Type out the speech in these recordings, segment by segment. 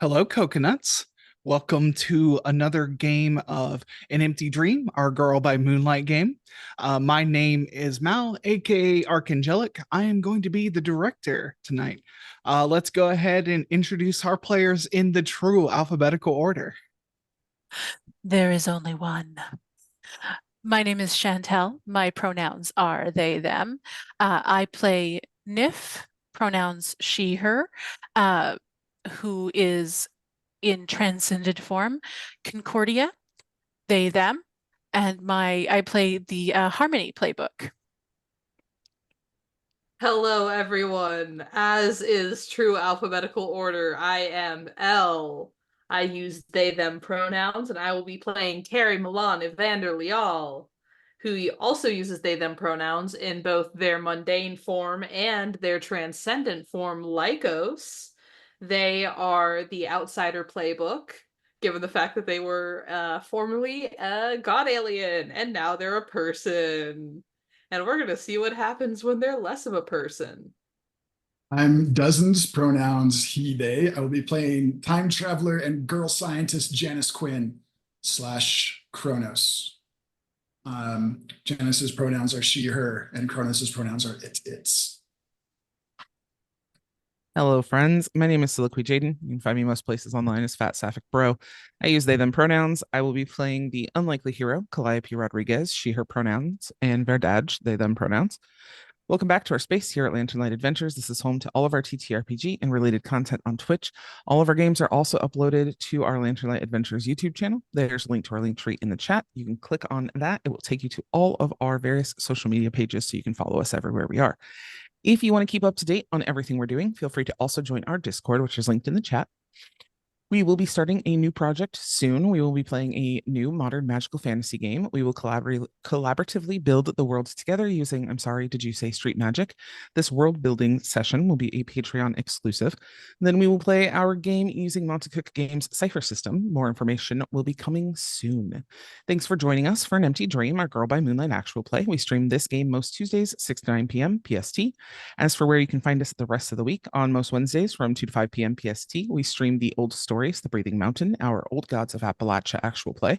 Hello, coconuts. Welcome to another game of An Empty Dream, our Girl by Moonlight game. My name is Mal, aka Archangelic. I am going to be the director tonight. Let's go ahead and introduce our players in the true alphabetical order. There is only one. My name is Chantel. My pronouns are they, them. I play Nif, pronouns she, her, uh, who is in transcended form. Concordia, they, them. And I play the Harmony playbook. Hello, everyone. As is true alphabetical order, I am L. I use they, them pronouns, and I will be playing Cary, Milan, Evander, Lyall, who also uses they, them pronouns in both their mundane form and their transcendent form, Lykos. They are the outsider playbook, given the fact that they were formerly a god alien, and now they're a person. And we're going to see what happens when they're less of a person. I'm Dozens, pronouns he, they. I will be playing time traveler and girl scientist Janus Quinn slash Cronos. Janus's pronouns are she, her, and Cronos's pronouns are it, its. Hello, friends. My name is Soliloquy Jaden. You can find me most places online as FatSapphicBro. I use they, them pronouns. I will be playing the unlikely hero, Calliope Rodrigues, she, her pronouns, and Verdade, they, them pronouns. Welcome back to our space here at Lantern Light Adventures. This is home to all of our TTRPG and related content on Twitch. All of our games are also uploaded to our Lantern Light Adventures YouTube channel. There's a link to our link tree in the chat. You can click on that. It will take you to all of our various social media pages so you can follow us everywhere we are. If you want to keep up to date on everything we're doing, feel free to also join our Discord, which is linked in the chat. We will be starting a new project soon. We will be playing a new modern magical fantasy game. We will collaboratively build the world together using, I'm sorry, did you say street magic? This world building session will be a Patreon exclusive. Then we will play our game using Monte Cook Games Cipher System. More information will be coming soon. Thanks for joining us for An Empty Dream, our Girl by Moonlight actual play. We stream this game most Tuesdays, 6 to 9 p.m. PST. As for where you can find us the rest of the week, on most Wednesdays from 2 to 5 p.m. PST, we stream the old stories, The Breathing Mountain, our Old Gods of Appalachia actual play.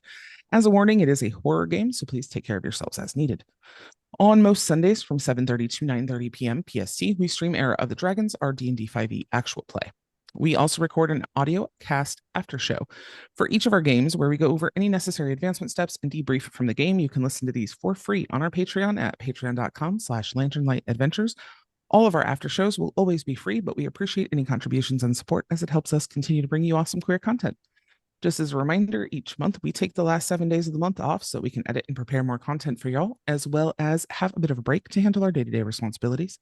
As a warning, it is a horror game, so please take care of yourselves as needed. On most Sundays from 7:30 to 9:30 p.m. PST, we stream Era of the Dragons, our D&D 5e actual play. We also record an audio cast after show for each of our games where we go over any necessary advancement steps and debrief from the game. You can listen to these for free on our Patreon at patreon.com/lanternlightadventures. All of our after shows will always be free, but we appreciate any contributions and support as it helps us continue to bring you awesome queer content. Just as a reminder, each month we take the last 7 days of the month off so we can edit and prepare more content for y'all, as well as have a bit of a break to handle our day-to-day responsibilities.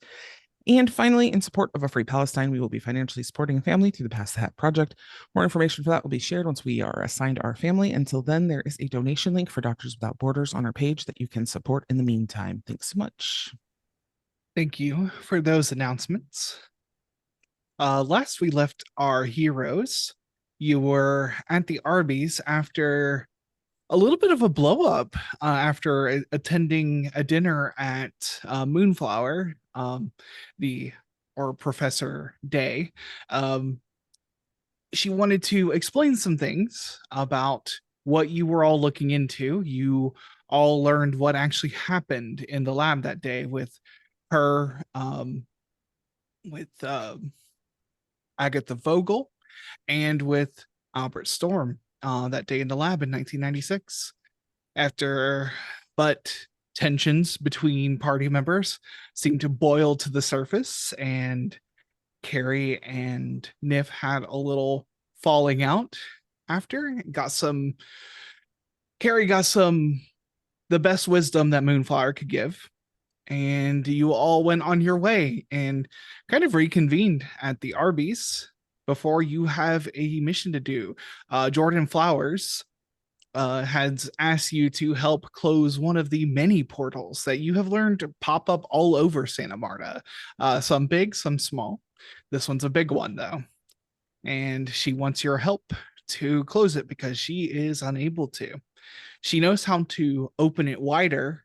And finally, in support of a free Palestine, we will be financially supporting a family through the Pass the Hat project. More information for that will be shared once we are assigned our family. Until then, there is a donation link for Doctors Without Borders on our page that you can support in the meantime. Thanks so much. Thank you for those announcements. Last we left our heroes, you were at the Arby's after a little bit of a blow up after attending a dinner at Moonflower, the or Professor Day. She wanted to explain some things about what you were all looking into. You all learned what actually happened in the lab that day with her, with Agatha Vogel, and with Albert Storm that day in the lab in 1996. But tensions between party members seemed to boil to the surface, and Cary and Nif had a little falling out after. Cary got some, the best wisdom that Moonflower could give, and you all went on your way and kind of reconvened at the Arby's before you have a mission to do. Jordan Flowers has asked you to help close one of the many portals that you have learned to pop up all over Santa Marta. Some big, some small. This one's a big one, though. And she wants your help to close it because she is unable to. She knows how to open it wider,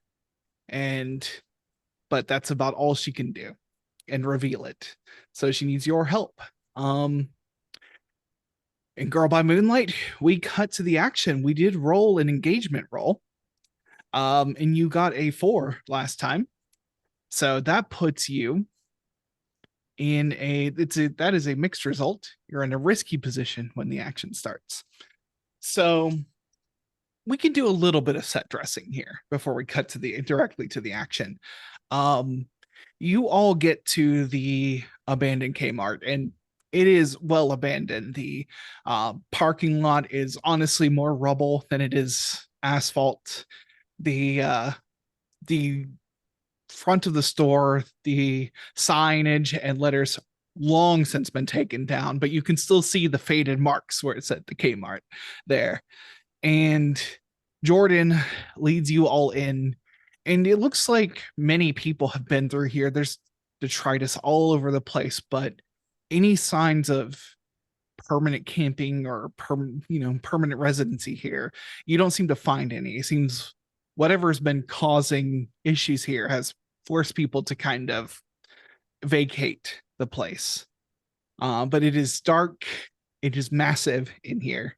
but that's about all she can do and reveal it. So she needs your help. And Girl by Moonlight, we cut to the action. We did roll an engagement roll. And you got a 4 last time. So that puts you in that is a mixed result. You're in a risky position when the action starts. So we can do a little bit of set dressing here before we cut to directly to the action. You all get to the abandoned Kmart, and it is well abandoned. The parking lot is honestly more rubble than it is asphalt. The front of the store, the signage and letters long since been taken down, but you can still see the faded marks where it said the Kmart there. And Jordan leads you all in, and it looks like many people have been through here. There's detritus all over the place, but any signs of permanent camping or permanent residency here, you don't seem to find any. It seems whatever's been causing issues here has forced people to kind of vacate the place. But it is dark. It is massive in here.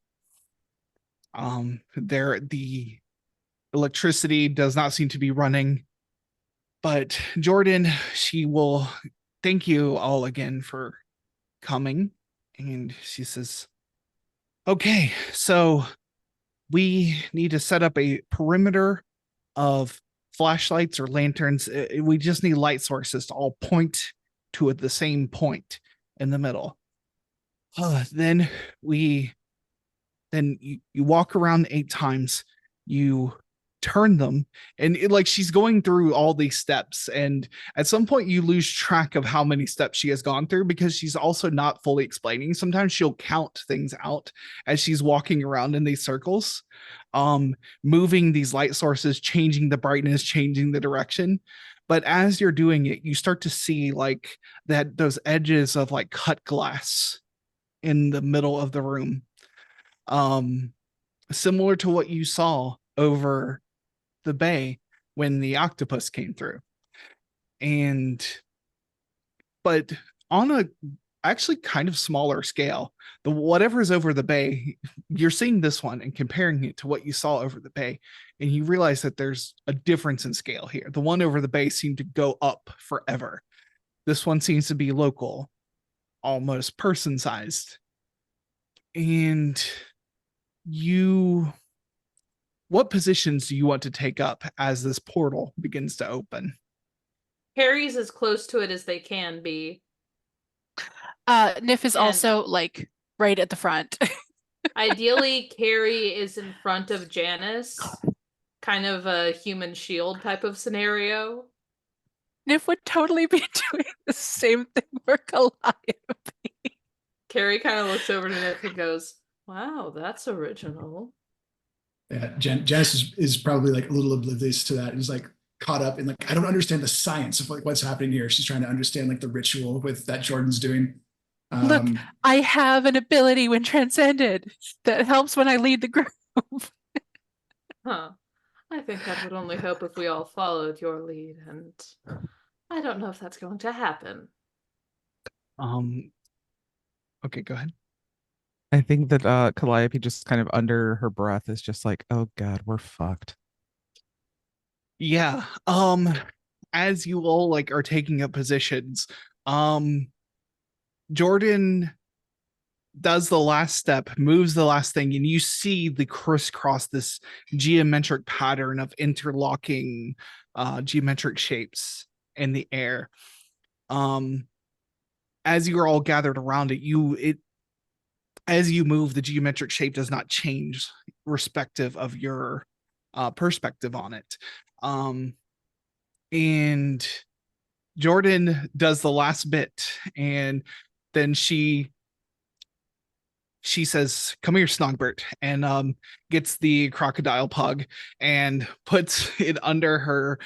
The electricity does not seem to be running, but Jordan, she will thank you all again for coming. And she says, okay, so we need to set up a perimeter of flashlights or lanterns. We just need light sources to all point to the same point in the middle. Then you walk around 8 times, you turn them, and she's going through all these steps, and at some point you lose track of how many steps she has gone through because she's also not fully explaining. Sometimes she'll count things out as she's walking around in these circles, moving these light sources, changing the brightness, changing the direction. But as you're doing it, you start to see those edges of cut glass in the middle of the room, similar to what you saw over the bay when the octopus came through. But on a actually kind of smaller scale, whatever's over the bay, you're seeing this one and comparing it to what you saw over the bay, and you realize that there's a difference in scale here. The one over the bay seemed to go up forever. This one seems to be local, almost person-sized. And what positions do you want to take up as this portal begins to open? Cary's as close to it as they can be. Nif is also right at the front. Ideally, Cary is in front of Janus, kind of a human shield type of scenario. Nif would totally be doing the same thing for Calliope. Cary kind of looks over to Nif and goes, wow, that's original. Yeah, Janus is probably a little oblivious to that. He's caught up in I don't understand the science of what's happening here. She's trying to understand the ritual that Jordan's doing. Look, I have an ability when transcended that helps when I lead the group. Huh. I think that would only help if we all followed your lead, and I don't know if that's going to happen. Okay, go ahead. I think that Calliope just kind of under her breath is just oh God, we're fucked. Yeah. As you all are taking up positions, Jordan does the last step, moves the last thing, and you see the crisscross, this geometric pattern of interlocking geometric shapes in the air. As you're all gathered around it, as you move, the geometric shape does not change respective of your perspective on it. And Jordan does the last bit, and then she says, come here, Snogbert, and gets the crocodile pug and puts it under her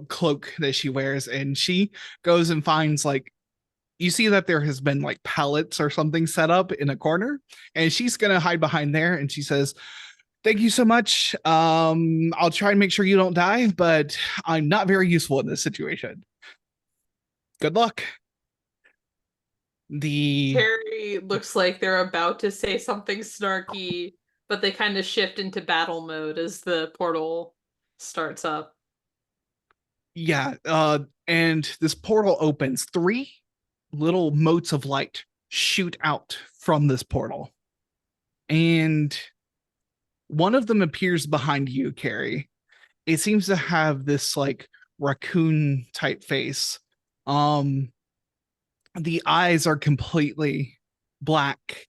cloak that she wears, and she goes and finds you see that there has been pallets or something set up in a corner, and she's gonna hide behind there, and she says, thank you so much. I'll try and make sure you don't die, but I'm not very useful in this situation. Good luck. Cary looks like they're about to say something snarky, but they kind of shift into battle mode as the portal starts up. Yeah, and this portal opens. 3 little motes of light shoot out from this portal. And one of them appears behind you, Cary. It seems to have this like raccoon type face. The eyes are completely black.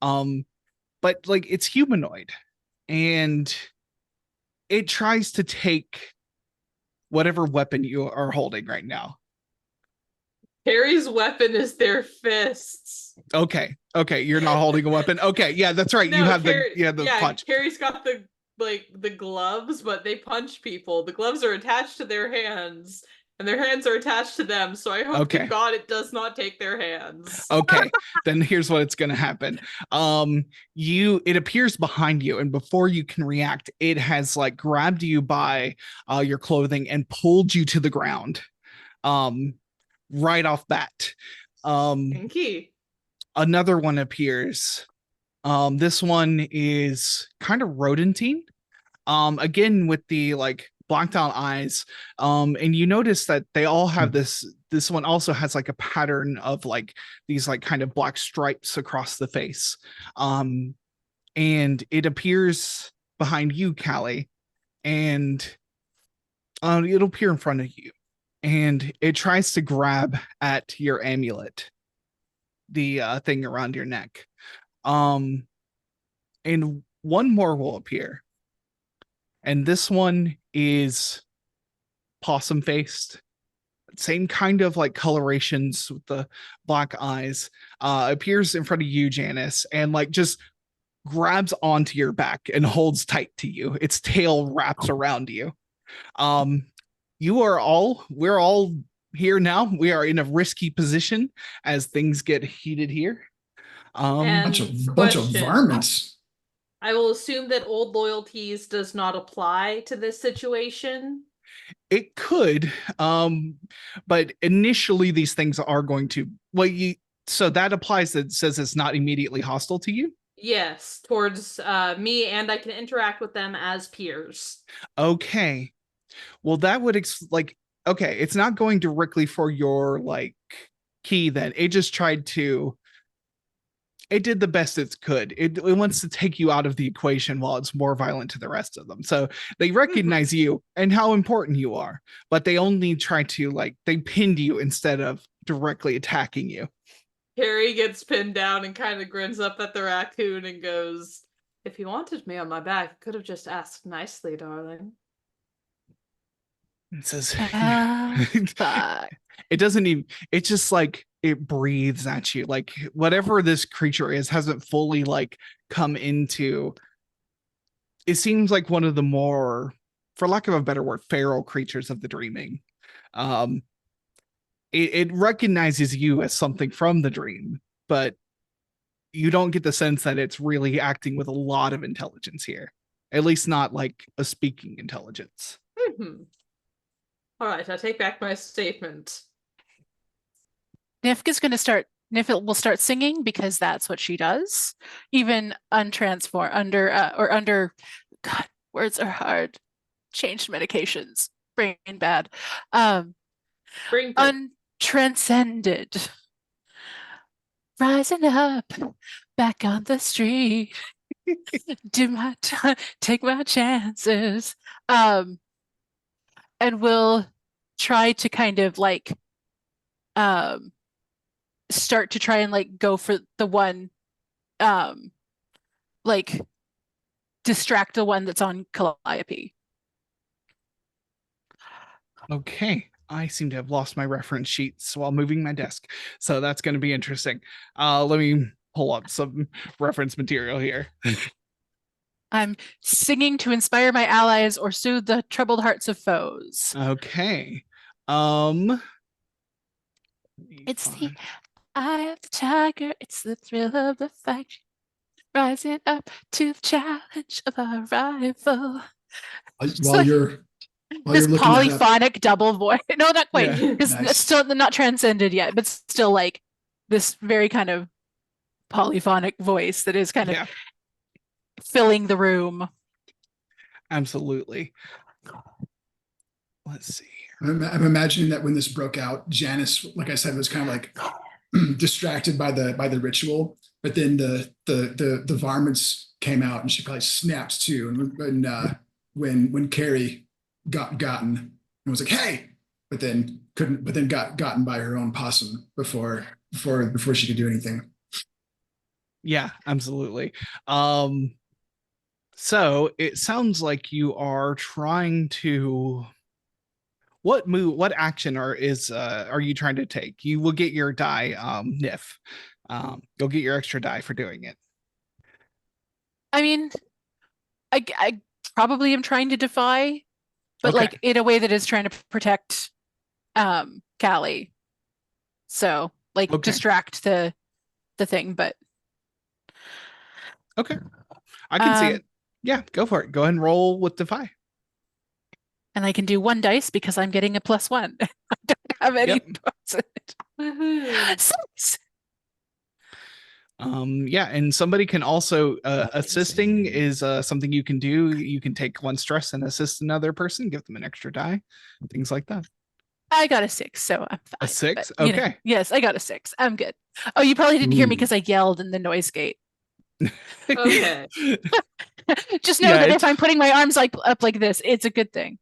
But like it's humanoid. And it tries to take whatever weapon you are holding right now. Cary's weapon is their fists. Okay, you're not holding a weapon. Okay, yeah, that's right. No, you have Cary, the punch. Cary's got the gloves, but they punch people. The gloves are attached to their hands, and their hands are attached to them. So I hope to God it does not take their hands. Okay, then here's what it's gonna happen. It appears behind you, and before you can react, it has like grabbed you by your clothing and pulled you to the ground. Right off bat. Another one appears. This one is kind of rodentine. Again with the like blacked out eyes. And you notice that they all have this one also has like a pattern of like these like kind of black stripes across the face. And it appears behind you, Callie, and it'll appear in front of you. And it tries to grab at your amulet, the thing around your neck. And one more will appear. And this one is possum faced. Same kind of like colorations with the black eyes. Appears in front of you, Janus, and like just grabs onto your back and holds tight to you. Its tail wraps around you. We're all here now. We are in a risky position as things get heated here. Bunch of varmints. I will assume that old loyalties does not apply to this situation. It could, but initially these things are going to so that applies. That says it's not immediately hostile to you. Yes, towards me, and I can interact with them as peers. Okay. Well, that would okay, it's not going directly for your like key then. It just it did the best it could. It wants to take you out of the equation while it's more violent to the rest of them. So they recognize you and how important you are, but they only try to they pinned you instead of directly attacking you. Cary gets pinned down and kind of grins up at the raccoon and goes, "If you wanted me on my back, you could have just asked nicely, darling." It says, it doesn't even, it's just like it breathes at you. Like whatever this creature is hasn't fully come into, it seems like one of the more, for lack of a better word, feral creatures of the dreaming. It recognizes you as something from the dream, but you don't get the sense that it's really acting with a lot of intelligence here. At least not like a speaking intelligence. All right, I take back my statement. Nifk will start singing because that's what she does. Even under God, words are hard. Changed medications. Brain bad. Untranscended. Rising up, back on the street. Do my time, take my chances. And we'll try to kind of start to try and go for the one distract the one that's on Calliope. Okay, I seem to have lost my reference sheets while moving my desk, so that's going to be interesting. Let me pull up some reference material here. I'm singing to inspire my allies or soothe the troubled hearts of foes. Okay. It's the eye of the tiger. It's the thrill of the fight. Rising up to the challenge of our rival. This polyphonic double voice. No, not quite. Because it's still not transcended yet, but still this very kind of polyphonic voice that is kind of Yeah, filling the room. absolutely. Let's see. I'm imagining that when this broke out, Janus, like I said, was kind of like distracted by the ritual, but then the varmints came out and she probably snapped too. And when Cary gotten and was like, hey, but then got gotten by her own possum before she could do anything. Yeah, absolutely. So it sounds like you are trying to. What action are you trying to take? You will get your die, Nif. You'll get your extra die for doing it. I mean, I probably am trying to defy, but Okay. like in a way that is trying to protect Callie. So like Okay. distract the thing, but Okay. I can see Um, it. Yeah, go for it. Go ahead and roll with defy. and I can do 1 dice because I'm getting a +1. I don't have any Yep. points in it. Woohoo. 6. Yeah, and somebody can also assisting is something you can do. You can take 1 stress and assist another person, give them an extra die, things like that. I got a 6, so I'm fine. A 6? but, you know, Okay. yes, I got a 6. I'm good. Oh, you probably didn't hear me Ooh. because I yelled in the noise gate. Okay. Just know Yeah, that it- if I'm putting my arms like up like this, it's a good thing.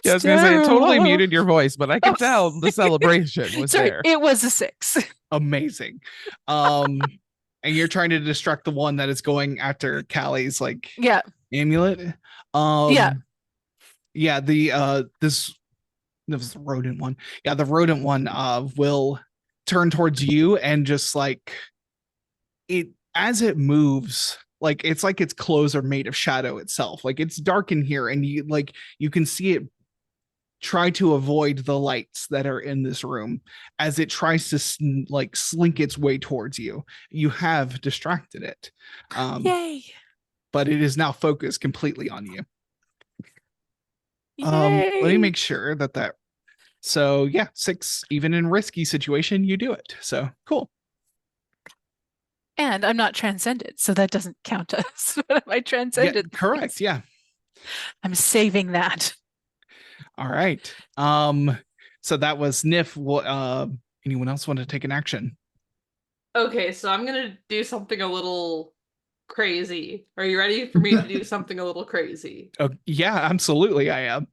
Yeah, I was gonna say it totally terrible. muted your voice, but I could Oh. tell the celebration was Sorry, there. it was a 6. Amazing. And you're trying to distract the one that is going after Callie's like Yeah. amulet. Yeah. Yeah, the this was the rodent one. Yeah, the rodent one will turn towards you and just like it as it moves, like it's like its clothes are made of shadow itself. Like it's dark in here and you can see it try to avoid the lights that are in this room as it tries to slink its way towards you. You have distracted it. Yay. But it is now focused completely on you. Yay. Let me make sure that so yeah, 6, even in risky situation, you do it. So cool. And I'm not transcended, so that doesn't count as one of my Yeah, transcended. correct. things. Yeah. I'm saving that. All right. So that was Nif. Anyone else want to take an action? Okay, so I'm gonna do something a little crazy. Are you ready for me to do something a little crazy? Oh, yeah, absolutely. I am.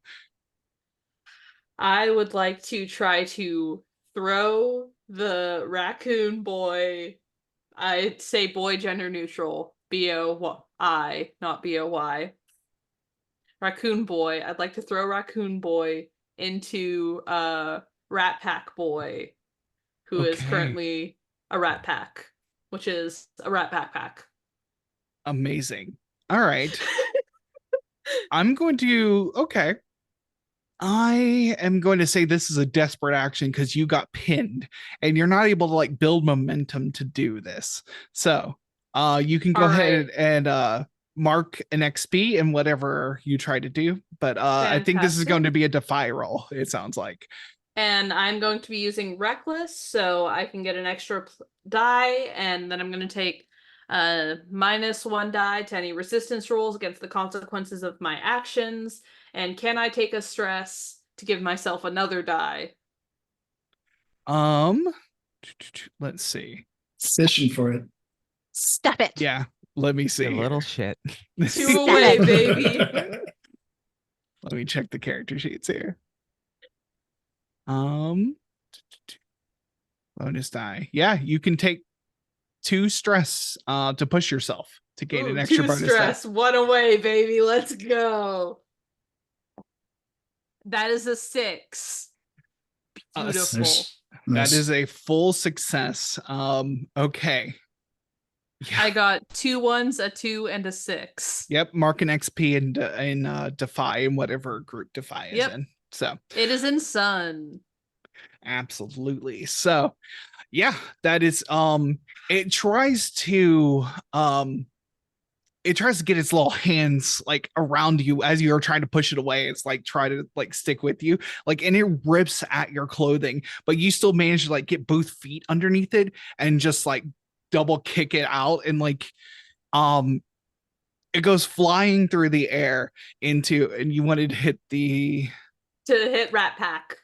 I would like to try to throw the raccoon boy. I'd say boy gender neutral. B-O-I, not B-O-Y. Raccoon boy. I'd like to throw raccoon boy into Rat Pack boy, who is Okay. currently a rat pack, which is a rat backpack. Amazing. All right. I'm going to okay. I am going to say this is a desperate action because you got pinned and you're not able to like build momentum to do this. So you can go All ahead right. and mark an XP in whatever you try to do. But I think this is going to Fantastic. be a defy roll, it sounds like. And I'm going to be using Reckless, so I can get an extra die, and then I'm going to take -1 die to any resistance rolls against the consequences of my actions. And can I take a stress to give myself another die? Let's see. Fishing for it. Stop it. Yeah, let me see. You little shit. 2 away, baby. Let me check the character sheets here. Bonus die. Yeah, you can take 2 stress to push yourself to gain Ooh, an extra 2 bonus stress, die. 1 away, baby. Let's go. That is a 6. Beautiful. Nice. That is a full success. Okay. Yeah. I got 2 1s, a 2, and a 6. Yep, mark an XP in Defy in whatever group Defy is Yep. in. So It is in Sun. absolutely. So yeah, that is it tries to it tries to get its little hands like around you as you're trying to push it away. It's like try to like stick with you, like, and it rips at your clothing, but you still manage to like get both feet underneath it and just like double kick it out, and like it goes flying through the air into, and you wanted to hit Rat Pack.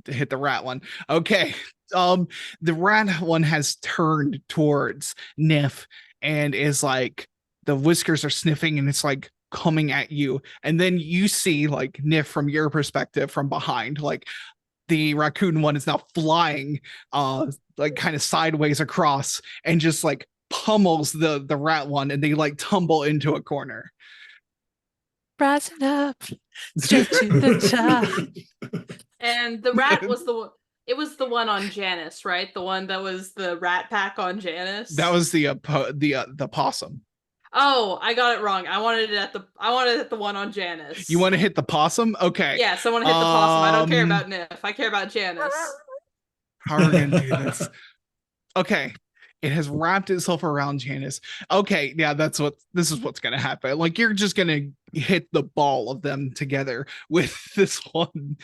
to hit the rat one. Okay. The rat one has turned towards Nif and is like, the whiskers are sniffing and it's like coming at you. And then you see like Nif from your perspective from behind, like the raccoon one is now flying like kind of sideways across and just like pummels the rat one, and they like tumble into a corner. Rising up, straight to the top. And the rat was it was the one on Janus, right? The one that was the Rat Pack on Janus. That was the possum. Oh, I got it wrong. I wanted it at the one on Janus. You want to hit the possum? Okay. Yes, I want to hit the possum. I don't care about Nif. I care about Janus. How are we gonna do this? Okay. It has wrapped itself around Janus. Okay, yeah, this is what's gonna happen. Like, you're just gonna hit the ball of them together with this one.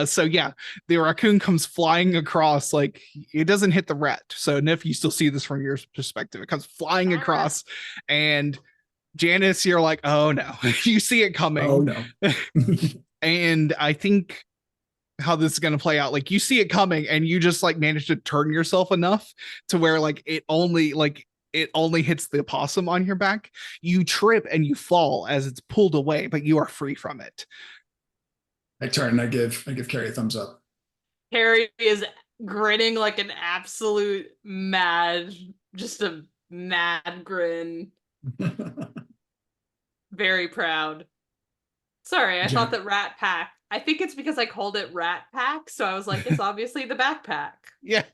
So yeah, the raccoon comes flying across, like it doesn't hit the rat. So Nif, you still see this from your perspective. It comes flying across, and Janus, you're like, oh no, you see it coming. Oh no. And I think how this is going to play out, like you see it coming and you just like manage to turn yourself enough to where like it only hits the possum on your back. You trip and you fall as it's pulled away, but you are free from it. I turn and I give Cary a thumbs up. Cary is grinning like an absolute just a mad grin. Very proud. Sorry, I thought that Rat Pack. I think it's because I called it Rat Pack, so I was like, it's obviously the backpack. Yeah.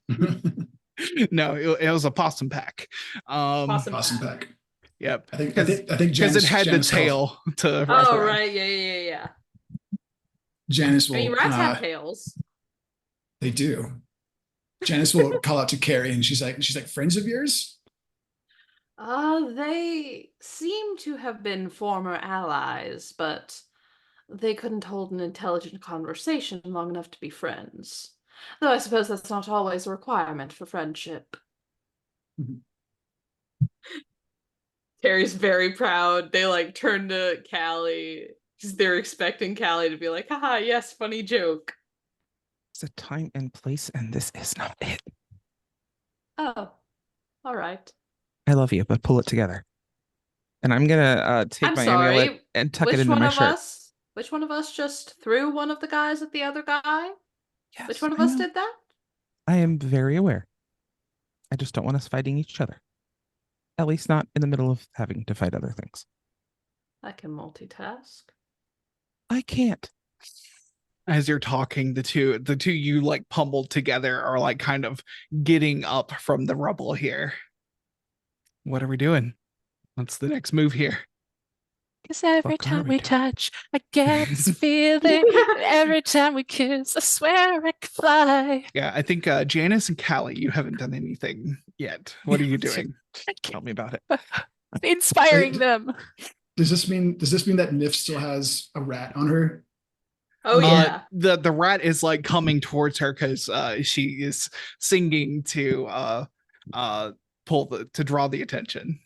No, it was a possum pack. Possum pack. Yep. I think because it had Janus the tail to. Oh right, yeah. Janice will. I mean, rats have tails. They do. Janice will call out to Cary, and she's like, friends of yours? They seem to have been former allies, but they couldn't hold an intelligent conversation long enough to be friends. Though I suppose that's not always a requirement for friendship. Cary's very proud. They like turn to Callie because they're expecting Callie to be like, haha, yes, funny joke. It's a time and place, and this is not it. Oh, all right. I love you, but pull it together. And I'm gonna take my amulet and tuck it into my shirt. Which one of us just threw one of the guys at the other guy? Yes, Which one of us did that? I am very aware. I just don't want us fighting each other. At least not in the middle of having to fight other things. I can multitask. I can't. As you're talking, the two you like pummeled together are like kind of getting up from the rubble here. What are we doing? What's the next move here? Because every time we touch, I get this feeling. Every time we kiss, I swear I could fly. Yeah, I think Janus and Callie, you haven't done anything yet. What are you doing? Tell me about it. Inspiring them. Does this mean that Nif still has a rat on her? Oh yeah. The rat is like coming towards her because she is singing to draw the attention.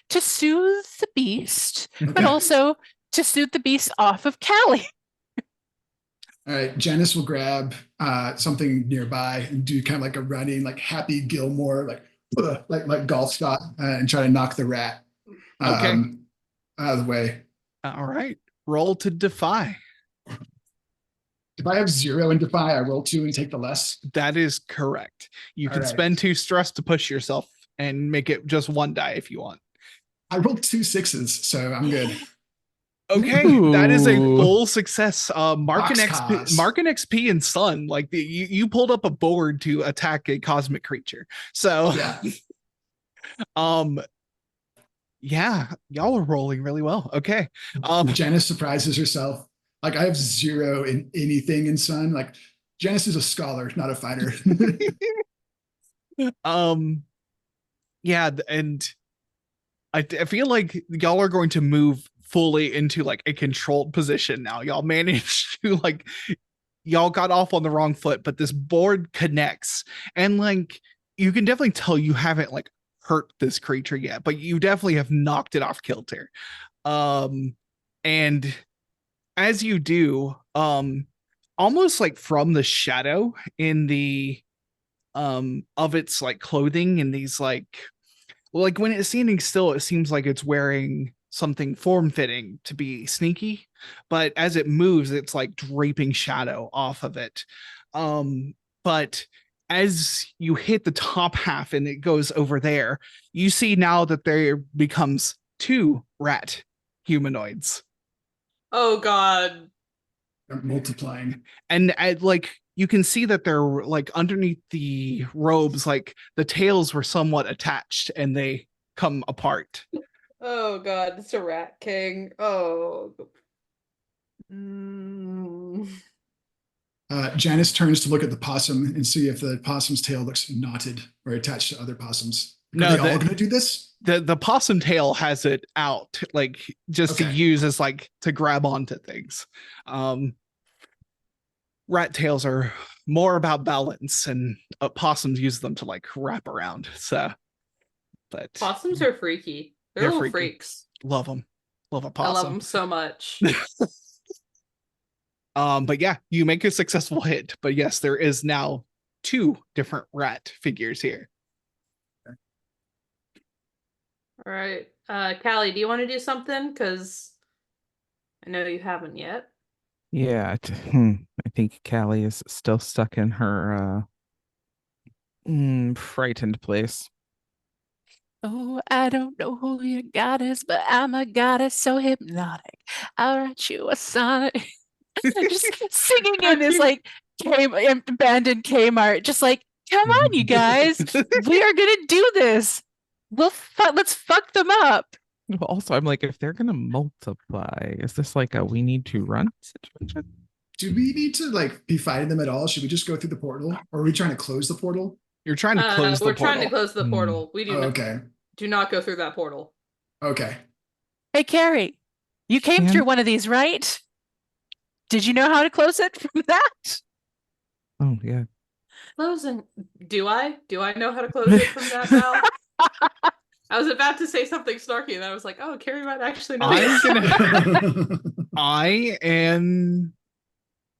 To soothe the beast, Okay. but also to soothe the beast off of Callie. All right, Janice will grab something nearby and do kind of like a running, like Happy Gilmore, like golf shot, and try to knock the rat out of the way. All right, roll to defy. If I have 0 in defy, I roll 2 and take the less. That is correct. You can right. spend 2 stress to push yourself and make it just 1 die if you want. I rolled 2 6s, so I'm good. Okay, that is a full success. Mark an XP and Sun. Like you pulled up a board to attack a cosmic creature. So yeah, y'all are rolling really well. Okay. Janice surprises herself. Like, I have 0 in anything in Sun. Like, Janice is a scholar, not a fighter. Yeah, and I feel like y'all are going to move fully into like a controlled position now. Y'all managed to like y'all got off on the wrong foot, but this board connects, and like you can definitely tell you haven't like hurt this creature yet, but you definitely have knocked it off kilter. And as you do, almost like from the shadow in the of its like clothing and these like when it's standing still, it seems like it's wearing something form-fitting to be sneaky, but as it moves, it's like draping shadow off of it. But as you hit the top half and it goes over there, you see now that there becomes two rat humanoids. Oh God. They're multiplying. And like you can see that they're like underneath the robes, like the tails were somewhat attached and they come apart. Oh God, it's a rat king. Oh. Mm. Janus turns to look at the possum and see if the possum's tail looks knotted or attached to other possums. Are No, they all going to do this? The possum tail has it out, like just to Okay. use as like to grab onto things. Rat tails are more about balance, and possums use them to like wrap around. So, but Possums are freaky. They're They're little freaky. freaks. love them, love a I possum. love them so much. But yeah, you make a successful hit. But yes, there is now two different rat figures here. All right. Callie, do you want to do something? Because I know you haven't yet. Yeah, I think Callie is still stuck in her frightened place. Oh, I don't know who your god is, but I'm a goddess so hypnotic. I'll write you a sonnet. Just singing in this like abandoned Kmart, just like, come on, you guys, we are gonna do this. Let's fuck them up. Well, also, I'm like, if they're gonna multiply, is this like a we need to run situation? Do we need to like be fighting them at all? Should we just go through the portal? Or are we trying to close the portal? You're trying to close the We're portal. trying to close the Hmm. portal. We do Oh, not okay. do not go through that portal. Okay. Hey, Cary, you came Can- through one of these, right? Did you know how to close it from that? Oh yeah. Closing. Do I? Do I know how to close it from that now? I was about to say something snarky, and I was like, "Oh, Cary might actually know." I'm this. gonna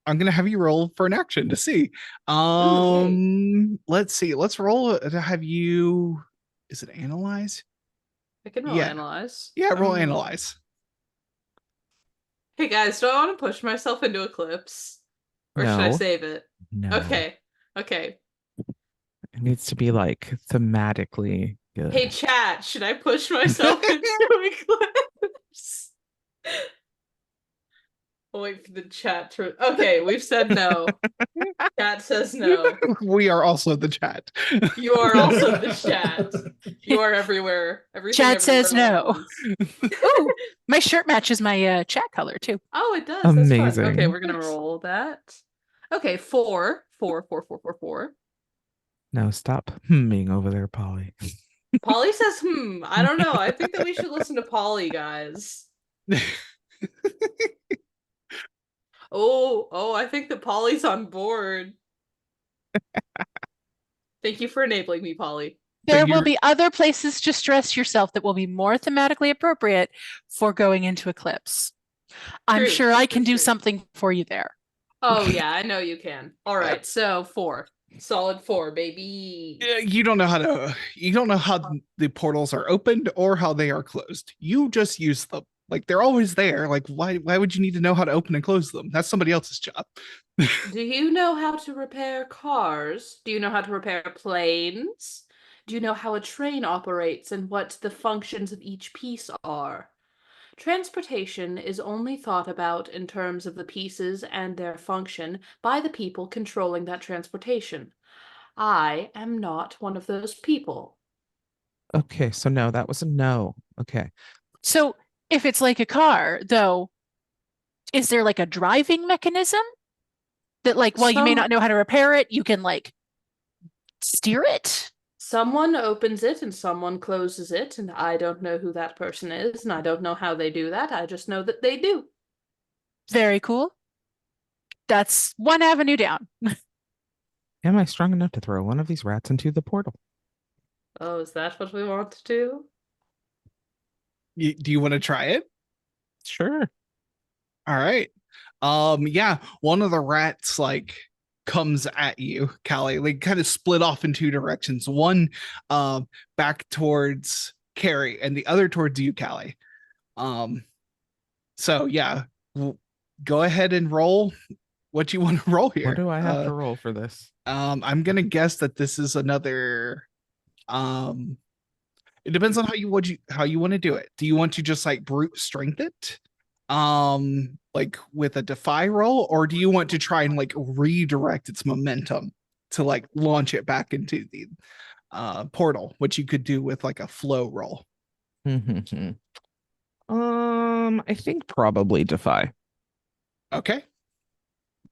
I'm gonna have you roll for an action to see. Let's see. Let's roll to have you. Is it analyze? I can roll Yeah. analyze. Yeah, roll analyze. Hey guys, do I want to push myself into Eclipse, or should I No. save it? No. Okay. Okay. It needs to be like thematically good. Hey chat, should I push myself into Eclipse? I'll wait for the chat to. Okay, we've said no. Chat says no. We are also the chat. You are also the chat. You are everywhere. Everything. Chat says everywhere all no. at once. Ooh, my shirt matches my chat color too. Oh, it does. That's fun. Amazing. Okay, we're gonna roll that. Okay, 4. No, stop being over there, Polly. Polly says, I don't know. I think that we should listen to Polly, guys. Oh, I think that Polly's on board. Thank you for enabling me, Polly. There will be other places to stress yourself that will be more thematically appropriate for going into Eclipse. I'm True, sure I can do true. something for you there. Oh yeah, I know you can. All right, so 4. Solid 4, baby. You don't know how the portals are opened or how they are closed. You just use them. Like they're always there. Like why would you need to know how to open and close them? That's somebody else's job. Do you know how to repair cars? Do you know how to repair planes? Do you know how a train operates and what the functions of each piece are? Transportation is only thought about in terms of the pieces and their function by the people controlling that transportation. I am not one of those people. Okay, so no, that was a no. Okay. So if it's like a car, though, is there like a driving mechanism that like while you may not know how to repair it, you can like steer it? Someone opens it and someone closes it, and I don't know who that person is, and I don't know how they do that. I just know that they do. Very cool. That's one avenue down. Am I strong enough to throw one of these rats into the portal? Oh, is that what we want to do? Do you want to try it? Sure. All right. Yeah, one of the rats like comes at you, Callie. Like kind of split off in two directions. One back towards Cary and the other towards you, Callie. So yeah, go ahead and roll what you want to roll here. What do I have to roll for this? I'm gonna guess that this is another it depends on how you want to do it. Do you want to just like brute strength it? Like with a defy roll, or do you want to try and like redirect its momentum to like launch it back into the portal, which you could do with like a flow roll? I think probably defy. Okay.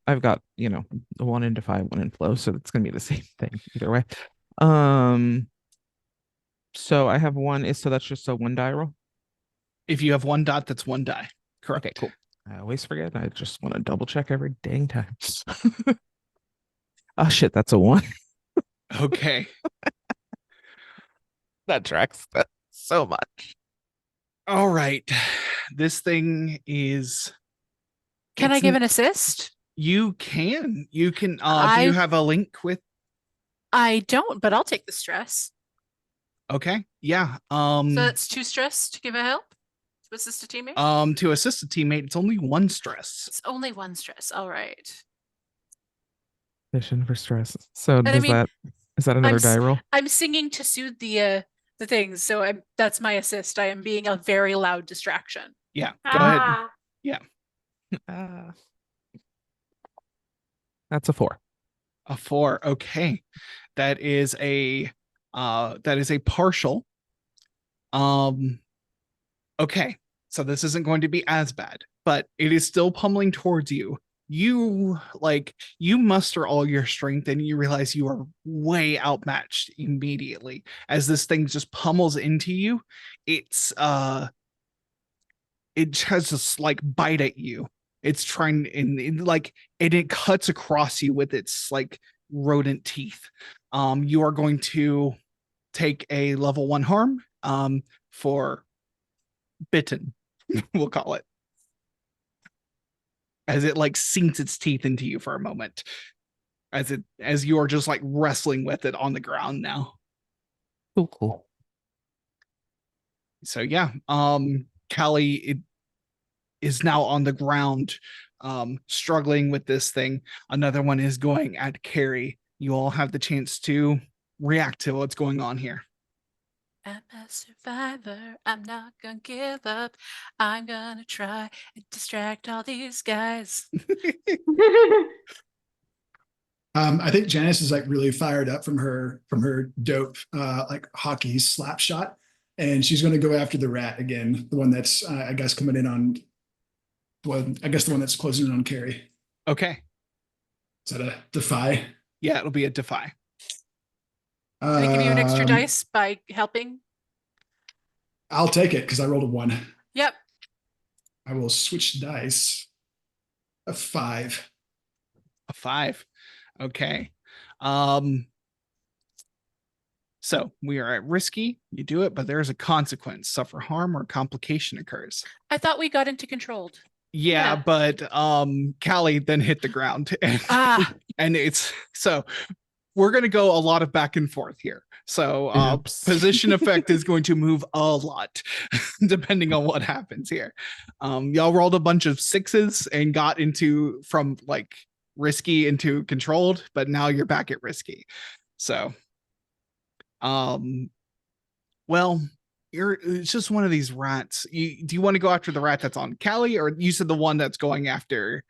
I've got, one in defy, one in flow, so it's gonna be the same thing either way. So I have one, so that's just a 1 die roll. If you have 1 dot, that's 1 die. Correct. Okay, cool. I always forget. I just want to double check every dang time. Oh shit, that's a 1. Okay. That tracks so much. All right. This thing is. Can I give an assist? You can. Do you have a link with? I don't, but I'll take the stress. Okay. Yeah. So that's 2 stress to give a help? To assist a teammate? To assist a teammate, it's only 1 stress. It's only 1 stress. All right. Mission for stress. So And is that another die roll? I'm singing to soothe the things, so that's my assist. I am being a very loud distraction. Yeah. Go ahead. Yeah. That's a 4. A 4. Okay. That is a partial. Okay. So this isn't going to be as bad, but it is still pummeling towards you. You muster all your strength and you realize you are way outmatched immediately as this thing just pummels into you. It has this like bite at you. It's trying and it cuts across you with its like rodent teeth. You are going to take a level 1 harm for bitten, we'll call it, as it like sinks its teeth into you for a moment, as you are just like wrestling with it on the ground now. Cool. So yeah, Callie is now on the ground, struggling with this thing. Another one is going at Cary. You all have the chance to react to what's going on here. I'm a survivor. I'm not gonna give up. I'm gonna try and distract all these guys. I think Janus is like really fired up from her dope like hockey slap shot, and she's going to go after the rat again, the one that's I guess coming in on. Well, I guess the one that's closing in on Cary. Okay. Is that a defy? Yeah, it'll be a defy. Can I give you an extra dice by helping? I'll take it because I rolled a 1. Yep. I will switch dice. A 5. A 5. Okay. So we are at risky. You do it, but there is a consequence. Suffer harm or complication occurs. I thought we got into controlled. Yeah, but Callie then hit the ground. And it's so we're going to go a lot of back and forth here. So position effect is going to move a lot depending on what happens here. Y'all rolled a bunch of 6s and got into from like risky into controlled, but now you're back at risky. So, well, it's just one of these rats. Do you want to go after the rat that's on Callie, or you said the one that's going after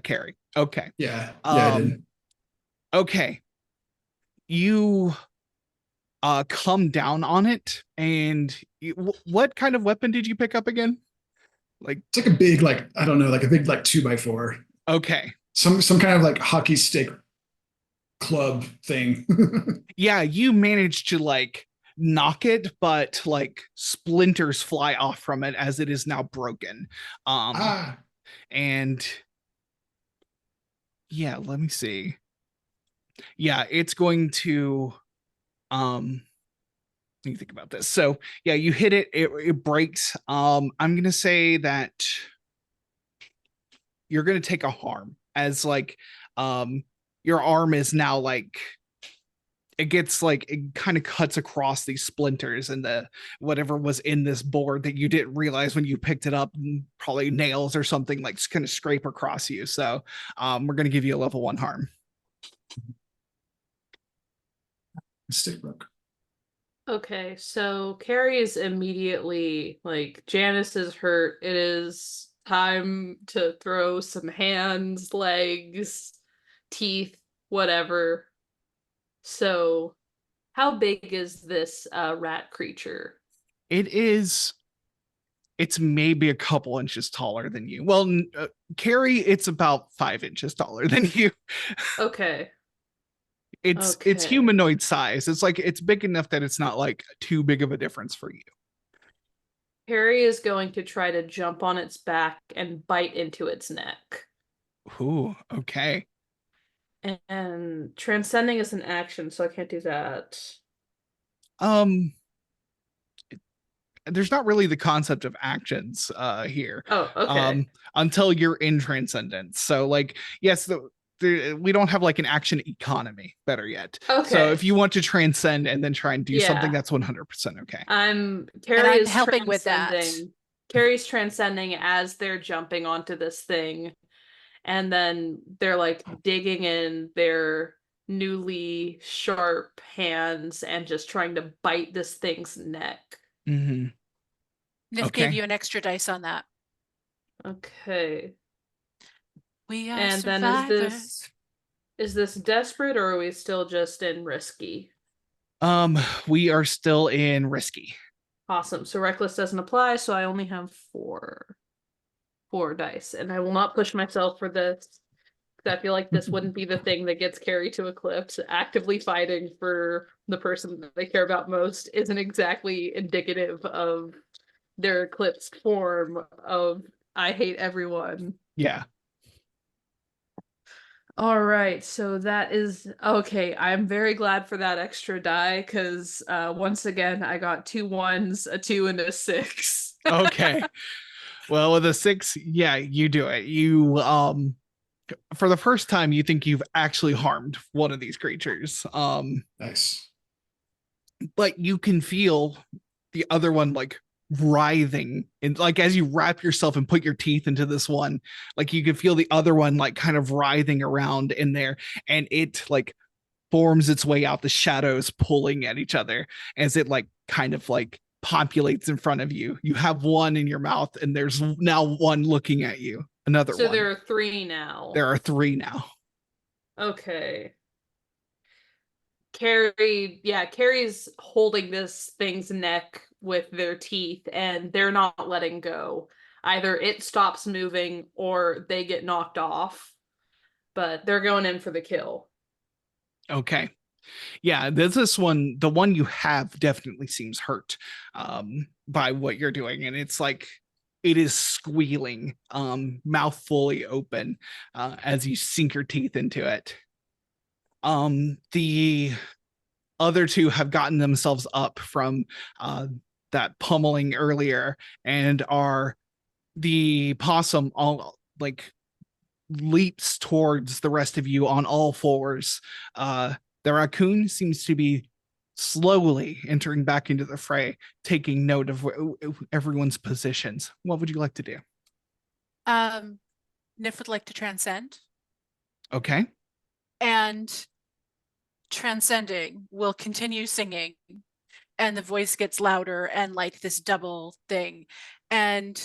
Cary? Okay. Yeah. I did. Okay. You come down on it, and what kind of weapon did you pick up again? Like it's like a big, like, I don't know, like a big like 2x4. Okay. Some kind of like hockey stick club thing. Yeah, you managed to like knock it, but like splinters fly off from it as it is now broken. Ah, And yeah, let me see. Yeah, it's going to let me think about this. So yeah, you hit it, it breaks. I'm gonna say that you're gonna take a harm as like your arm is now like it gets like it kind of cuts across these splinters and the whatever was in this board that you didn't realize when you picked it up, probably nails or something like kind of scrape across you. So we're gonna give you a level 1 harm. stick broke. Okay, so Cary is immediately like, Janus is hurt. It is time to throw some hands, legs, teeth, whatever. So, how big is this rat creature? It's maybe a couple inches taller than you. Well, Cary, it's about 5 inches taller than you. Okay. It's Okay. humanoid size. It's like it's big enough that it's not like too big of a difference for you. Cary is going to try to jump on its back and bite into its neck. Ooh, okay. And transcending is an action, so I can't do that. There's not really the concept of actions here. Oh, okay. Until you're in transcendence. So like yes, we don't have like an action economy, better yet. Okay. So if you want to transcend and then try and do something, Yeah. that's 100% okay. Cary is helping with that. Cary's transcending as they're jumping onto this thing, and then they're like digging in their newly sharp hands and just trying to bite this thing's neck. Mm-hmm. Nif gave you an extra dice on that. Okay. We are And survivors. then is this desperate, or are we still just in risky? We are still in risky. Awesome. So reckless doesn't apply, so I only have four dice, and I will not push myself for this. I feel like this wouldn't be the thing that gets Cary to eclipse. Actively fighting for the person that they care about most isn't exactly indicative of their eclipsed form of I hate everyone. Yeah. All right, so that is okay. I'm very glad for that extra die because once again I got 2 1s, a 2, and a 6. Okay. Well, with a 6, yeah, you do it. You for the first time you think you've actually harmed one of these creatures. Nice. But you can feel the other one like writhing, and like as you wrap yourself and put your teeth into this one, like you can feel the other one like kind of writhing around in there, and it like forms its way out, the shadows pulling at each other as it like kind of like populates in front of you. You have one in your mouth, and there's now one looking at you. Another So one. there are 3 now. There are 3 now. Okay. Cary's holding this thing's neck with their teeth, and they're not letting go. Either it stops moving or they get knocked off, but they're going in for the kill. Okay. Yeah, this one, the one you have definitely seems hurt by what you're doing. And it's like, it is squealing, mouth fully open as you sink your teeth into it. The other 2 have gotten themselves up from that pummeling earlier and are the possum all like leaps towards the rest of you on all fours. The raccoon seems to be slowly entering back into the fray, taking note of everyone's positions. What would you like to do? Nif would like to transcend, Okay. and transcending will continue singing, and the voice gets louder and like this double thing. And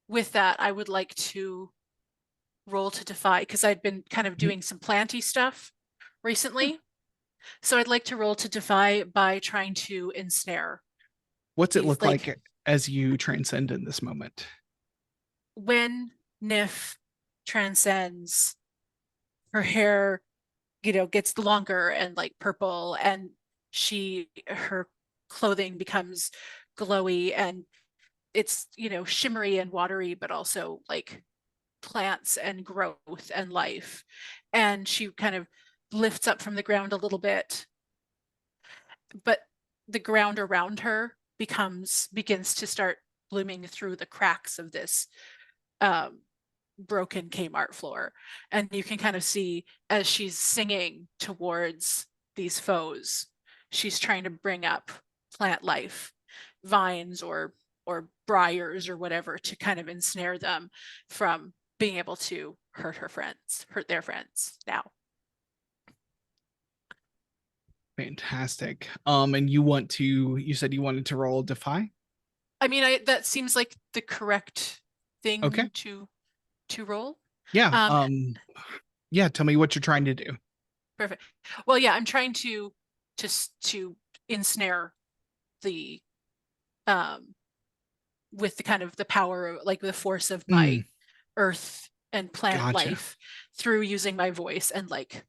with that, I would like to roll to defy, because I'd been kind of doing some planty stuff recently. So I'd like to roll to defy by trying to ensnare. What's it He's look like as you transcend in this moment? When Nif transcends, her hair gets longer and like purple, and her clothing becomes glowy, and it's shimmery and watery, but also like plants and growth and life. And she kind of lifts up from the ground a little bit, but the ground around her begins to start blooming through the cracks of this broken Kmart floor. And you can kind of see as she's singing towards these foes, she's trying to bring up plant life, vines or briars or whatever, to kind of ensnare them from being able to hurt their friends now. Fantastic. And you said you wanted to roll Defy? I mean, that seems like the correct thing Okay. to roll. Yeah. Yeah, tell me what you're trying to do. Perfect. Well, yeah, I'm trying to ensnare the with the kind of the power, like the force of my earth and plant Gotcha. life, through using my voice and like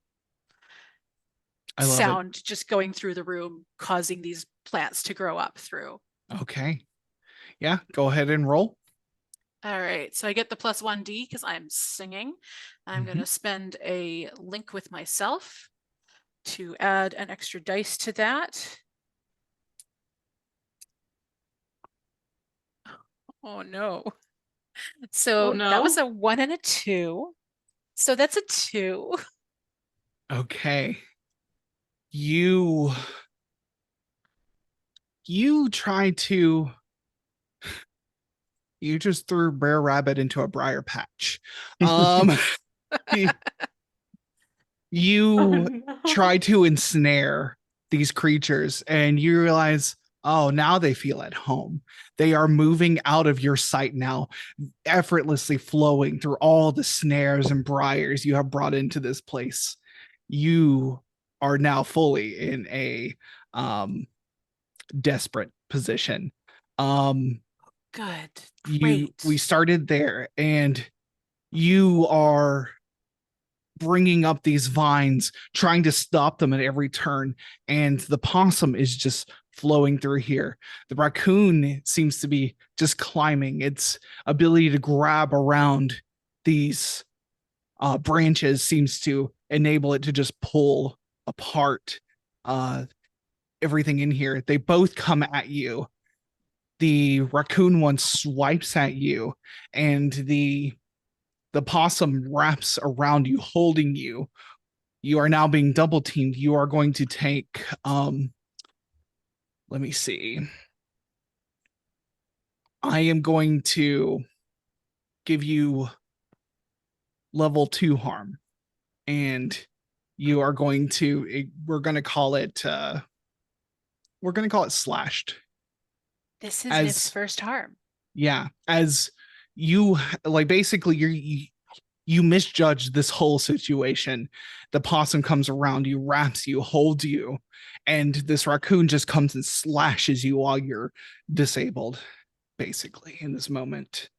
I love sound just going through the room, causing these plants to grow up through. it. Okay. Yeah, go ahead and roll. All right, so I get the +1d because I'm singing. I'm going to spend a link with myself to add an extra dice to that. Oh no. So that was a 1 and a 2. So that's a 2. Okay. You just threw Brer Rabbit into a briar patch. You try to ensnare these creatures, and you realize, oh, now they feel at home. They are moving out of your sight now, effortlessly flowing through all the snares and briars you have brought into this place. You are now fully in a desperate position. Good. Great. We started there, and you are bringing up these vines, trying to stop them at every turn, and the possum is just flowing through here. The raccoon seems to be just climbing. Its ability to grab around these branches seems to enable it to just pull apart everything in here. They both come at you. The raccoon one swipes at you, and the possum wraps around you, holding you. You are now being double teamed. You are going to take, let me see. I am going to give you level 2 harm, and you are going to, we're going to call it slashed. This is Nif's first harm. Yeah, as you like, basically you misjudged this whole situation. The possum comes around you, wraps you, holds you, and this raccoon just comes and slashes you while you're disabled, basically, in this moment.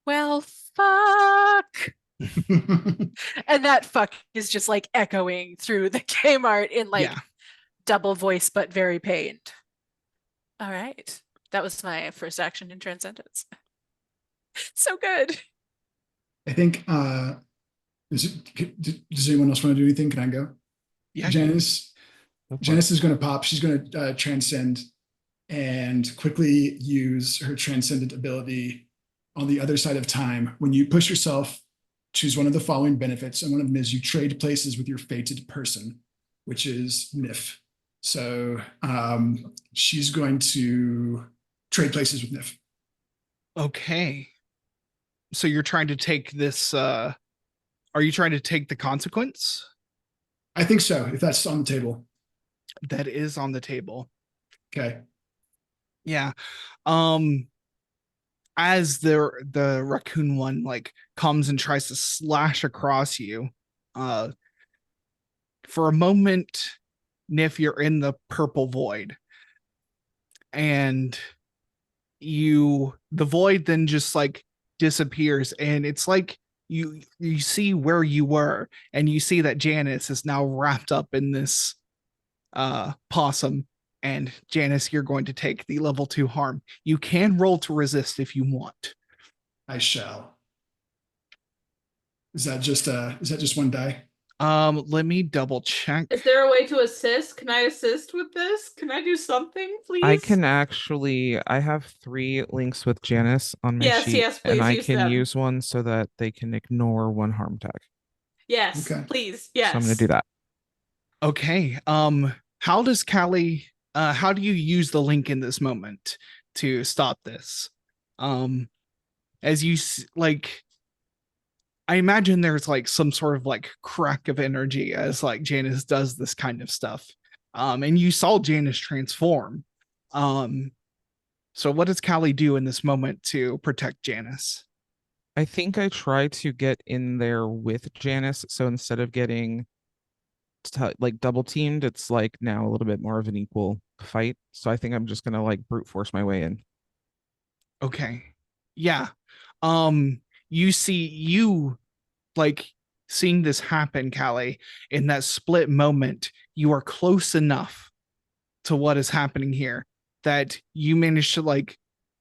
Well, fuck. And that fuck is just like echoing through the Kmart in like double voice, but very pained. All right. That was my first action in Transcendence. So good. I think, does anyone else want to do anything? Can I go? Yeah. Janus is going to pop. She's going to transcend and quickly use her transcendent ability on the other side of time. When you push yourself, choose one of the following benefits. And one of them is you trade places with your fated person, which is Nif. So she's going to trade places with Nif. Okay. So you're trying to take this, are you trying to take the consequence? I think so, if that's on the table. That is on the table. Okay. Yeah. As the raccoon one like comes and tries to slash across you, for a moment, Nif, you're in the purple void, and the void then just like disappears, and it's like you see where you were, and you see that Janus is now wrapped up in this possum. And Janus, you're going to take the level 2 harm. You can roll to resist if you want. I shall. Is that just one die? Let me double check. Is there a way to assist? Can I assist with this? Can I do something, please? I have 3 links with Janus on my Yes, sheet, yes, and please I use can them. use one so that they can ignore 1 harm tag. Yes, Okay. please. Yes. So I'm going to do that. Okay. How does Callie? How do you use the link in this moment to stop this? As you like, I imagine there's like some sort of like crack of energy as like Janus does this kind of stuff. And you saw Janus transform. So what does Callie do in this moment to protect Janus? I think I try to get in there with Janus. So instead of getting like double teamed, it's like now a little bit more of an equal fight. So I think I'm just gonna like brute force my way in. Okay. Yeah. You see, you like seeing this happen, Callie, in that split moment, you are close enough to what is happening here that you manage to like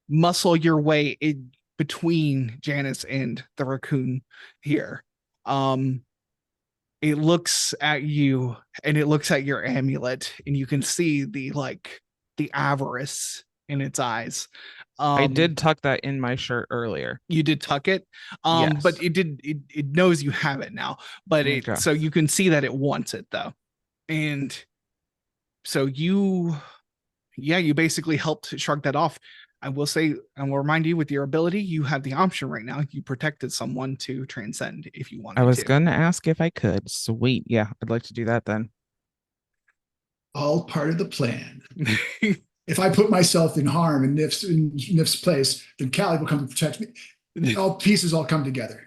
muscle your way in between Janus and the raccoon here. It looks at you and it looks at your amulet, and you can see the avarice in its eyes. I did tuck that in my shirt earlier. You did tuck it, Yes. but it knows you have it now. But Okay. so you can see that it wants it though, and so you basically helped shrug that off. I will say, and will remind you, with your ability, you have the option right now. You protected someone to transcend if you wanted to. I was gonna ask if I could. Sweet. Yeah, I'd like to do that then. All part of the plan. If I put myself in harm in Nif's place, then Callie will come to protect me. All pieces all come together.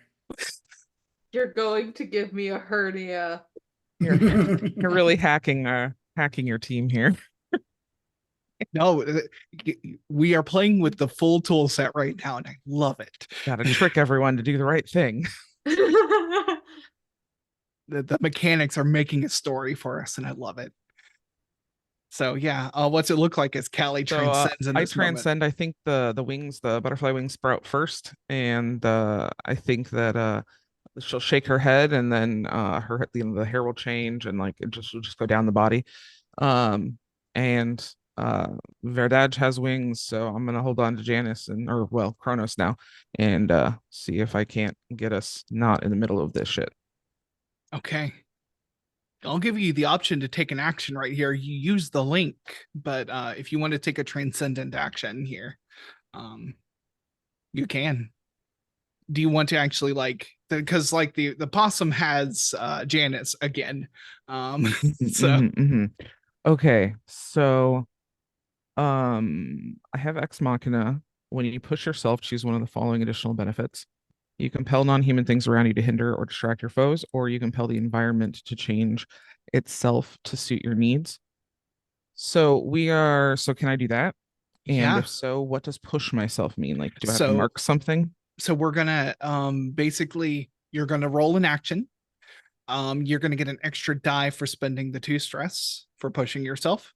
You're going to give me a hernia. You're really hacking your team here. No, we are playing with the full tool set right now, and I love it. Gotta trick everyone to do the right thing. The mechanics are making a story for us, and I love it. So yeah, what's it look like as Callie transcends in I this transcend. I think the wings, the butterfly wings sprout first, and I think that she'll shake her head, and then the hair will change, and like will just go down the body. And Verdade has wings, so I'm gonna hold on to Janus Cronos now, and see if I can't get us not in the middle of this shit. Okay. I'll give you the option to take an action right here. You use the link, but if you want to take a transcendent action here, you can. Do you want to actually because the possum has Janus again. So Okay, so I have Ex Machina. When you push yourself, choose one of the following additional benefits. You compel non-human things around you to hinder or distract your foes, or you compel the environment to change itself to suit your needs. So can I do that? And yeah. if so, what does push myself mean? Like, do I have So- to mark something? So we're gonna basically you're gonna roll an action. You're gonna get an extra die for spending the 2 stress for pushing yourself.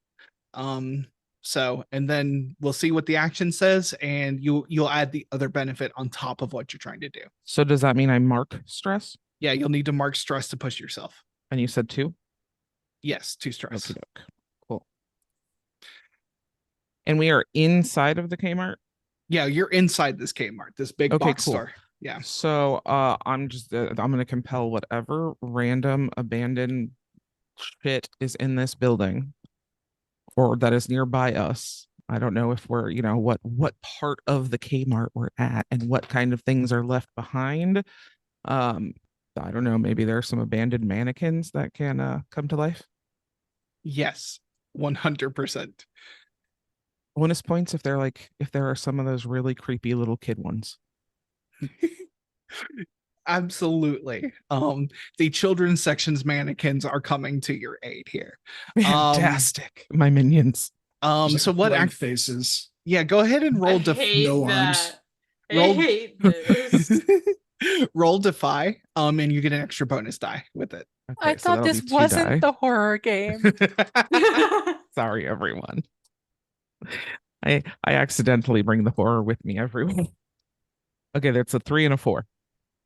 So, and then we'll see what the action says, and you'll add the other benefit on top of what you're trying to do. So does that mean I mark stress? Yeah, you'll need to mark stress to push yourself. And you said 2? Yes, 2 stress. Okey doke. Cool. And we are inside of the Kmart? Yeah, you're inside this Kmart, this big box store. Yeah. So I'm gonna compel whatever random abandoned shit is in this building or that is nearby us. I don't know if we're, what part of the Kmart we're at and what kind of things are left behind. I don't know, maybe there are some abandoned mannequins that can come to life. Yes, 100%. Bonus points if there are some of those really creepy little kid ones. Absolutely. The children's section's mannequins are coming to your aid here. Fantastic. My minions. So what faces? Yeah, go ahead and roll I hate no that. arms. I hate this. Roll defy, and you get an extra bonus die with it. I Okay, so thought that'll this be 2 wasn't die. the horror game. Sorry, everyone. I accidentally bring the horror with me everywhere. Okay, that's a 3 and a 4.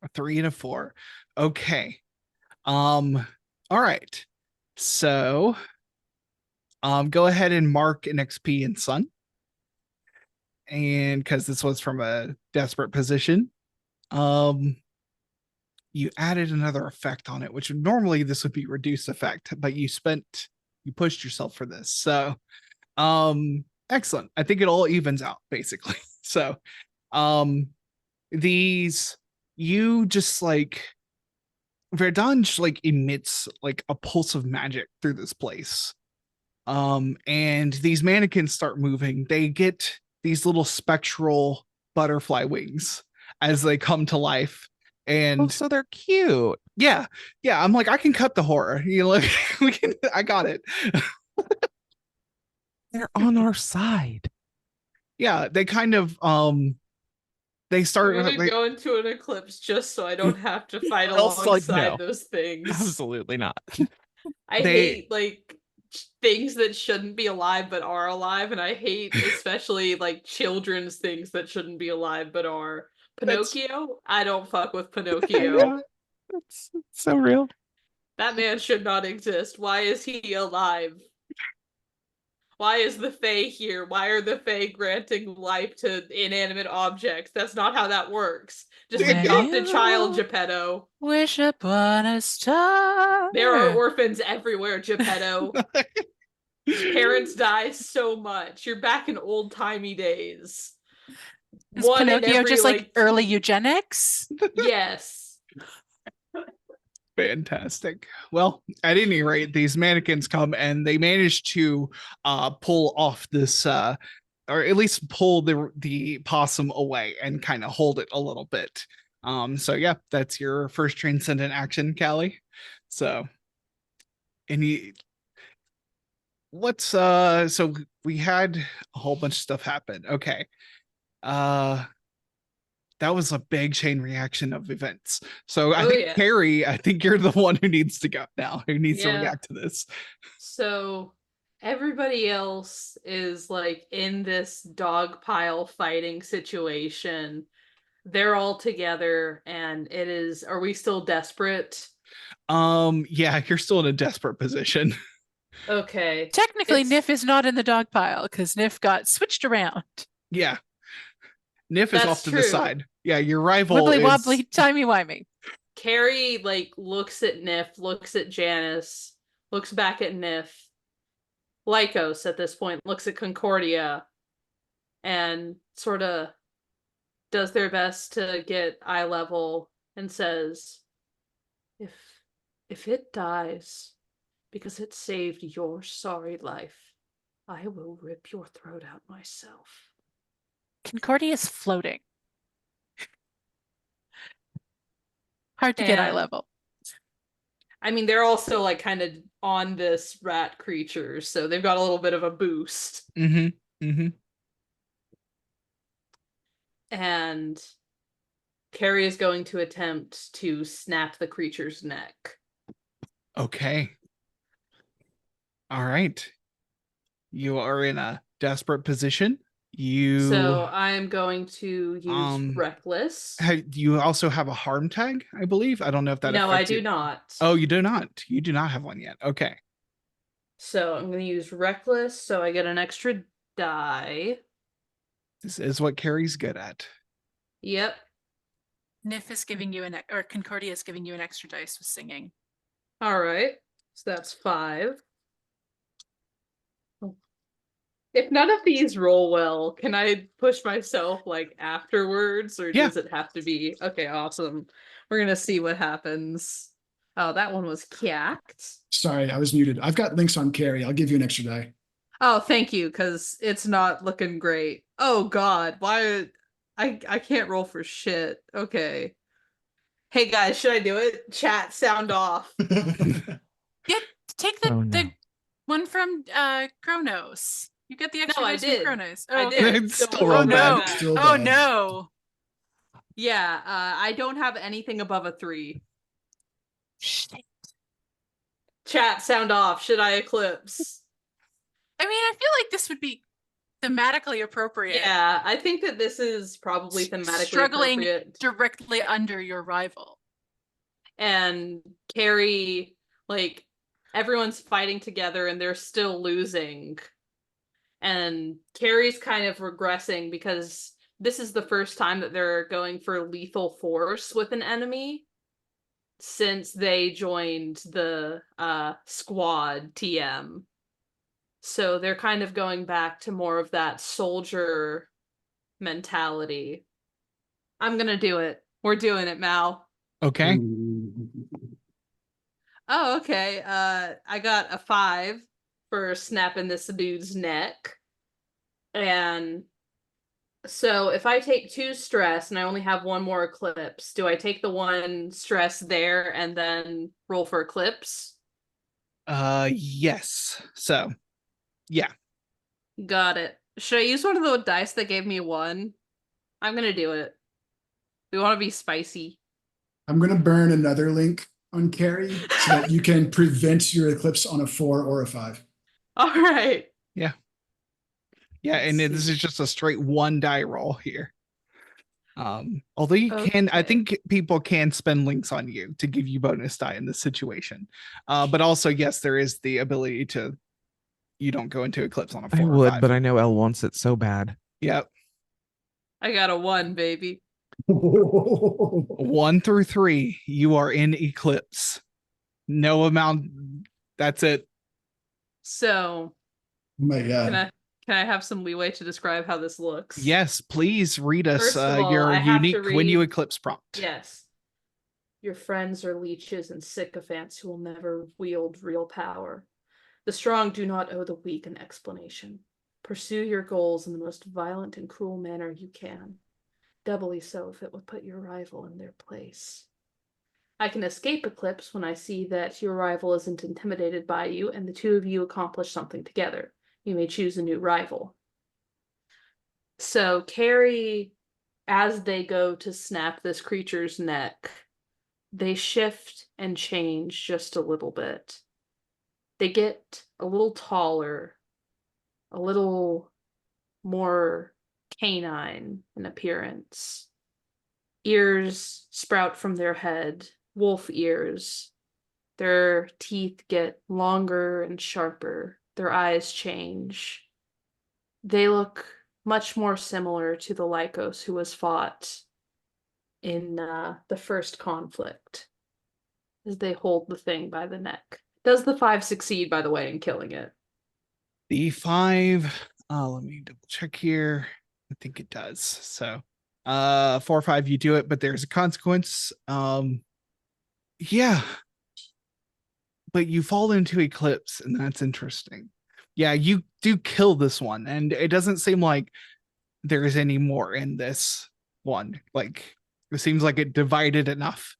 A 3 and a 4. Okay. All right. So, go ahead and mark an XP in Sun. And because this was from a desperate position, you added another effect on it, which normally this would be reduced effect, but you pushed yourself for this. So, excellent. I think it all evens out basically. So, you just like Verdade like emits like a pulse of magic through this place. And these mannequins start moving. They get these little spectral butterfly wings as they come to life. And Oh, so they're cute. yeah, I'm like, I can cut the horror. I got it. They're on our side. Yeah, they kind of they I'm start gonna go into an eclipse just so I don't have to fight Also, like, alongside no. those things. Absolutely not. I They- hate like things that shouldn't be alive but are alive, and I hate especially like children's things that shouldn't be alive but are. Pinocchio? I don't fuck with Pinocchio. Yeah, it's so real. That man should not exist. Why is he alive? Why is the Fae here? Why are the Fae granting life to inanimate objects? That's not how that works. Just Yeah. adopt a child, Geppetto. Wish upon a star. There are orphans everywhere, Geppetto. Parents die so much. You're back in old-timey days. Is One in Pinocchio every, just like early eugenics? Yes. Fantastic. Well, at any rate, these mannequins come and they manage to pull off this or at least pull the possum away and kind of hold it a little bit. So yeah, that's your first transcendent action, Callie. So so we had a whole bunch of stuff happen. Okay. That was a big chain reaction of events. So I think, yeah. Cary, I think you're the one who needs to go now, who needs to Yeah. react to this. So everybody else is like in this dog pile fighting situation. They're all together, and it is. Are we still desperate? Yeah, you're still in a desperate position. Okay. Technically, It's- Nif is not in the dog pile because Nif got switched around. Yeah. Nif is That's off to the true. side. Yeah, your rival Wibbly is wobbly, timey wimey. Cary like looks at Nif, looks at Janus, looks back at Nif. Lykos at this point looks at Concordia and sort of does their best to get eye level and says, if it dies because it saved your sorry life, I will rip your throat out myself. Concordia is floating. Hard to get eye And- level. I mean, they're also like kind of on this rat creature, so they've got a little bit of a boost. And Cary is going to attempt to snap the creature's neck. Okay. All right. You are in a desperate position. So I'm going to use Reckless. You also have a harm tag, I believe. I don't know if that No, I affects do you. not. Oh, you do not. You do not have one yet. Okay. So I'm going to use Reckless, so I get an extra die. This is what Cary's good at. Yep. Nif is giving you or Concordia is giving you an extra dice with singing. All right. So that's 5. If none of these roll well, can I push myself like afterwards, or Yeah. does it have to be okay? Awesome. We're gonna see what happens. Oh, that one was cacked. Sorry, I was muted. I've got links on Cary. I'll give you an extra die. Oh, thank you, because it's not looking great. Oh God, why? I can't roll for shit. Okay. Hey guys, should I do it? Chat, sound off. Take the Oh, no. the one from Cronos. You get the extra No, I dice from did. Cronos. I Oh, did. It's still Don't real worry bad. about that. Still Oh bad. no. Yeah, I don't have anything above a 3. Shit. Chat, sound off. Should I eclipse? I mean, I feel like this would be thematically appropriate. Yeah, I think that this is probably thematically Struggling appropriate. directly under your rival. And Cary, like, everyone's fighting together and they're still losing. And Cary's kind of regressing because this is the first time that they're going for lethal force with an enemy since they joined the squad TM. So they're kind of going back to more of that soldier mentality. I'm gonna do it. We're doing it, Mal. Okay. Oh, okay. I got a 5 for snapping this dude's neck. And so if I take 2 stress and I only have 1 more eclipse, do I take the 1 stress there and then roll for eclipse? Yes. So, yeah. Got it. Should I use one of the dice that gave me 1? I'm gonna do it. We want to be spicy. I'm going to burn another link on Cary so that you can prevent your eclipse on a 4 or a 5. All right. Yeah, and Let's this see. is just a straight 1 die roll here. Although you can, I Okay. think people can spend links on you to give you bonus die in this situation. But also, yes, there is the ability to, you don't go into eclipse on a 4 I or would, 5. but I know Elle wants it so bad. Yep. I got a 1, baby. 1 through 3, you are in eclipse. No amount. That's it. So Oh my God. can I have some leeway to describe how this looks? Yes, please read us First of all, your I have to unique when you read- eclipse prompt. Yes. Your friends are leeches and sycophants who will never wield real power. The strong do not owe the weak an explanation. Pursue your goals in the most violent and cruel manner you can. Doubly so if it would put your rival in their place. I can escape eclipse when I see that your rival isn't intimidated by you and the 2 of you accomplish something together. You may choose a new rival. So Cary, as they go to snap this creature's neck, they shift and change just a little bit. They get a little taller, a little more canine in appearance. Ears sprout from their head, wolf ears. Their teeth get longer and sharper. Their eyes change. They look much more similar to the Lykos who was fought in the first conflict, as they hold the thing by the neck. Does the 5 succeed, by the way, in killing it? The 5, let me double check here. I think it does. So 4 or 5, you do it, but there's a consequence. Yeah. But you fall into eclipse, and that's interesting. Yeah, you do kill this one, and it doesn't seem like there's any more in this one. Like, it seems like it divided enough,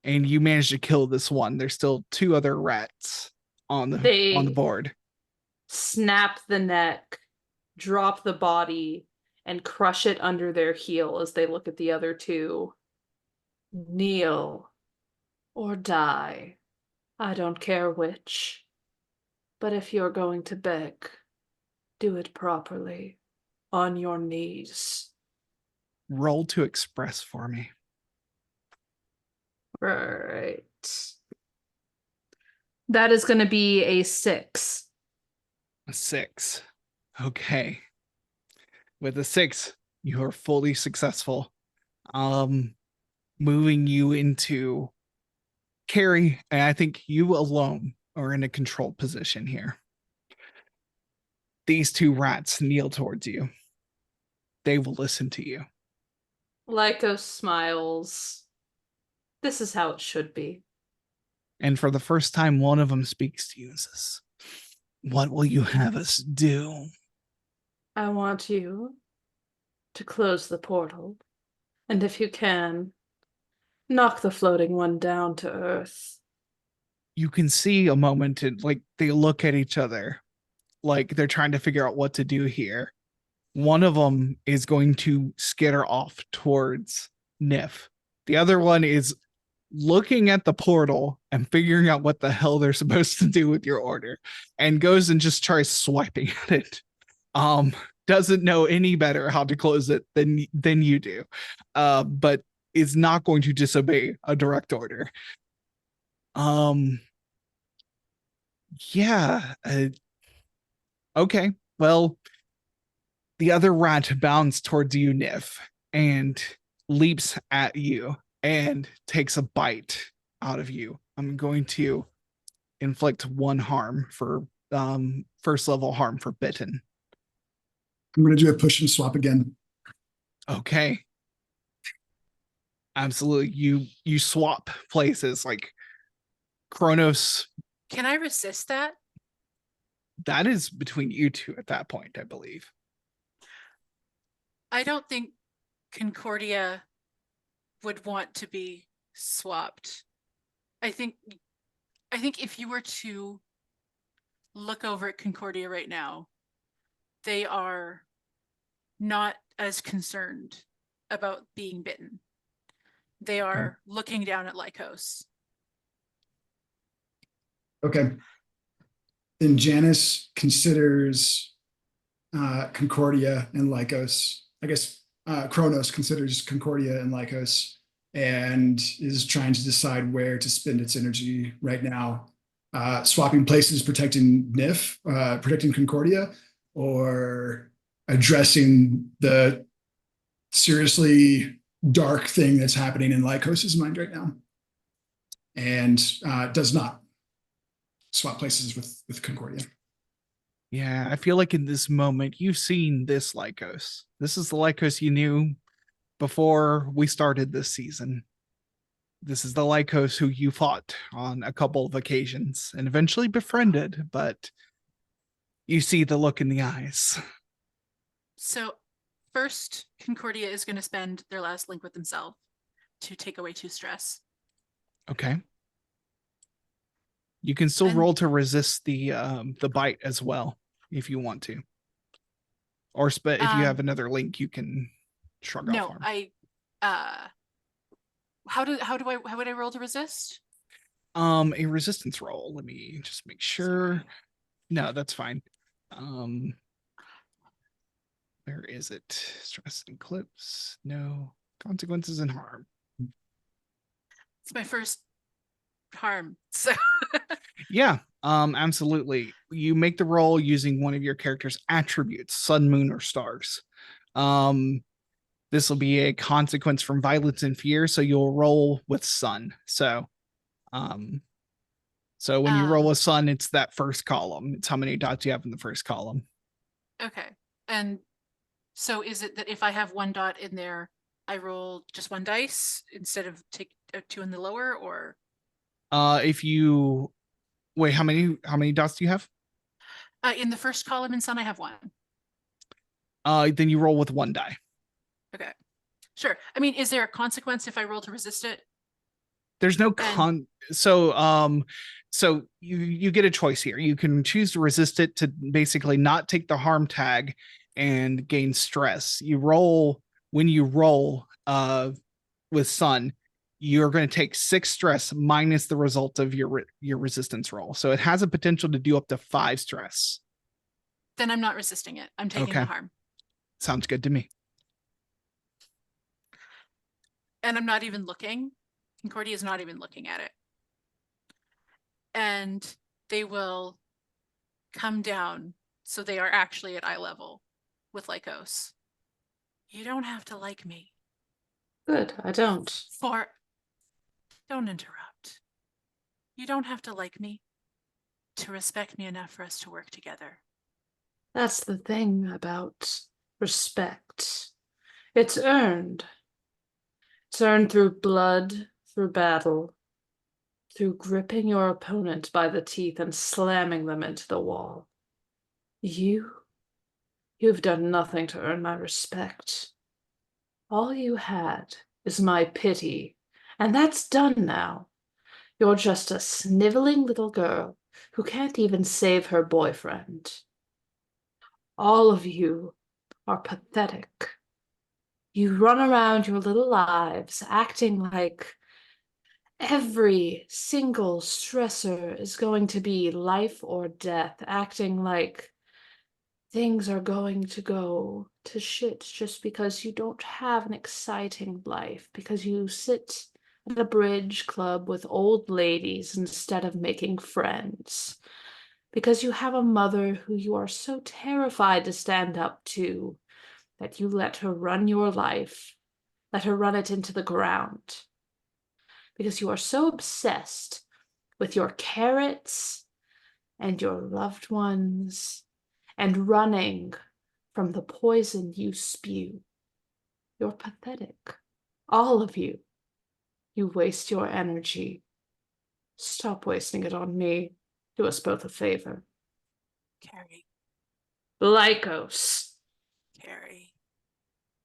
and you managed to kill this one. There's still 2 other rats on the board. Snap the neck, drop the body, and crush it under their heel as they look at the other 2. Kneel or die. I don't care which. But if you're going to beg, do it properly, on your knees. Roll to express for me. Right. That is going to be a 6. A 6. Okay. With a 6, you are fully successful. Moving you into Cary, and I think you alone are in a controlled position here. These 2 rats kneel towards you. They will listen to you. Lykos smiles. This is how it should be. And for the first time, one of them speaks to you and says, "What will you have us do?" I want you to close the portal, and if you can, knock the floating one down to earth. You can see a moment, like they look at each other, like they're trying to figure out what to do here. One of them is going to skitter off towards Nif. The other one is looking at the portal and figuring out what the hell they're supposed to do with your order, and goes and just tries swiping at it. Doesn't know any better how to close it than you do, but is not going to disobey a direct order. Yeah. Okay. Well, the other rat bounds towards you, Nif, and leaps at you and takes a bite out of you. I'm going to inflict 1 harm for first level harm for bitten. I'm going to do a push and swap again. Okay. Absolutely. You swap places, like Cronos. Can I resist that? That is between you two at that point, I believe. I don't think Concordia would want to be swapped. I think if you were to look over at Concordia right now, they are not as concerned about being bitten. They are looking down at Lykos. Okay. Then Janus considers Concordia and Lykos. I guess Cronos considers Concordia and Lykos and is trying to decide where to spend its energy right now. Swapping places, protecting Nif, protecting Concordia, or addressing the seriously dark thing that's happening in Lykos's mind right now. And does not swap places with Concordia. Yeah, I feel like in this moment, you've seen this Lykos. This is the Lykos you knew before we started this season. This is the Lykos who you fought on a couple of occasions and eventually befriended, but you see the look in the eyes. So first, Concordia is going to spend their last link with themselves to take away 2 stress. Okay. You can still roll to resist the bite as well if you want to, or if you have another link, you can shrug off. No, how would I roll to resist? A resistance roll. Let me just make sure. Sorry. No, that's fine. Where is it? Stress and clips. No consequences and harm. It's my first harm. So Yeah, absolutely. You make the roll using one of your character's attributes, sun, moon, or stars. This will be a consequence from violence and fear, so you'll roll with sun. So when you roll with sun, it's that first column. It's how many dots you have in the first column. okay. And so is it that if I have 1 dot in there, I roll just 1 dice instead of take 2 in the lower, or if you wait, how many dots do you have? in the first column in sun, I have 1. Then you roll with 1 die. Okay, sure. I mean, is there a consequence if I roll to resist it? There's no so you get a choice here. You can choose to resist it, to basically not take the harm tag and gain stress. When you roll with sun, you're going to take 6 stress minus the result of your resistance roll. So it has a potential to do up to 5 stress. Then I'm not resisting it. I'm taking the harm. Sounds good to me. And I'm not even looking. Concordia is not even looking at it. And they will come down so they are actually at eye level with Lykos. You don't have to like me. Good, I don't. Don't interrupt. You don't have to like me to respect me enough for us to work together. That's the thing about respect. It's earned. It's earned through blood, through battle, through gripping your opponent by the teeth and slamming them into the wall. You've done nothing to earn my respect. All you had is my pity, and that's done now. You're just a sniveling little girl who can't even save her boyfriend. All of you are pathetic. You run around your little lives acting like every single stressor is going to be life or death, acting like things are going to go to shit just because you don't have an exciting life, because you sit at a bridge club with old ladies instead of making friends, because you have a mother who you are so terrified to stand up to that you let her run your life, let her run it into the ground, because you are so obsessed with your carrots and your loved ones and running from the poison you spew. You're pathetic. All of you. You waste your energy. Stop wasting it on me. Do us both a favor. Cary, Lykos. Cary,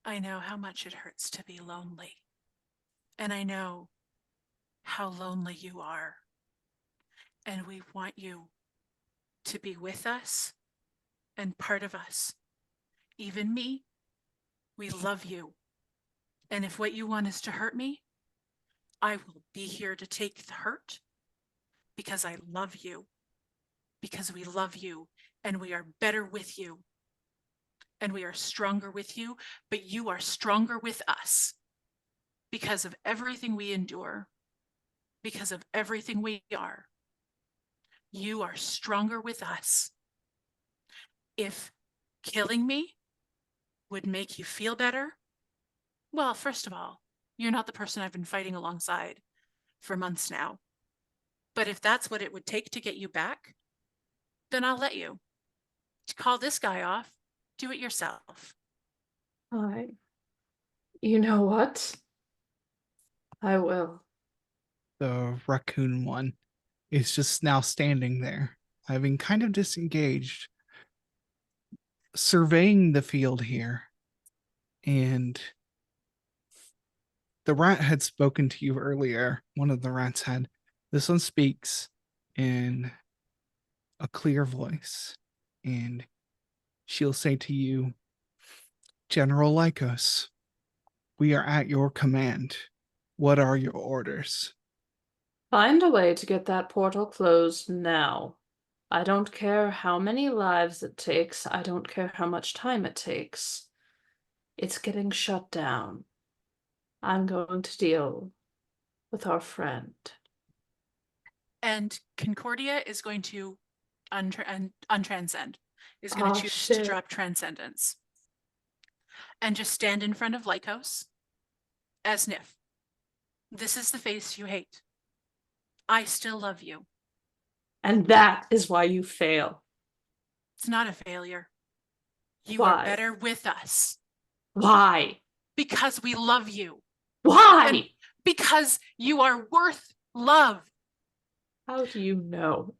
I know how much it hurts to be lonely. And I know how lonely you are. And we want you to be with us and part of us. Even me, we love you. And if what you want is to hurt me, I will be here to take the hurt because I love you, because we love you and we are better with you and we are stronger with you, but you are stronger with us because of everything we endure, because of everything we are. You are stronger with us. If killing me would make you feel better, well, first of all, you're not the person I've been fighting alongside for months now. But if that's what it would take to get you back, then I'll let you. Call this guy off. Do it yourself. You know what? I will. The raccoon one is just now standing there, having kind of disengaged, surveying the field here. And the rat had spoken to you earlier. One of the rats had. This one speaks in a clear voice, and she'll say to you, General Lykos, we are at your command. What are your orders? Find a way to get that portal closed now. I don't care how many lives it takes. I don't care how much time it takes. It's getting shut down. I'm going to deal with our friend. And Concordia is going to untranscend, is going to choose to Shit. drop transcendence. And just stand in front of Lykos as Nif. This is the face you hate. I still love you. And that is why you fail. It's not a failure. You Why? are better with us. Why? Because we love you. Why? And because you are worth love. How do you know?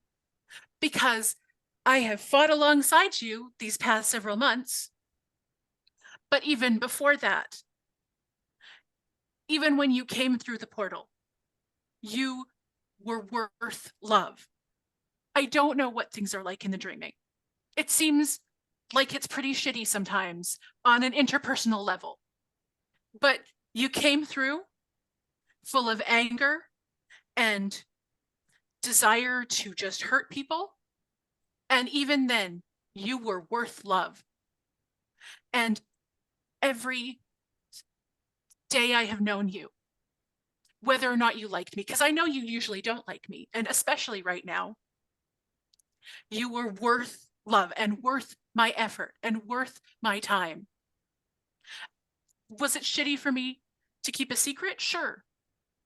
Because I have fought alongside you these past several months. But even before that, even when you came through the portal, you were worth love. I don't know what things are like in the dreaming. It seems like it's pretty shitty sometimes on an interpersonal level. But you came through full of anger and desire to just hurt people. And even then, you were worth love. And every day I have known you, whether or not you liked me, because I know you usually don't like me, and especially right now, you were worth love and worth my effort and worth my time. Was it shitty for me to keep a secret? Sure.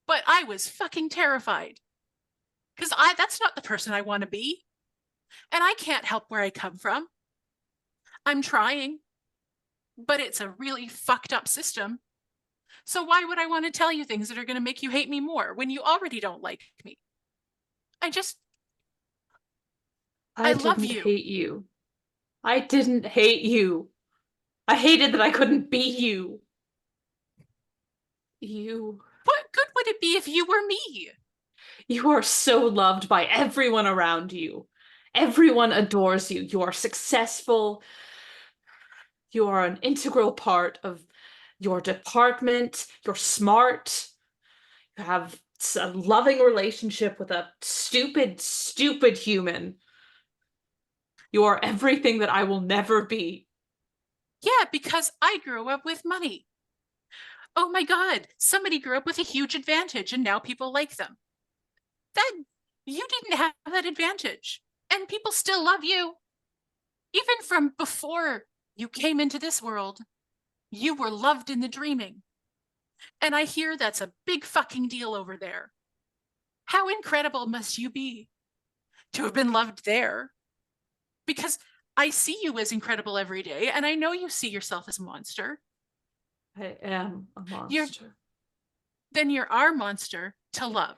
But I was fucking terrified. Because that's not the person I want to be. And I can't help where I come from. I'm trying. But it's a really fucked up system. So why would I want to tell you things that are going to make you hate me more when you already don't like me? I love you. Hate you. I didn't hate you. I hated that I couldn't be you. What good would it be if you were me? You are so loved by everyone around you. Everyone adores you. You are successful. You are an integral part of your department. You're smart. You have a loving relationship with a stupid, stupid human. You are everything that I will never be. Yeah, because I grew up with money. Oh my God, somebody grew up with a huge advantage and now people like them. That you didn't have that advantage and people still love you. Even from before you came into this world, you were loved in the dreaming. And I hear that's a big fucking deal over there. How incredible must you be to have been loved there? Because I see you as incredible every day, and I know you see yourself as a monster. I am a monster. Then you're our monster to love.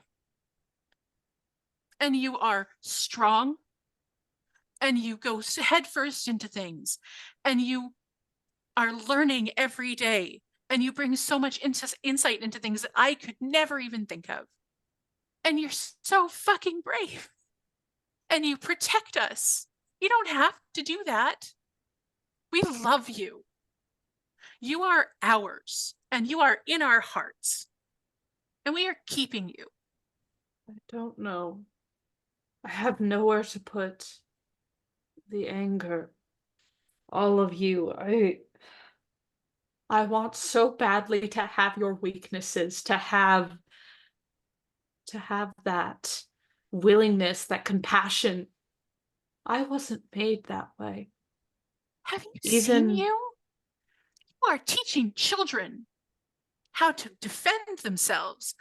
And you are strong, and you go headfirst into things, and you are learning every day, and you bring so much insight into things that I could never even think of. And you're so fucking brave. And you protect us. You don't have to do that. We love you. You are ours, and you are in our hearts. And we are keeping you. I don't know. I have nowhere to put the anger. All of you. I want so badly to have your weaknesses, to have that willingness, that compassion. I wasn't made that way. Have you seen you? You are teaching children how to defend themselves.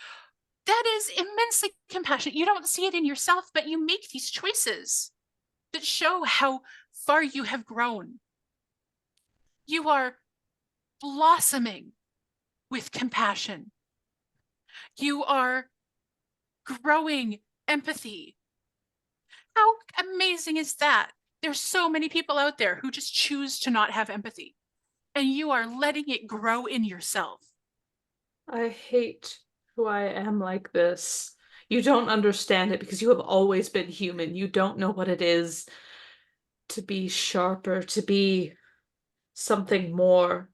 That is immensely compassionate. You don't see it in yourself, but you make these choices that show how far you have grown. You are blossoming with compassion. You are growing empathy. How amazing is that? There's so many people out there who just choose to not have empathy, and you are letting it grow in yourself. I hate who I am like this. You don't understand it because you have always been human. You don't know what it is to be sharper, to be something more,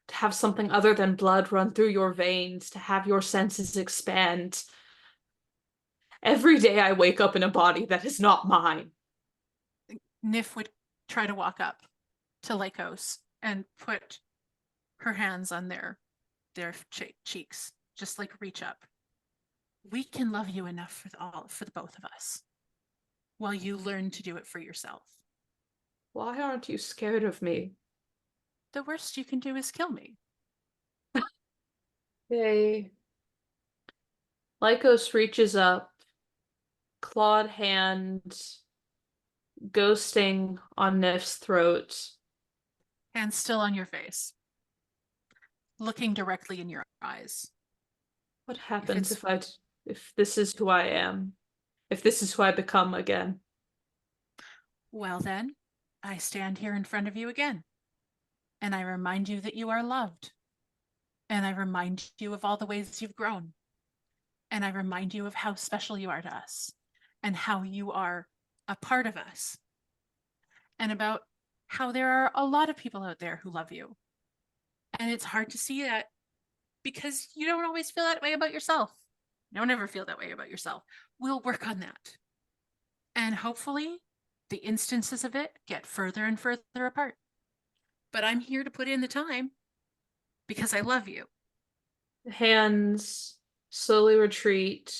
to have something other than blood run through your veins, to have your senses expand. Every day I wake up in a body that is not mine. Nif would try to walk up to Lykos and put her hands on their cheeks, just like reach up. We can love you enough for the both of us, while you learn to do it for yourself. Why aren't you scared of me? The worst you can do is kill me. Yay. Lykos reaches up, clawed hand, ghosting on Nif's throat. Hand still on your face, looking directly in your eyes. What happens if this is who I am? If this is who I become again? Well then, I stand here in front of you again, and I remind you that you are loved. And I remind you of all the ways you've grown. And I remind you of how special you are to us, and how you are a part of us, and about how there are a lot of people out there who love you. And it's hard to see that because you don't always feel that way about yourself. You don't ever feel that way about yourself. We'll work on that. And hopefully the instances of it get further and further apart. But I'm here to put in the time because I love you. Hands slowly retreat,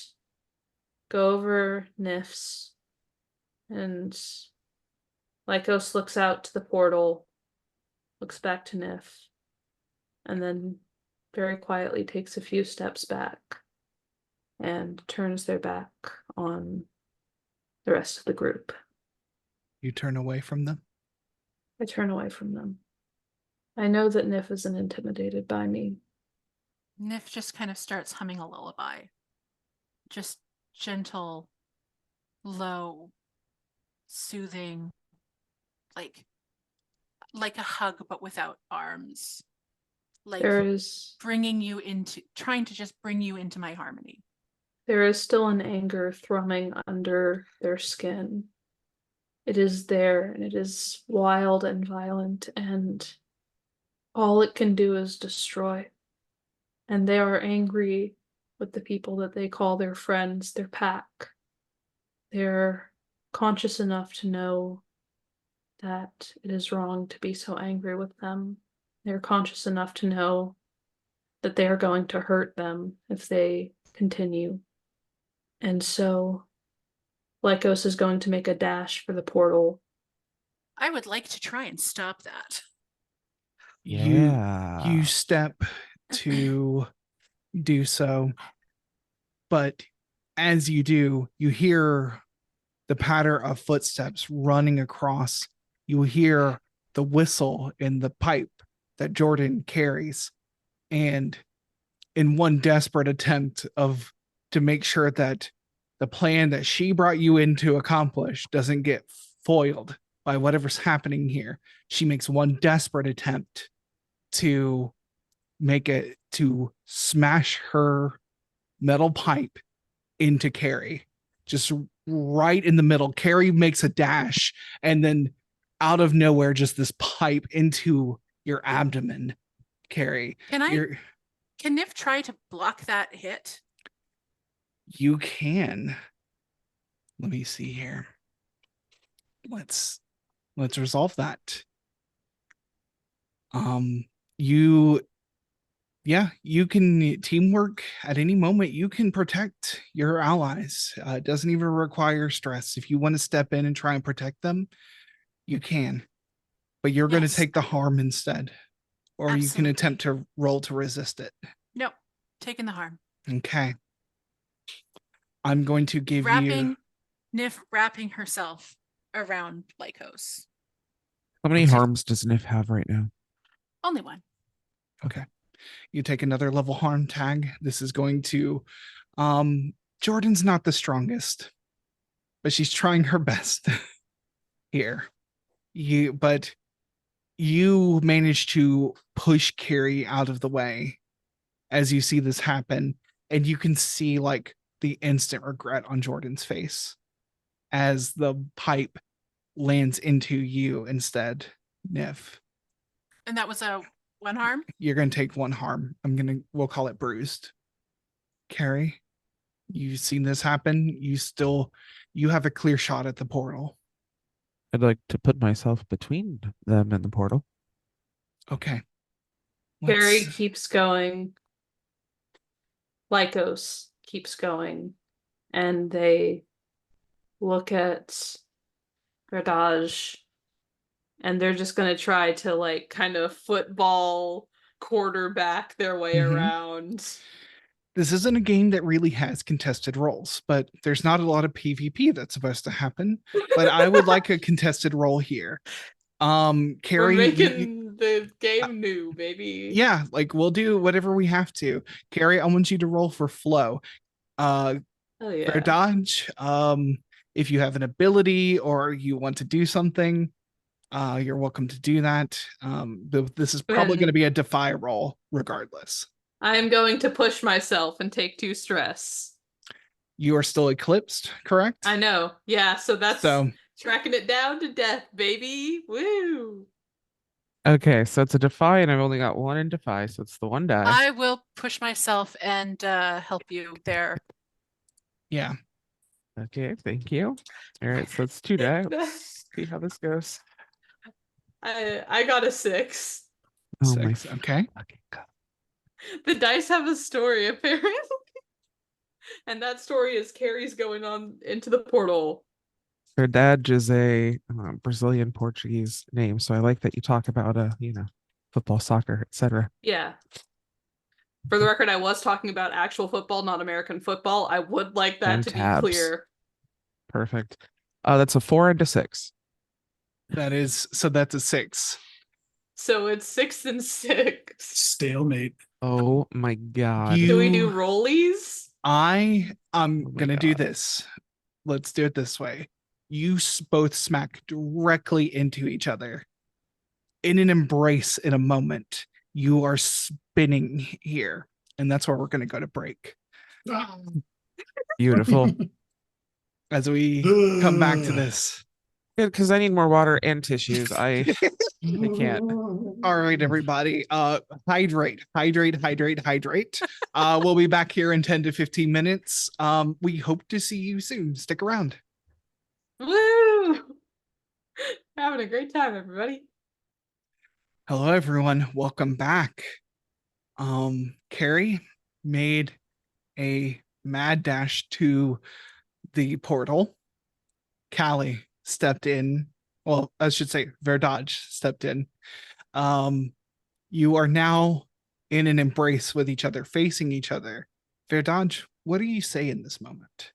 go over Nif's, and Lykos looks out to the portal, looks back to Nif, and then very quietly takes a few steps back and turns their back on the rest of the group. You turn away from them? I turn away from them. I know that Nif isn't intimidated by me. Nif just kind of starts humming a lullaby. Just gentle, low, soothing, like a hug but without arms. Like trying to just bring you into my harmony. There is still an anger thrumming under their skin. It is there, and it is wild and violent, and All it can do is destroy. And they are angry with the people that they call their friends, their pack. They're conscious enough to know that it is wrong to be so angry with them. They're conscious enough to know that they are going to hurt them if they continue. And so Lykos is going to make a dash for the portal. I would like to try and stop that. You step to do so, but as you do, you hear the patter of footsteps running across. You hear the whistle in the pipe that Jordan carries, and in one desperate attempt to make sure that the plan that she brought you in to accomplish doesn't get foiled by whatever's happening here, she makes one desperate attempt to smash her metal pipe into Cary, just right in the middle. Cary makes a dash, and then out of nowhere, just this pipe into your abdomen, Cary. Can Nif try to block that hit? You can. Let me see here. Let's resolve that. You can teamwork at any moment. You can protect your allies. It doesn't even require stress. If you want to step in and try and protect them, you can. But you're going to take the harm instead. Or you can attempt to roll to resist it. No, taking the harm. Okay. I'm going to give Nif wrapping herself around Lykos. How many harms does Nif have right now? Only one. Okay. You take another level harm tag. This is going to Jordan's not the strongest, but she's trying her best here. But you manage to push Cary out of the way as you see this happen, and you can see like the instant regret on Jordan's face as the pipe lands into you instead, Nif. And that was a one harm? You're going to take one harm. We'll call it bruised. Cary, you've seen this happen. You have a clear shot at the portal. I'd like to put myself between them and the portal. Okay. Cary keeps going. Lykos keeps going. And they look at Verdade, and they're just going to try to like kind of football quarterback their way around. This isn't a game that really has contested roles, but there's not a lot of PvP that's supposed to happen. But I would like a contested role here. Cary, we're making the game new, baby. Yeah, like we'll do whatever we have to. Cary, I want you to roll for flow. Oh yeah. Verdade, if you have an ability or you want to do something, you're welcome to do that. This is probably going to be a defy roll regardless. I am going to push myself and take 2 stress. You are still eclipsed, correct? I know. Yeah, so that's tracking it down to death, baby. Woo! Okay, so it's a defy, and I've only got 1 in defy, so it's the 1 die. I will push myself and help you there. Yeah. Okay, thank you. All right, so it's 2 die. Let's see how this goes. I got a 6. Oh 6. my okay. God. The dice have a story, apparently. And that story is Cary's going on into the portal. Verdade is a Brazilian Portuguese name, so I like that you talk about football, soccer, etc. Yeah. For the record, I was talking about actual football, not American football. I would like that to be clear. Perfect. That's a 4 and a 6. That's a 6. So it's 6 and 6. Stalemate. Oh my God. Do we do rollies? I'm Oh gonna do this. Let's do it this way. You both smack directly into each other. In an embrace in a moment, you are spinning here. And that's where we're going to go to break. Beautiful. As we come back to this. Good, because I need more water and tissues. I can't. All right, everybody. Hydrate. We'll be back here in 10 to 15 minutes. We hope to see you soon. Stick around. Woo! Having a great time, everybody. Hello, everyone. Welcome back. Cary made a mad dash to the portal. Callie stepped in. Well, I should say Verdade stepped in. You are now in an embrace with each other, facing each other. Verdade, what do you say in this moment?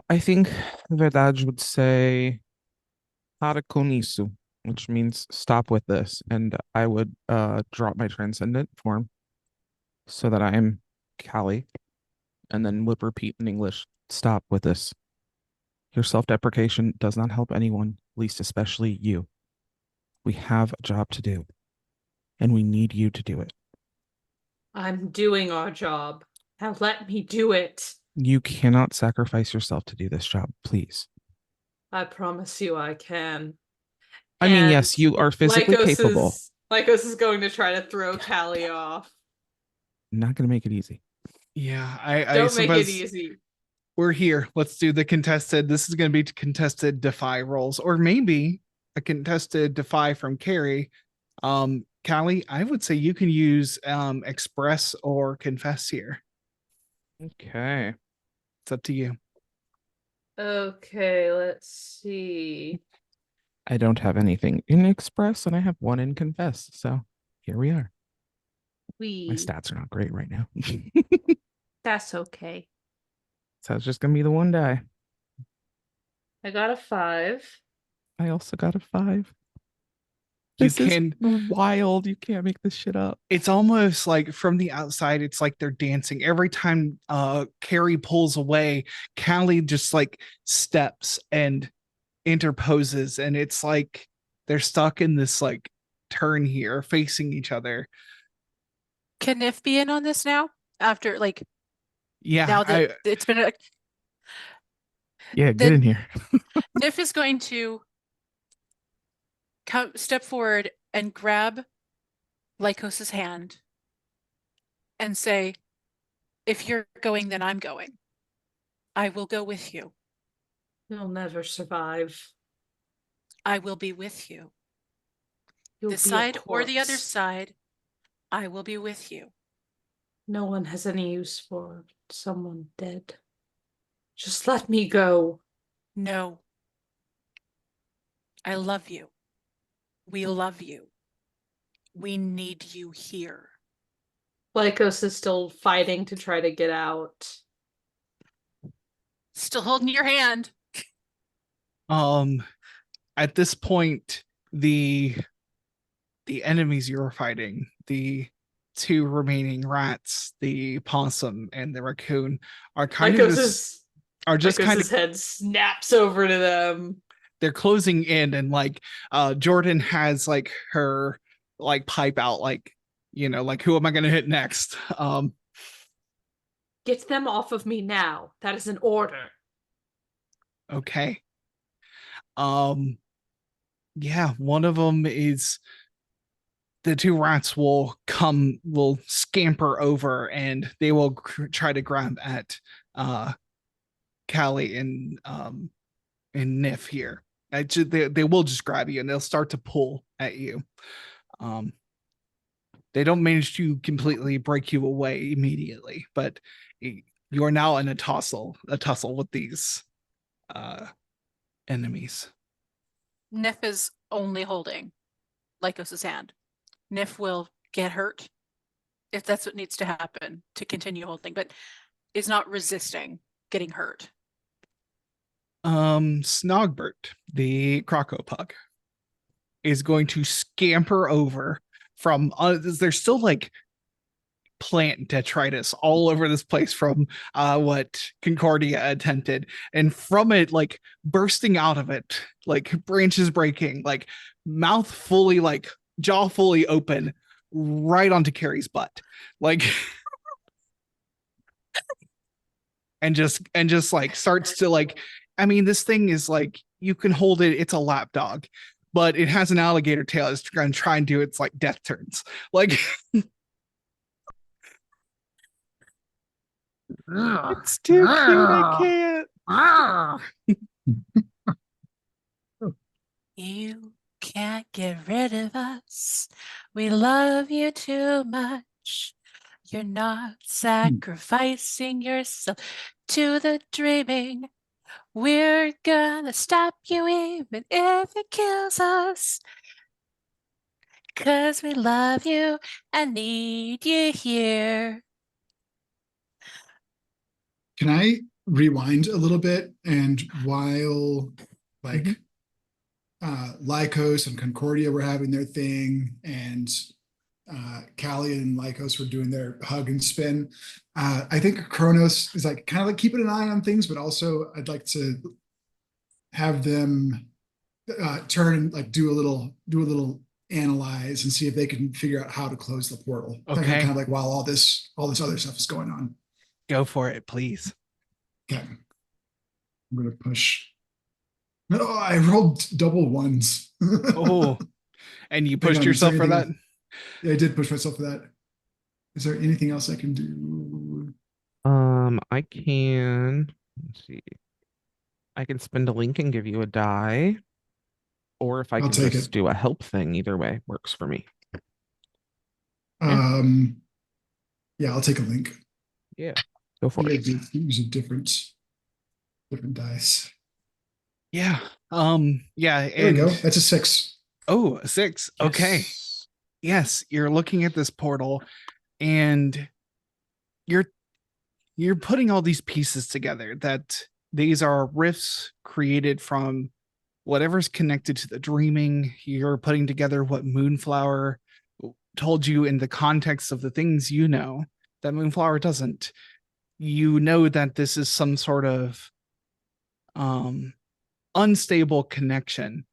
I think Verdade would say "Para com isso," which means stop with this, and I would drop my transcendent form so that I am Cally, and then would repeat in English, stop with this. Your self-deprecation does not help anyone, least especially you. We have a job to do, and we need you to do it. I'm doing our job. Now let me do it. You cannot sacrifice yourself to do this job, please. I promise you I can. I mean, And yes, you are physically capable. Lykos is going to try to throw Callie off. Not going to make it easy. Yeah, I Don't make it suppose easy. we're here. Let's do the contested. This is going to be contested defy rolls, or maybe a contested defy from Cary. Callie, I would say you can use express or confess here. Okay. It's up to you. Okay, let's see. I don't have anything in express, and I have one in confess. So here we are. My stats are not great right now. That's okay. So it's just going to be the one die. I got a 5. I also got a 5. You This can. is wild. You can't make this shit up. It's almost like from the outside, it's like they're dancing. Every time Cary pulls away, Callie just like steps and interposes, and it's like they're stuck in this like turn here, facing each other. Can Nif be in on this now? After Yeah, now that it's been Yeah, get then in here. Nif is going to step forward and grab Lykos's hand and say, if you're going, then I'm going. I will go with you. You'll never survive. I will be with you. You'll This be a side or the other corpse. side, I will be with you. No one has any use for someone dead. Just let me go. No. I love you. We love you. We need you here. Lykos is still fighting to try to get out. Still holding your hand. At this point, the enemies you're fighting, the 2 remaining rats, the possum and the raccoon, are kind of just Lykos's head snaps over to them. They're closing in, and like Jordan has like her like pipe out, like, you know, like, who am I gonna hit next? Get them off of me now. That is an order. Okay. Yeah, one of them is the 2 rats will scamper over, and they will try to grab at Callie and Nif here. They will just grab you, and they'll start to pull at you. They don't manage to completely break you away immediately, but you are now in a tussle with these enemies. Nif is only holding Lykos's hand. Nif will get hurt if that's what needs to happen to continue holding, but is not resisting getting hurt. Snogbert, the crocopug, is going to scamper over from there's still like plant detritus all over this place from what Concordia attempted, and from it, like bursting out of it, like branches breaking, like mouth fully, like jaw fully open, right onto Cary's butt, like and just like starts to like, I mean, this thing is like, you can hold it. It's a lap dog, but it has an alligator tail. It's going to try and do its like death turns. Like it's too cute. I can't. You can't get rid of us. We love you too much. You're not sacrificing yourself to the dreaming. We're gonna stop you even if it kills us. 'Cause we love you and need you here. Can I rewind a little bit? And while like Lykos and Concordia were having their thing, and Cally and Lykos were doing their hug and spin, I think Cronos is like kind of like keeping an eye on things, but also I'd like to have them turn and like do a little analyze and see if they can figure out how to close the portal. Okay. Kind of like while all this other stuff is going on. Go for it, please. Okay. I'm gonna push. Oh, I rolled double ones. Oh, and you pushed Hang on, is yourself there for that? anything Yeah, I did push myself for that. Is there anything else I can do? I can, let's see. I can spend a link and give you a die. Or if I I'll can take just it. do a help thing, either way works for me. Yeah, I'll take a link. Yeah, go for Maybe it. I could use a different dice. Yeah. Yeah. There we go. That's a 6. Oh, a 6. Okay. Yes. Yes, you're looking at this portal and you're putting all these pieces together, that these are rifts created from whatever's connected to the dreaming. You're putting together what Moonflower told you in the context of the things you know that Moonflower doesn't. You know that this is some sort of unstable connection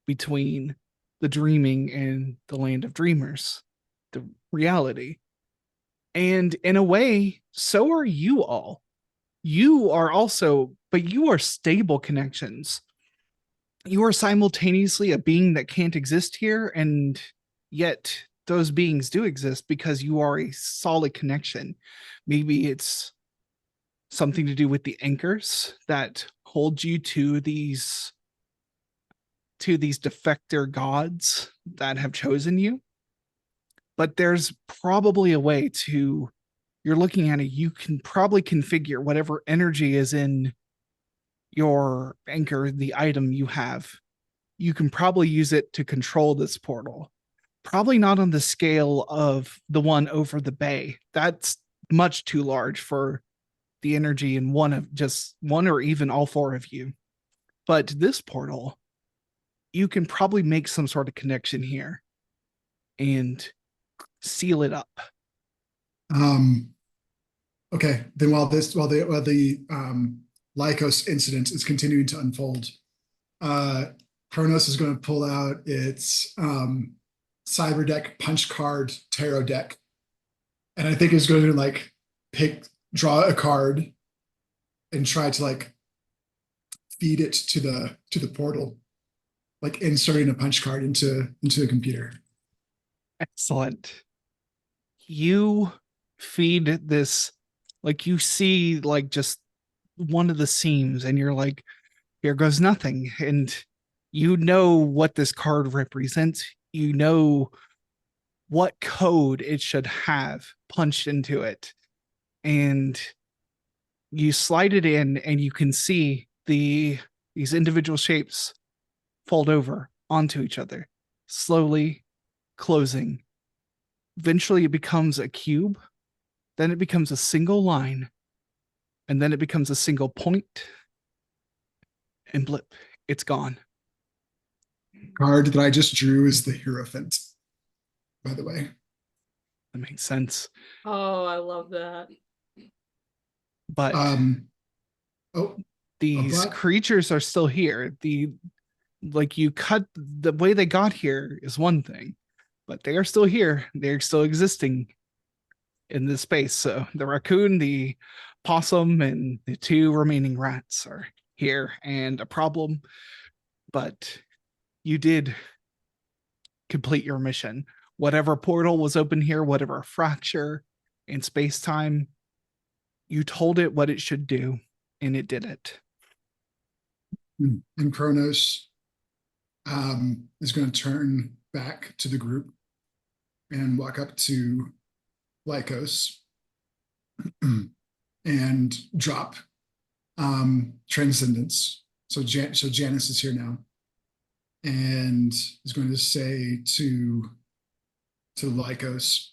between the dreaming and the land of dreamers, the reality. And in a way, so are you all. You are also, but you are stable connections. You are simultaneously a being that can't exist here, and yet those beings do exist because you are a solid connection. Maybe it's something to do with the anchors that hold you to these defector gods that have chosen you. But there's probably a way to, you're looking at it, you can probably configure whatever energy is in your anchor, the item you have. You can probably use it to control this portal. Probably not on the scale of the one over the bay. That's much too large for the energy in just one or even all 4 of you. But this portal, you can probably make some sort of connection here and seal it up. Okay. Then while the Lykos incident is continuing to unfold, Cronos is going to pull out its cyber deck punch card tarot deck, and I think is going to like draw a card and try to like feed it to the portal, like inserting a punch card into the computer. Excellent. You feed this, like you see like just one of the seams and you're like, here goes nothing. And you know what this card represents. You know what code it should have punched into it. And you slide it in and you can see these individual shapes fold over onto each other, slowly closing. Eventually it becomes a cube, then it becomes a single line, and then it becomes a single point, and blip, it's gone. Card that I just drew is the Hierophant, by the way. That makes sense. Oh, I love that. But these creatures are still here. The way they got here is one thing, but they are still here. They're still existing in this space. So the raccoon, the possum, and the 2 remaining rats are here. And a problem but you did complete your mission. Whatever portal was open here, whatever fracture in space-time, you told it what it should do, and it did it. And Cronos is going to turn back to the group and walk up to Lykos and drop Transcendence. So Janus is here now, and is going to say to Lykos,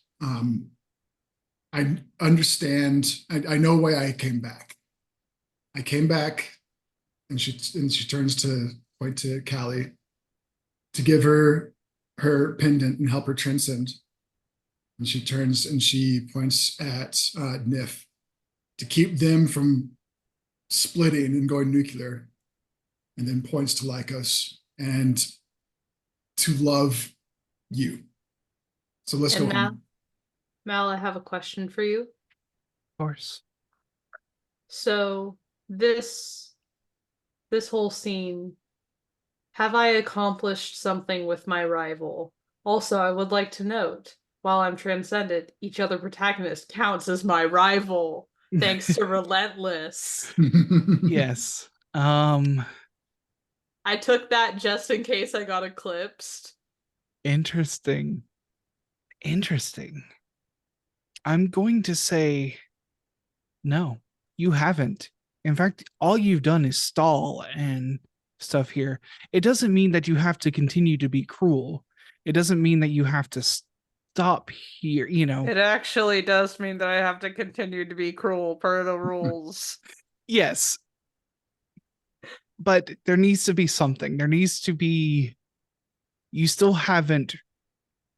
I understand. I know why I came back. I came back, and she turns to point to Callie to give her pendant and help her transcend. And she turns and she points at Nif to keep them from splitting and going nuclear, and then points to Lykos and to love you. So let's go home. Mal, I have a question for you. Of course. So this whole scene, have I accomplished something with my rival? Also, I would like to note, while I'm transcended, each other protagonist counts as my rival, thanks to Relentless. Yes. I took that just in case I got eclipsed. Interesting. I'm going to say no, you haven't. In fact, all you've done is stall and stuff here. It doesn't mean that you have to continue to be cruel. It doesn't mean that you have to stop here, It actually does mean that I have to continue to be cruel per the rules. Yes. But there needs to be something. There needs to be, you still haven't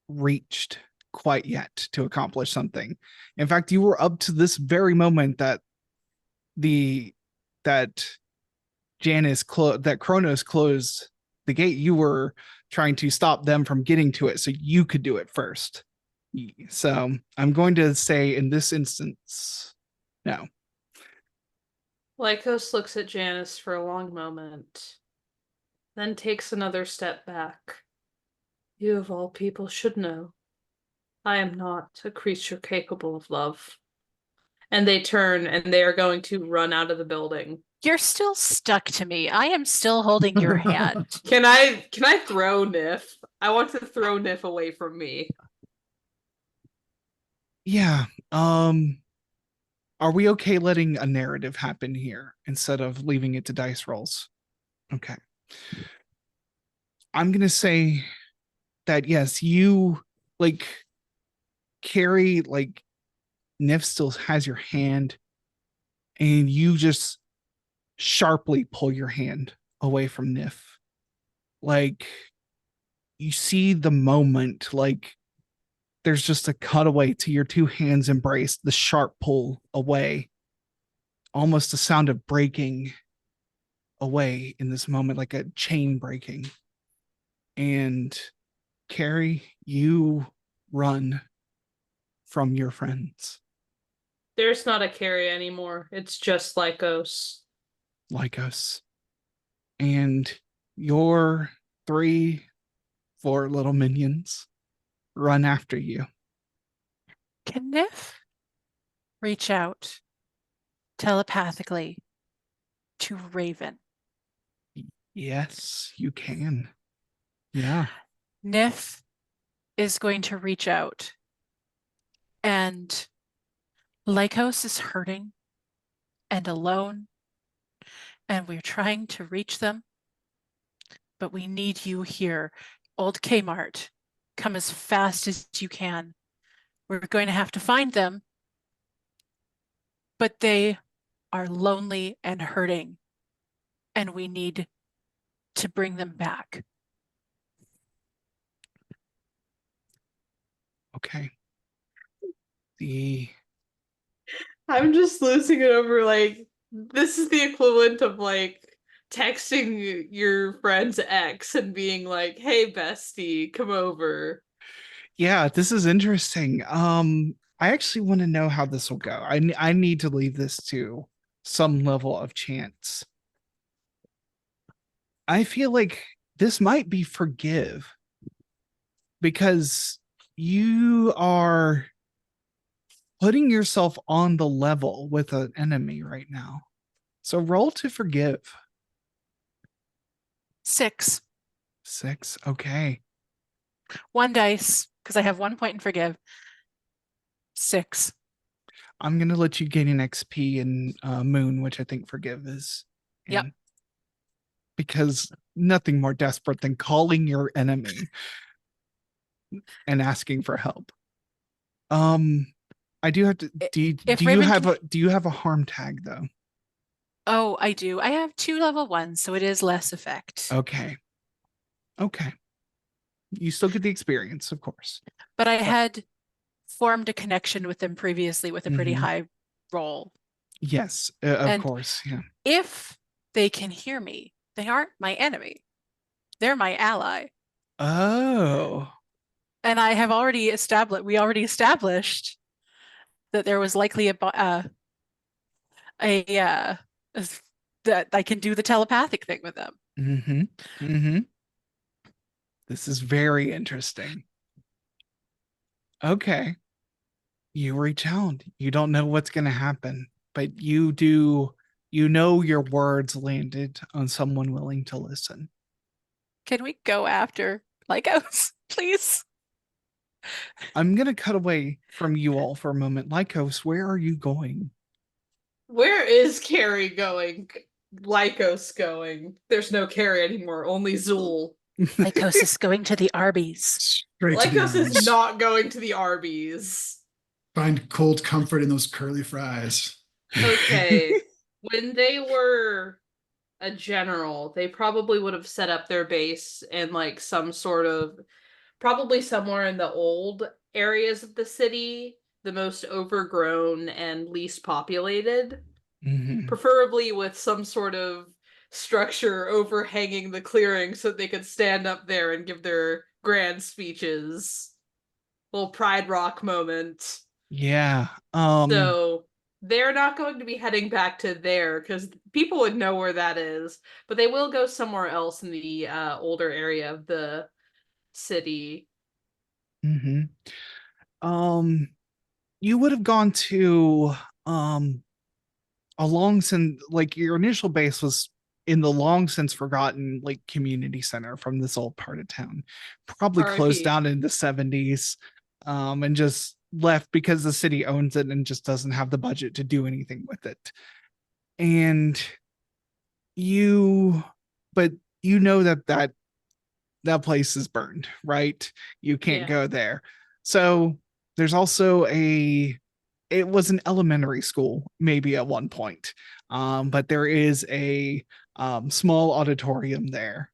reached quite yet to accomplish something. In fact, you were up to this very moment that Cronos closed the gate. You were trying to stop them from getting to it so you could do it first. So I'm going to say in this instance, no. Lykos looks at Janus for a long moment, then takes another step back. You of all people should know, I am not a creature capable of love. And they turn and they are going to run out of the building. You're still stuck to me. I am still holding your hand. Can I throw Nif? I want to throw Nif away from me. Yeah. Are we okay letting a narrative happen here instead of leaving it to dice rolls? Okay. I'm going to say that, yes, you, Cary, Nif still has your hand, and you just sharply pull your hand away from Nif. You see the moment, there's just a cutaway to your two hands embraced, the sharp pull away, almost a sound of breaking away in this moment, like a chain breaking. And Cary, you run from your friends. There's not a Cary anymore. It's just Lykos. And your 3-4 little minions run after you. Can Nif reach out telepathically to Raven? Yes, you can. Yeah. Nif is going to reach out, and Lykos is hurting and alone, and we're trying to reach them, but we need you here. Old Kmart, come as fast as you can. We're going to have to find them, but they are lonely and hurting, and we need to bring them back. Okay. I'm just losing it over, this is the equivalent of, texting your friend's ex and being like, hey, bestie, come over. Yeah, this is interesting. I actually want to know how this will go. I need to leave this to some level of chance. I feel like this might be forgive because you are putting yourself on the level with an enemy right now. So roll to forgive. 6. 6. Okay. 1 dice, because I have 1 point in forgive. 6. I'm going to let you gain an XP in Moon, which I think forgive is. Yep. in, because nothing more desperate than calling your enemy and asking for help. I do have to. If Do you Raven have can- a do you have a harm tag though? Oh, I do. I have 2 level 1s, so it is less effect. Okay. Okay. You still get the experience, of course. But I had formed a connection with them previously with a pretty Mhm. high roll. Yes, of And- course. Yeah. If they can hear me, they aren't my enemy. They're my ally. Oh. And I have already established that there was likely that I can do the telepathic thing with them. Mm-hmm. Mm-hmm. This is very interesting. Okay. You reach out. You don't know what's going to happen, but you do. You know your words landed on someone willing to listen. Can we go after Lykos, please? I'm going to cut away from you all for a moment. Lykos, where are you going? Where is Cary going? Lykos going. There's no Cary anymore, only Zool. Lykos is going to the Arby's. Straight to the Lykos is arms. not going to the Arby's. Find cold comfort in those curly fries. Okay. When they were a general, they probably would have set up their base in like some sort of, probably somewhere in the old areas of the city, the most overgrown and least populated, Mhm. preferably with some sort of structure overhanging the clearing so they could stand up there and give their grand speeches. Little Pride Rock moment. Yeah. So they're not going to be heading back to there because people would know where that is, but they will go somewhere else in the older area of the city. mhm. You would have gone to a long since like your initial base was in the long since forgotten like community center from this old part of town, probably closed RIP. down in the 70s, and just left because the city owns it and just doesn't have the budget to do anything with it. And you but you know that place is burned, right? You can't Yeah. go there. So there's also it was an elementary school maybe at one point, but there is a small auditorium there,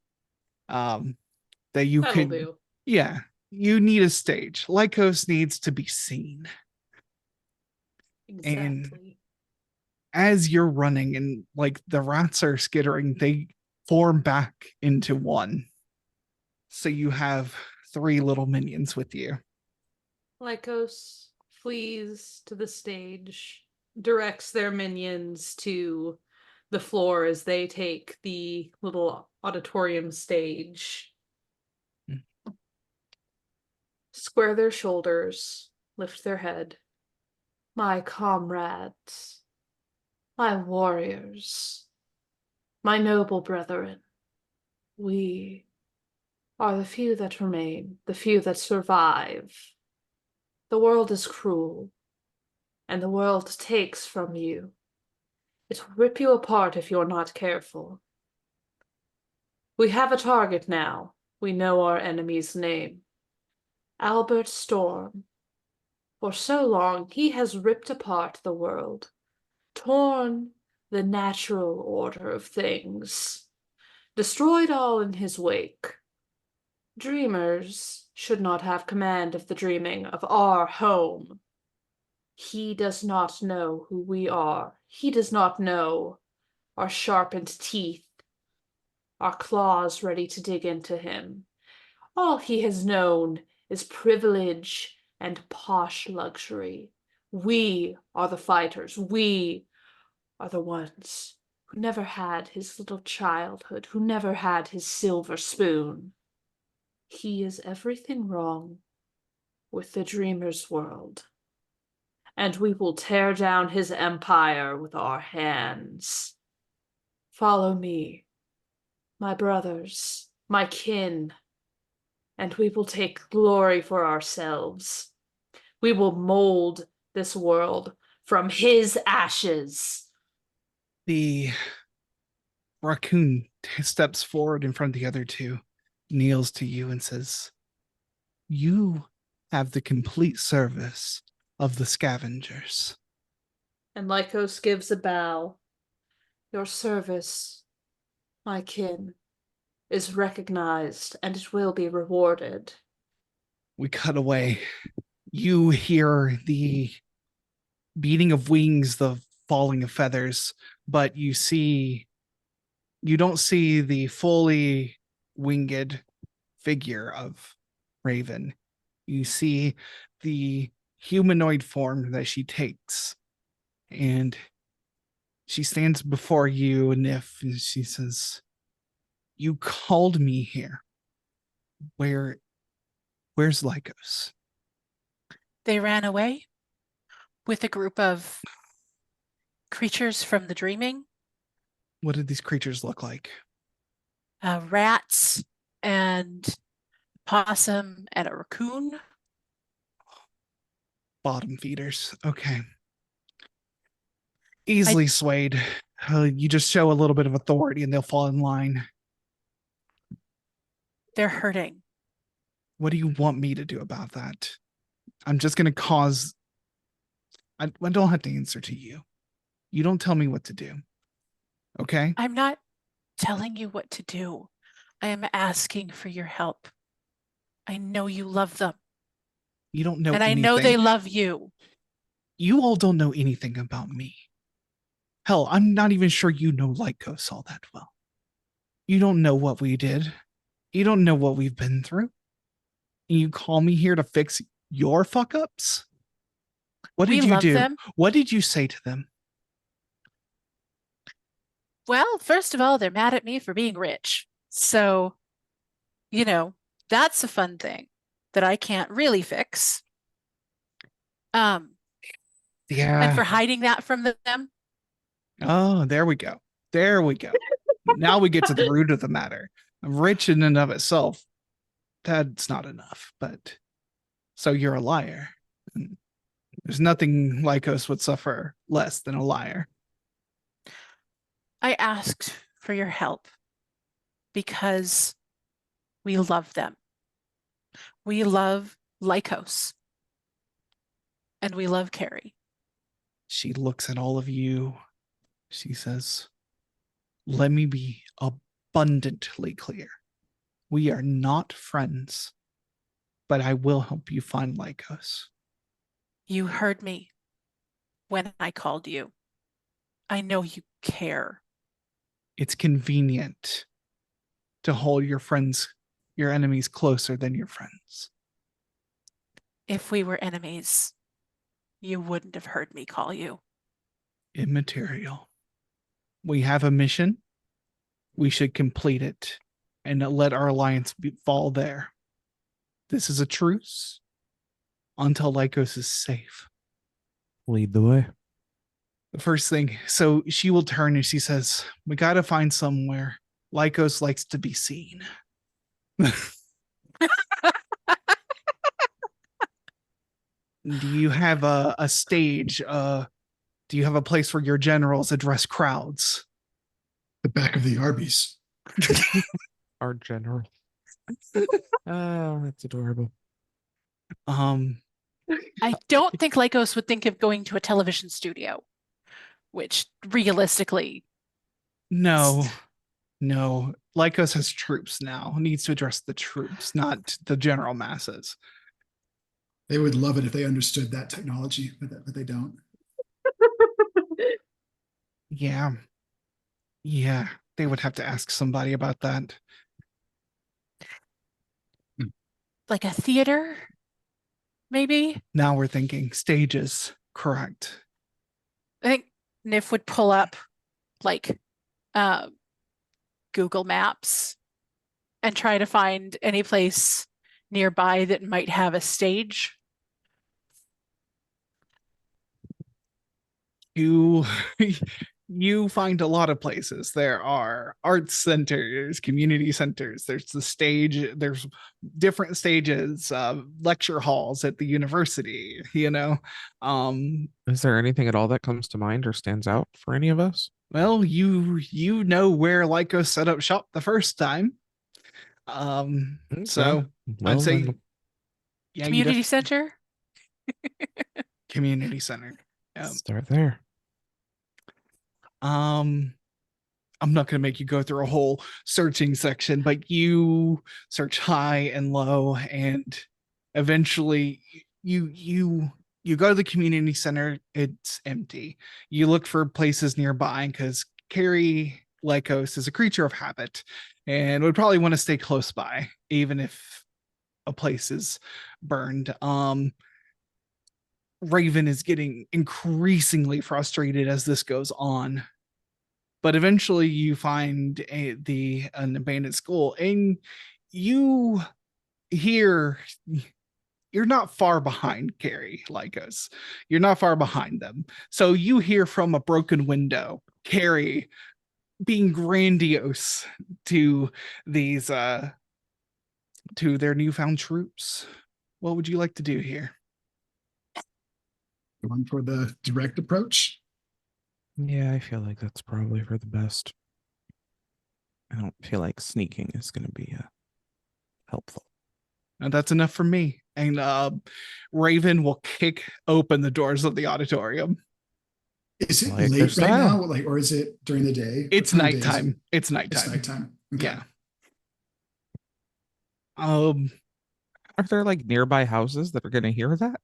that you That'll could do. yeah, you need a stage. Lykos needs to be seen. Exactly. As you're running and like the rats are skittering, they form back into one, so you have 3 little minions with you. Lykos flees to the stage, directs their minions to the floor as they take the little auditorium stage. Square their shoulders, lift their head. My comrades, my warriors, my noble brethren, we are the few that remain, the few that survive. The world is cruel, and the world takes from you. It will rip you apart if you're not careful. We have a target now. We know our enemy's name. Albert Storm. For so long, he has ripped apart the world, torn the natural order of things, destroyed all in his wake. Dreamers should not have command of the dreaming of our home. He does not know who we are. He does not know our sharpened teeth, our claws ready to dig into him. All he has known is privilege and posh luxury. We are the fighters. We are the ones who never had his little childhood, who never had his silver spoon. He is everything wrong with the dreamer's world. And we will tear down his empire with our hands. Follow me, my brothers, my kin, and we will take glory for ourselves. We will mold this world from his ashes. The raccoon steps forward in front of the other two, kneels to you and says, "You have the complete service of the scavengers." And Lykos gives a bow. Your service, my kin, is recognized and it will be rewarded. We cut away. You hear the beating of wings, the falling of feathers, but you don't see the fully winged figure of Raven. You see the humanoid form that she takes, and she stands before you, Nif, and she says, "You called me here. Where's Lykos?" They ran away with a group of creatures from the dreaming, What did these creatures look like? rats and possum and a raccoon. Bottom feeders. Okay. Easily swayed. You just show a little bit of authority and they'll fall in line. They're hurting. What do you want me to do about that? I'm just going to cause... I don't have to answer to you. You don't tell me what to do. Okay? I'm not telling you what to do. I am asking for your help. I know you love them. You don't know and anything. I know they love you. You all don't know anything about me. Hell, I'm not even sure you know Lykos all that well. You don't know what we did. You don't know what we've been through. And you call me here to fix your fuck-ups? What did We you love do? them. What did you say to them? Well, first of all, they're mad at me for being rich. So, that's a fun thing that I can't really fix. And Yeah. for hiding that from them. Oh, there we go. There we go. Now we get to the root of the matter. Rich in and of itself, that's not enough. But so you're a liar. There's nothing Lykos would suffer less than a liar. I asked for your help because we love them. We love Lykos. And we love Cary. She looks at all of you. She says, "Let me be abundantly clear. We are not friends, but I will help you find Lykos." You heard me when I called you. I know you care. It's convenient to hold your enemies closer than your friends. If we were enemies, you wouldn't have heard me call you. Immaterial. We have a mission. We should complete it and let our alliance fall there. This is a truce until Lykos is safe. Lead the way. The first thing, so she will turn and she says, "We got to find somewhere. Lykos likes to be seen." Do you have a stage? Do you have a place where your generals address crowds? The back of the Arby's. Our general. Oh, that's adorable. I don't think Lykos would think of going to a television studio, which realistically... No. Lykos has troops now. Needs to address the troops, not the general masses. They would love it if they understood that technology, but they don't. Yeah, they would have to ask somebody about that. Like a theater, maybe? Now we're thinking stages. Correct. I think Nif would pull up like Google Maps and try to find any place nearby that might have a stage. You you find a lot of places. There are arts centers, community centers, there's the stage, there's different stages, lecture halls at the university, Is there anything at all that comes to mind or stands out for any of us? well, you know where Lykos set up shop the first time. So Well, I'd say then yeah, Community center? community center. start there. I'm not going to make you go through a whole searching section, but you search high and low, and eventually you go to the community center. It's empty. You look for places nearby because Cary Lykos is a creature of habit and would probably want to stay close by, even if a place is burned. Raven is getting increasingly frustrated as this goes on. But eventually you find an abandoned school, and you hear you're not far behind Cary Lykos. You're not far behind them. So you hear from a broken window Cary being grandiose to these to their newfound troops. What would you like to do here? Going for the direct approach. Yeah, I feel like that's probably for the best. I don't feel like sneaking is going to be helpful. And that's enough for me. And Raven will kick open the doors of the auditorium. Is it Like their late right style. now? Like, or is it during the day? It's What time of day is it? nighttime. It's nighttime. It's nighttime. Okay. Yeah. Are there like nearby houses that are going to hear that?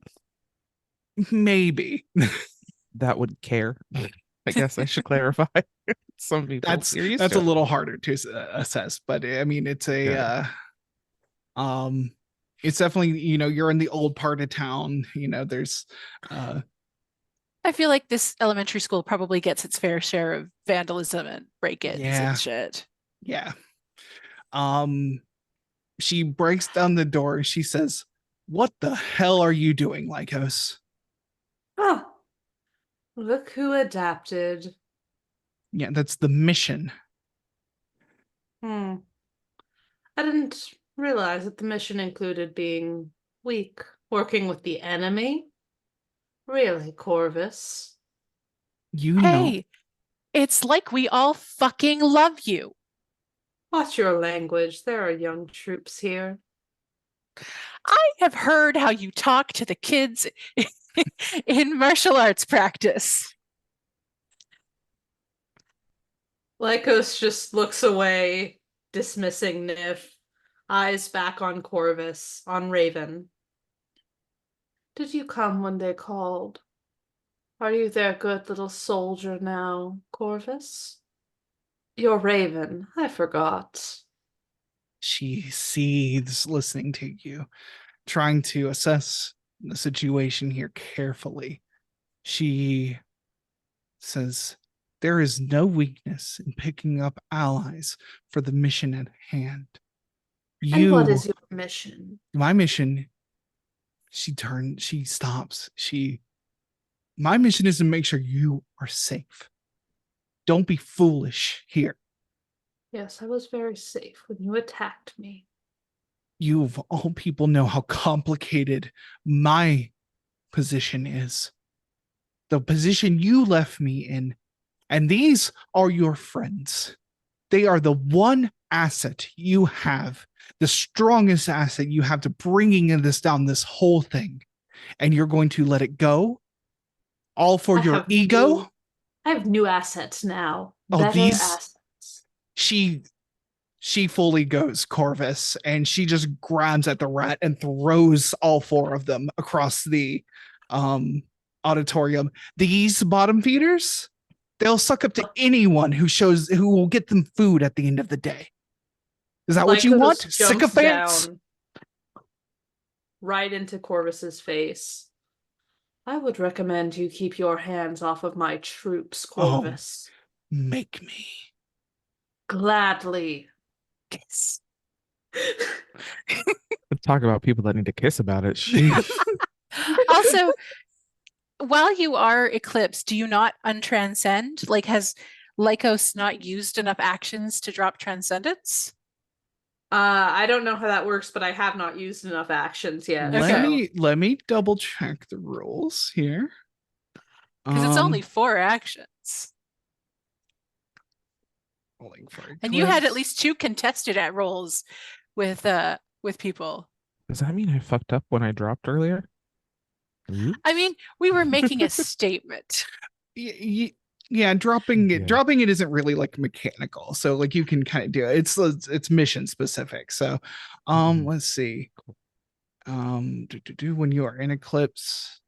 Maybe. That would care. I guess I should clarify. Some people That's you're used a to it. little harder to assess, but I mean it's a it's definitely, you're in the old part of town, there's I feel like this elementary school probably gets its fair share of vandalism and break-ins Yeah. and shit. yeah. She breaks down the door and she says, "What the hell are you doing, Lykos?" Oh, look who adapted. Yeah, that's the mission. I didn't realize that the mission included being weak, working with the enemy. Really, Corvus? You know, Hey, it's like we all fucking love you. Watch your language. There are young troops here. I have heard how you talk to the kids in martial arts practice. Lykos just looks away, dismissing Nif, eyes back on Corvus, on Raven. Did you come when they called? Are you their good little soldier now, Corvus? You're Raven, I forgot. she seethes listening to you, trying to assess the situation here carefully. She says, "There is no weakness in picking up allies for the mission at hand. And what is your mission? My mission," she stops. My mission is to make sure you are safe. Don't be foolish here. Yes, I was very safe when you attacked me. You of all people know how complicated my position is. The position you left me in. And these are your friends. They are the one asset you have, the strongest asset you have to bringing this down, this whole thing. And you're going to let it go? All for your ego? I have new assets now. Oh, Better these- assets. She fully goes Corvus, and she just grabs at the rat and throws all four of them across the auditorium. These bottom feeders, they'll suck up to anyone who will get them food at the end of the day. Is that what you Lykos want? jumps Sycophants? down right into Corvus's face. I would recommend you keep your hands off of my troops, Corvus. Make me. Gladly. Kiss. Let's talk about people that need to kiss about it. Sheesh. Also, while you are eclipsed, do you not untranscend? Like, has Lykos not used enough actions to drop transcendence? I don't know how that works, but I have not used enough actions yet. let so- me double check the rules here. Because it's only 4 actions. rolling for And you had at eclipse. least 2 contested at rolls with people. Does that mean I fucked up when I dropped earlier? Ooh. I mean, we were making a statement. Yeah, dropping Yeah. it isn't really like mechanical, so like you can kind of do it. It's mission specific. So Mhm. let's see. When you are in eclipse,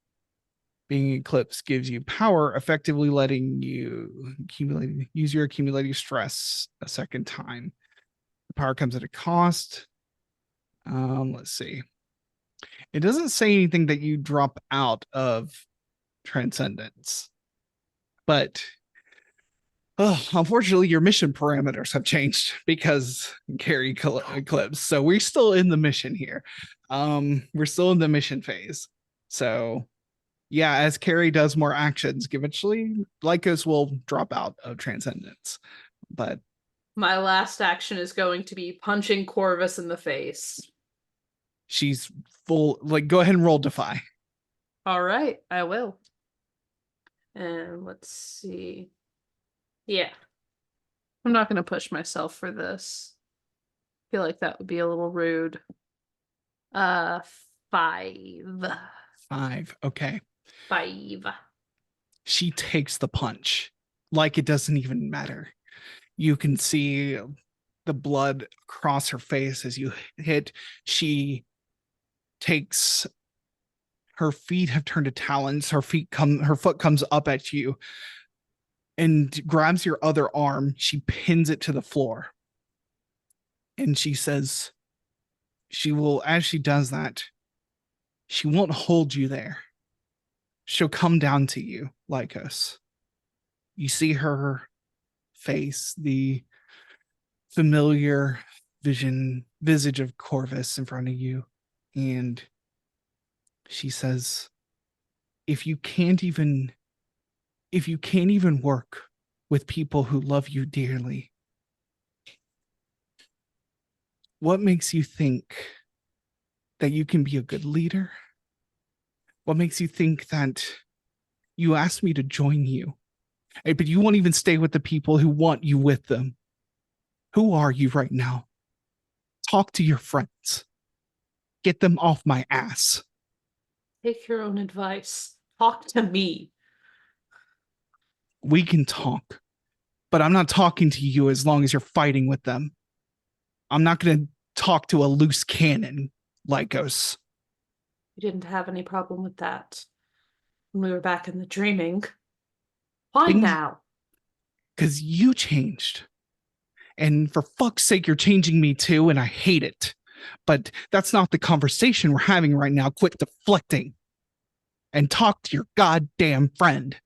being eclipsed gives you power, effectively letting you use your accumulating stress a second time. The power comes at a cost. Let's see. It doesn't say anything that you drop out of transcendence, but unfortunately, your mission parameters have changed because Cary eclipse. So we're still in the mission here. We're still in the mission phase. So yeah, as Cary does more actions, eventually Lykos will drop out of transcendence. But My last action is going to be punching Corvus in the face. she's full. Like, go ahead and roll defy. All right, I will. And let's see. Yeah. I'm not going to push myself for this. I feel like that would be a little rude. 5. 5. Okay. 5. She takes the punch like it doesn't even matter. You can see the blood across her face as you hit. She takes, her feet have turned to talons. Her foot comes up at you and grabs your other arm. She pins it to the floor. And she says, as she does that, she won't hold you there. She'll come down to you, Lykos. You see her face, the familiar visage of Corvus in front of you, and she says, if you can't even work with people who love you dearly, what makes you think that you can be a good leader? What makes you think that you asked me to join you, but you won't even stay with the people who want you with them? Who are you right now? Talk to your friends. Get them off my ass. Take your own advice. Talk to me. We can talk, but I'm not talking to you as long as you're fighting with them. I'm not going to talk to a loose cannon, Lykos. You didn't have any problem with that when we were back in the dreaming. Why now? Because you changed. And for fuck's sake, you're changing me too, and I hate it. But that's not the conversation we're having right now. Quit deflecting and talk to your goddamn friend.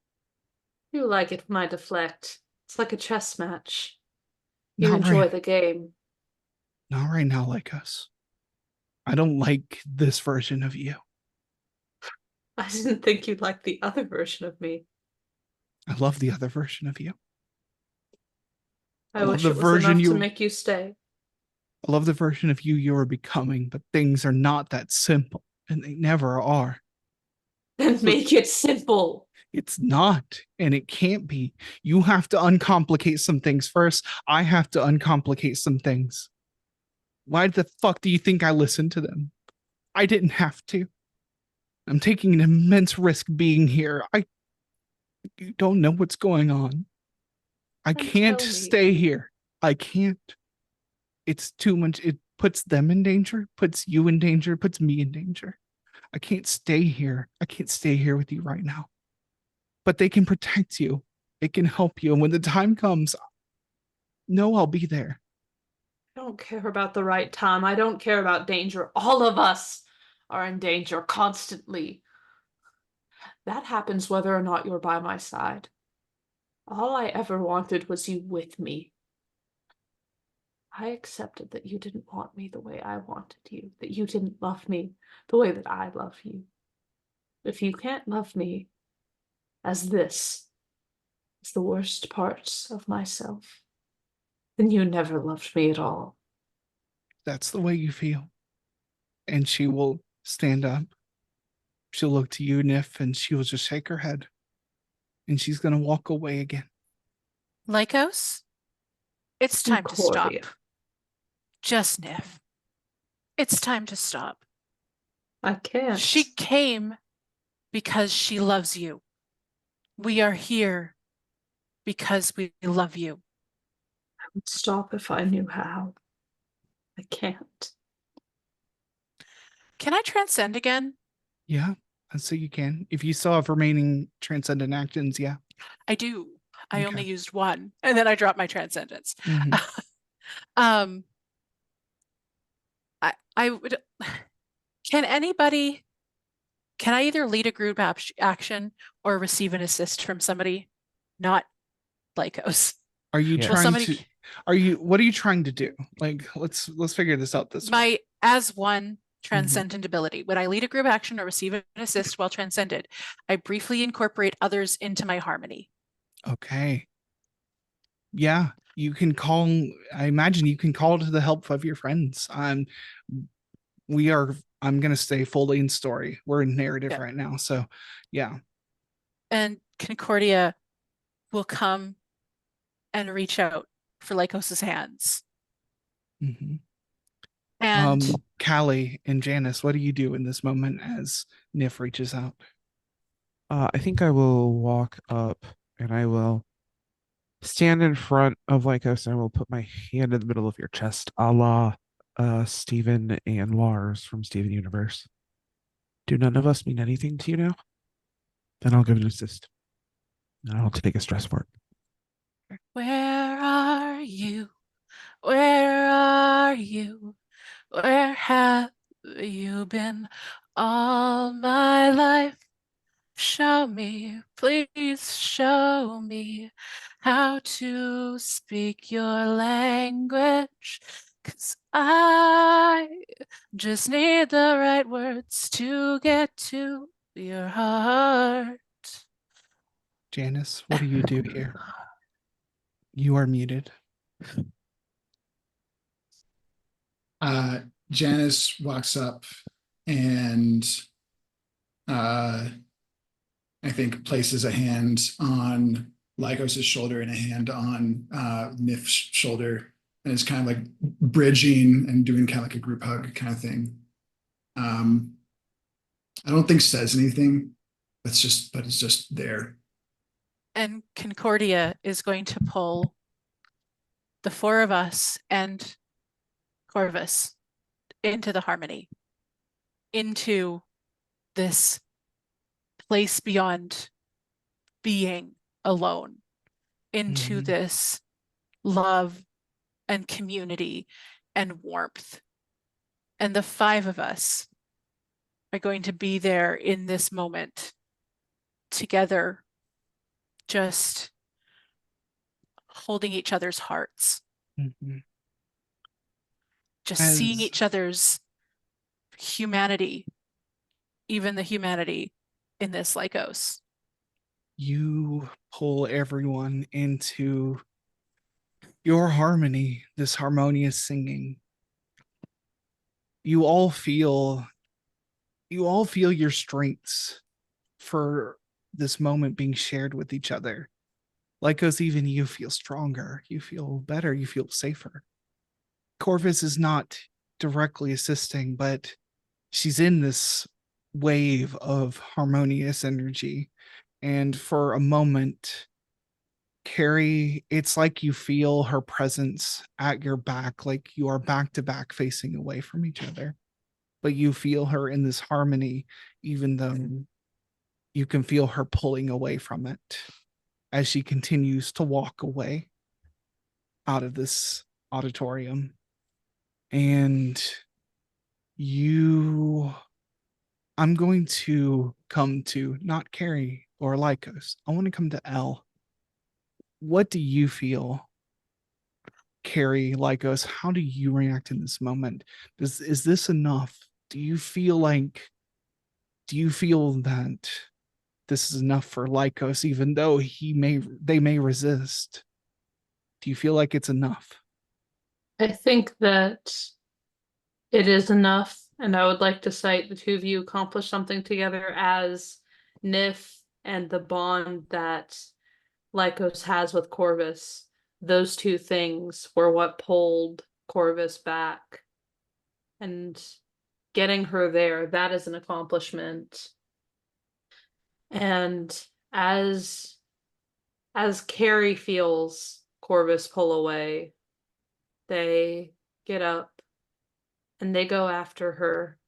You like it when I deflect. It's like a chess match. You Not enjoy right, the game. not right now, Lykos. I don't like this version of you. I didn't think you'd like the other version of me. I love the other version of you. I love wish the it was version enough you- to make you stay. I love the version of you are becoming, but things are not that simple, and they never are. Then make it simple. It's not, and it can't be. You have to uncomplicate some things first. I have to uncomplicate some things. Why the fuck do you think I listened to them? I didn't have to. I'm taking an immense risk being here. You don't know what's going on. I Then can't tell me. stay here. I can't. It's too much. It puts them in danger, puts you in danger, puts me in danger. I can't stay here. I can't stay here with you right now. But they can protect you. It can help you. And when the time comes, no, I'll be there. I don't care about the right time. I don't care about danger. All of us are in danger constantly. That happens whether or not you're by my side. All I ever wanted was you with me. I accepted that you didn't want me the way I wanted you, that you didn't love me the way that I love you. If you can't love me as this is the worst parts of myself, then you never loved me at all. That's the way you feel. And she will stand up. She'll look to you, Nif, and she will just shake her head. And she's going to walk away again. Lykos, it's time to stop. Concordia. Just Nif. It's time to stop. I can't. She came because she loves you. We are here because we love you. I would stop if I knew how. I can't. Can I transcend again? Yeah, so you can. If you still have remaining transcendent actions, yeah. I do. I Okay. only used one, and then I dropped my transcendence. Mhm. I would. Can I either lead a group action or receive an assist from somebody? Not Lykos. Are you Yeah. Will trying somebody- to what are you trying to do? Like, let's figure this out this way. My as one transcendent ability. When I lead a group action or receive an assist while transcended, I briefly incorporate others into my harmony. Okay. Yeah, you can call, I imagine you can call to the help of your friends. I'm gonna stay fully in story. We're in narrative Yeah. right now. So yeah. And Concordia will come and reach out for Lykos's hands. Mhm. And Callie and Janus, what do you do in this moment as Nif reaches out? I think I will walk up and I will stand in front of Lykos and I will put my hand in the middle of your chest, a la Steven and Lars from Steven Universe. Do none of us mean anything to you now? Then I'll give an assist. And I'll take a stress for it. where are you? Where are you? Where have you been all my life? Show me, please show me how to speak your language. 'Cause I just need the right words to get to your heart. Janus, what do you do here? You are muted. Janus walks up and I think places a hand on Lykos' shoulder and a hand on Nif's shoulder, and is kind of like bridging and doing kind of like a group hug kind of thing. I don't think says anything. But it's just there. And Concordia is going to pull the four of us and Corvus into the harmony, into this place beyond being alone, into Mhm. this love and community and warmth. And the five of us are going to be there in this moment together, just holding each other's hearts, Mhm. just seeing As- each other's humanity, even the humanity in this Lykos. You pull everyone into your harmony, this harmonious singing. You all feel your strengths for this moment being shared with each other. Lykos, even you feel stronger, you feel better, you feel safer. Corvus is not directly assisting, but she's in this wave of harmonious energy. And for a moment, Cary, it's like you feel her presence at your back, like you are back to back facing away from each other. But you feel her in this harmony, even though you can feel her pulling away from it as she continues to walk away out of this auditorium. And I'm going to come to not Cary or Lykos. I want to come to Elle. What do you feel Cary, Lykos, how do you react in this moment? Is this enough? Do you feel that this is enough for Lykos, even though they may resist? Do you feel like it's enough? I think that it is enough, and I would like to cite the two of you accomplished something together as Nif and the bond that Lykos has with Corvus. Those two things were what pulled Corvus back. And getting her there, that is an accomplishment. And as Cary feels Corvus pull away, they get up and they go after her.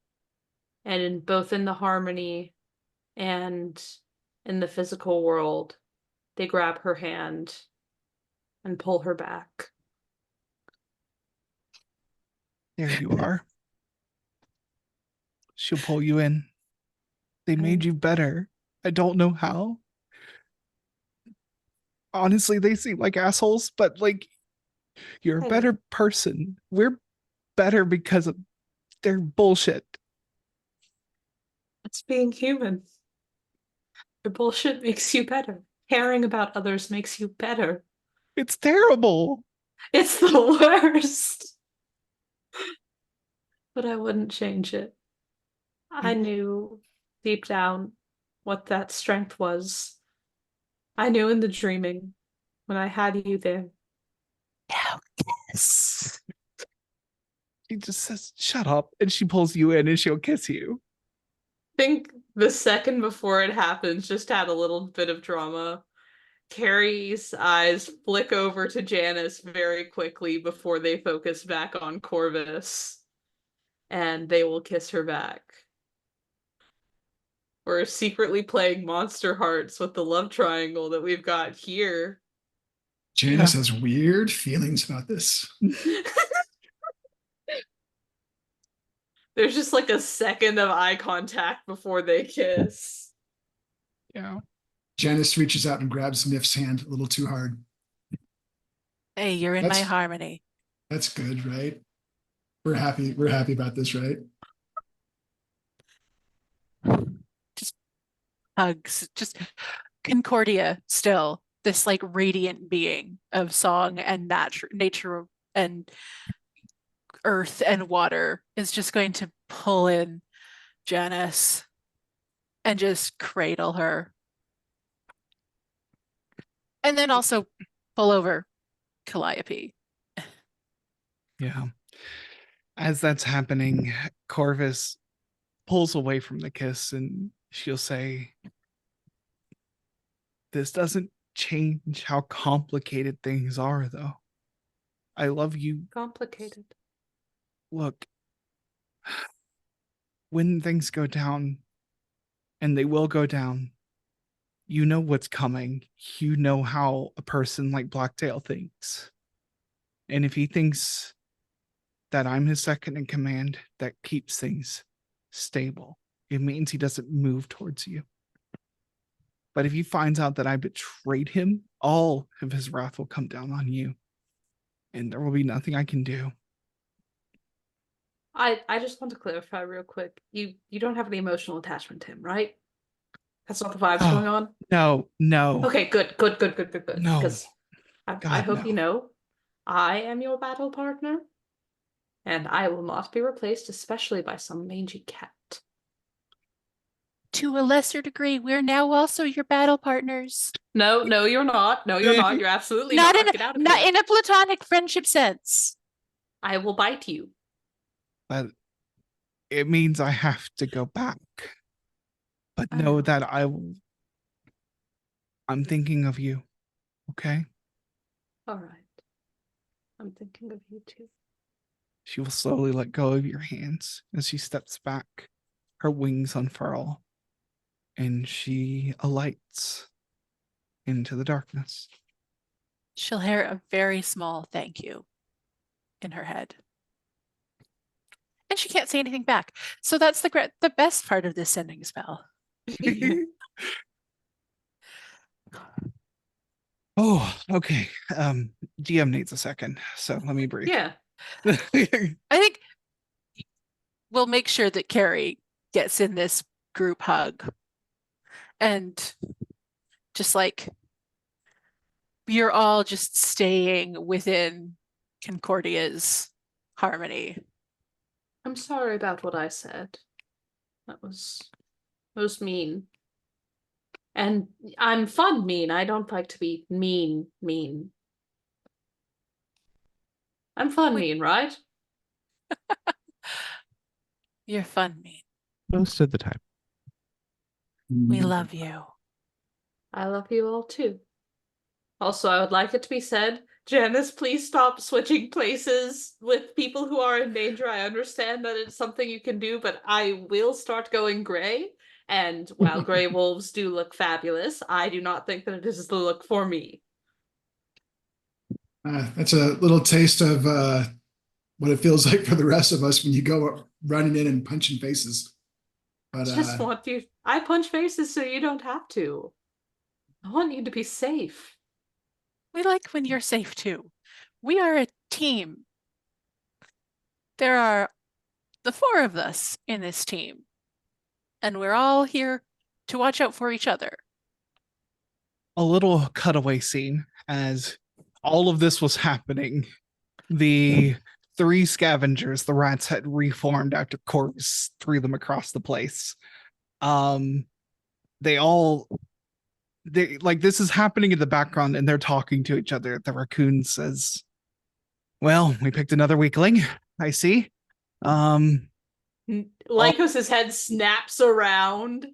And both in the harmony and in the physical world, they grab her hand and pull her back. There you are. She'll pull you in. They made you better. I don't know how. Honestly, they seem like assholes, but like, you're a better person. We're better because of their bullshit. It's being human. Your bullshit makes you better. Caring about others makes you better. It's terrible. It's the worst. But I wouldn't change it. I knew deep down what that strength was. I knew in the dreaming when I had you there. Now kiss. She just says, shut up. And she pulls you in and she'll kiss you. I think the second before it happens just had a little bit of drama. Cary's eyes flick over to Janus very quickly before they focus back on Corvus. And they will kiss her back. We're secretly playing Monster Hearts with the love triangle that we've got here. Janus has weird feelings about this. There's just like a second of eye contact before they kiss. Yeah. Janus reaches out and grabs Nif's hand a little too hard. Hey, you're in my That's- harmony. That's good, right? We're happy about this, right? Hugs, just Concordia still, this like radiant being of song and nature and earth and water is just going to pull in Janus and just cradle her. And then also pull over Calliope. Yeah. As that's happening, Corvus pulls away from the kiss and she'll say, this doesn't change how complicated things are, though. I love you. Complicated. Look, when things go down, and they will go down, you know what's coming. You know how a person like Blacktail thinks. And if he thinks that I'm his second in command, that keeps things stable. It means he doesn't move towards you. But if he finds out that I betrayed him, all of his wrath will come down on you. And there will be nothing I can do. I just want to clarify real quick. You don't have any emotional attachment to him, right? That's not the vibes Oh, going on? No. Okay, good. No. Because I God, hope no. you know, I am your battle partner. And I will not be replaced, especially by some mangy cat. To a lesser degree, we're now also your battle partners. No, you're not. No, you're not. You're absolutely not. Get out of Not here. in a platonic friendship sense. I will bite you. But it means I have to go back. But know that I'm thinking of you. Okay? All right. I'm thinking of you too. She will slowly let go of your hands as she steps back. Her wings unfurl. And she alights into the darkness. She'll hear a very small thank you in her head. And she can't say anything back. So that's the best part of this sending spell. Oh, okay. GM needs a second, so let me breathe. Yeah. I think we'll make sure that Cary gets in this group hug. And just like you're all just staying within Concordia's harmony. I'm sorry about what I said. That was mean. And I'm fun mean. I don't like to be mean. I'm fun mean, right? You're fun, mean. Most of the time. We love you. I love you all too. Also, I would like it to be said, Janus, please stop switching places with people who are in danger. I understand that it's something you can do, but I will start going gray. And while gray wolves do look fabulous, I do not think that it is the look for me. That's a little taste of what it feels like for the rest of us when you go running in and punching faces. But I just want you. I punch faces so you don't have to. I want you to be safe. We like when you're safe too. We are a team. There are the four of us in this team, and we're all here to watch out for each other. A little cutaway scene as all of this was happening. The three scavengers, the rats, had reformed after Corvus threw them across the place. They like, this is happening in the background and they're talking to each other. The raccoon says, "Well, we picked another weakling. I see. Lykos' head snaps around.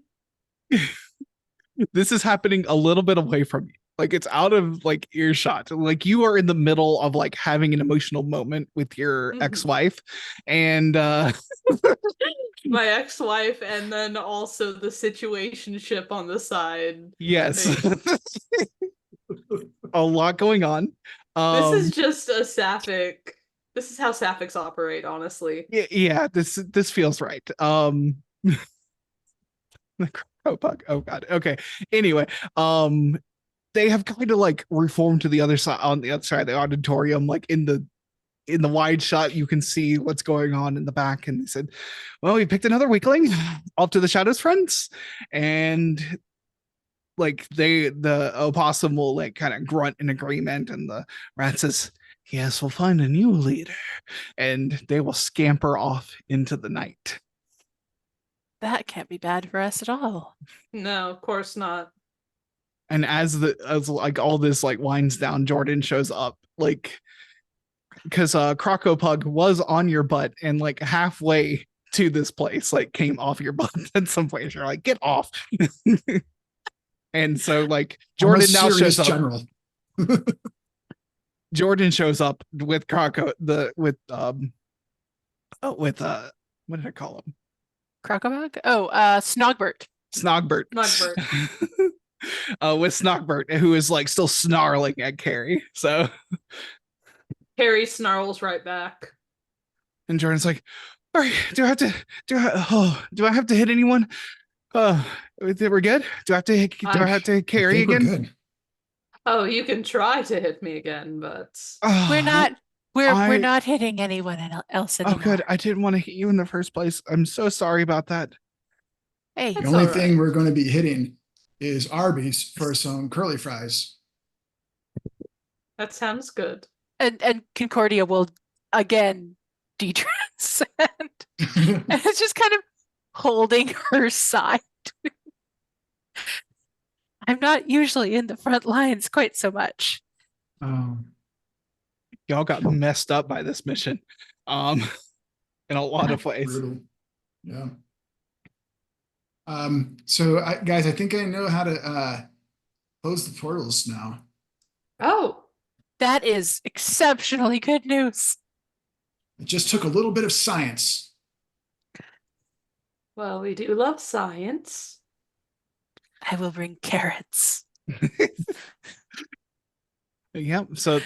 This is happening a little bit away from you. Like, it's out of like earshot. Like, you are in the middle of like having an emotional moment with your ex-wife, and my ex-wife, and then also the situationship on the side. yes, a lot going on. This is just a Sapphic. This is how Sapphic's operate, honestly. Yeah, this feels right. The crow bug. Oh god. Okay. Anyway, they have kind of like reformed to the other side, on the other side of the auditorium, like in the wide shot you can see what's going on in the back. And they said, "Well, we picked another weakling. Off to the shadows, friends." And like the opossum will like kind of grunt in agreement, and the rat says, "Yes, we'll find a new leader." And they will scamper off into the night. That can't be bad for us at all. No, of course not. And as like all this like winds down, Jordan shows up, like, because Crocopug was on your butt, and like halfway to this place like came off your butt at some point. You're like, "Get off." And so like Jordan now shows up. General. Jordan shows up with what did I call him? Crocobug? Oh, Snogbert. Snogbert. With Snogbert, who is like still snarling at Cary. So Cary snarls right back. And Jordan's like, "All right, do I have to hit anyone? We're good? Do I have to hit Cary again?" Good. Oh, you can try to hit me again, but We're not hitting anyone else anymore. Oh, good. I didn't want to hit you in the first place. I'm so sorry about that. Hey, The only thing we're going to be hitting is Arby's for some curly fries. that sounds good. And Concordia will again detranscend. And it's just kind of holding her side. I'm not usually in the front lines quite so much. Y'all got messed up by this mission. In a lot of ways. Brutal. Yeah. So guys, I think I know how to close the portals now. Oh, that is exceptionally good news. It just took a little bit of science. well, we do love science. I will bring carrots. Yep. So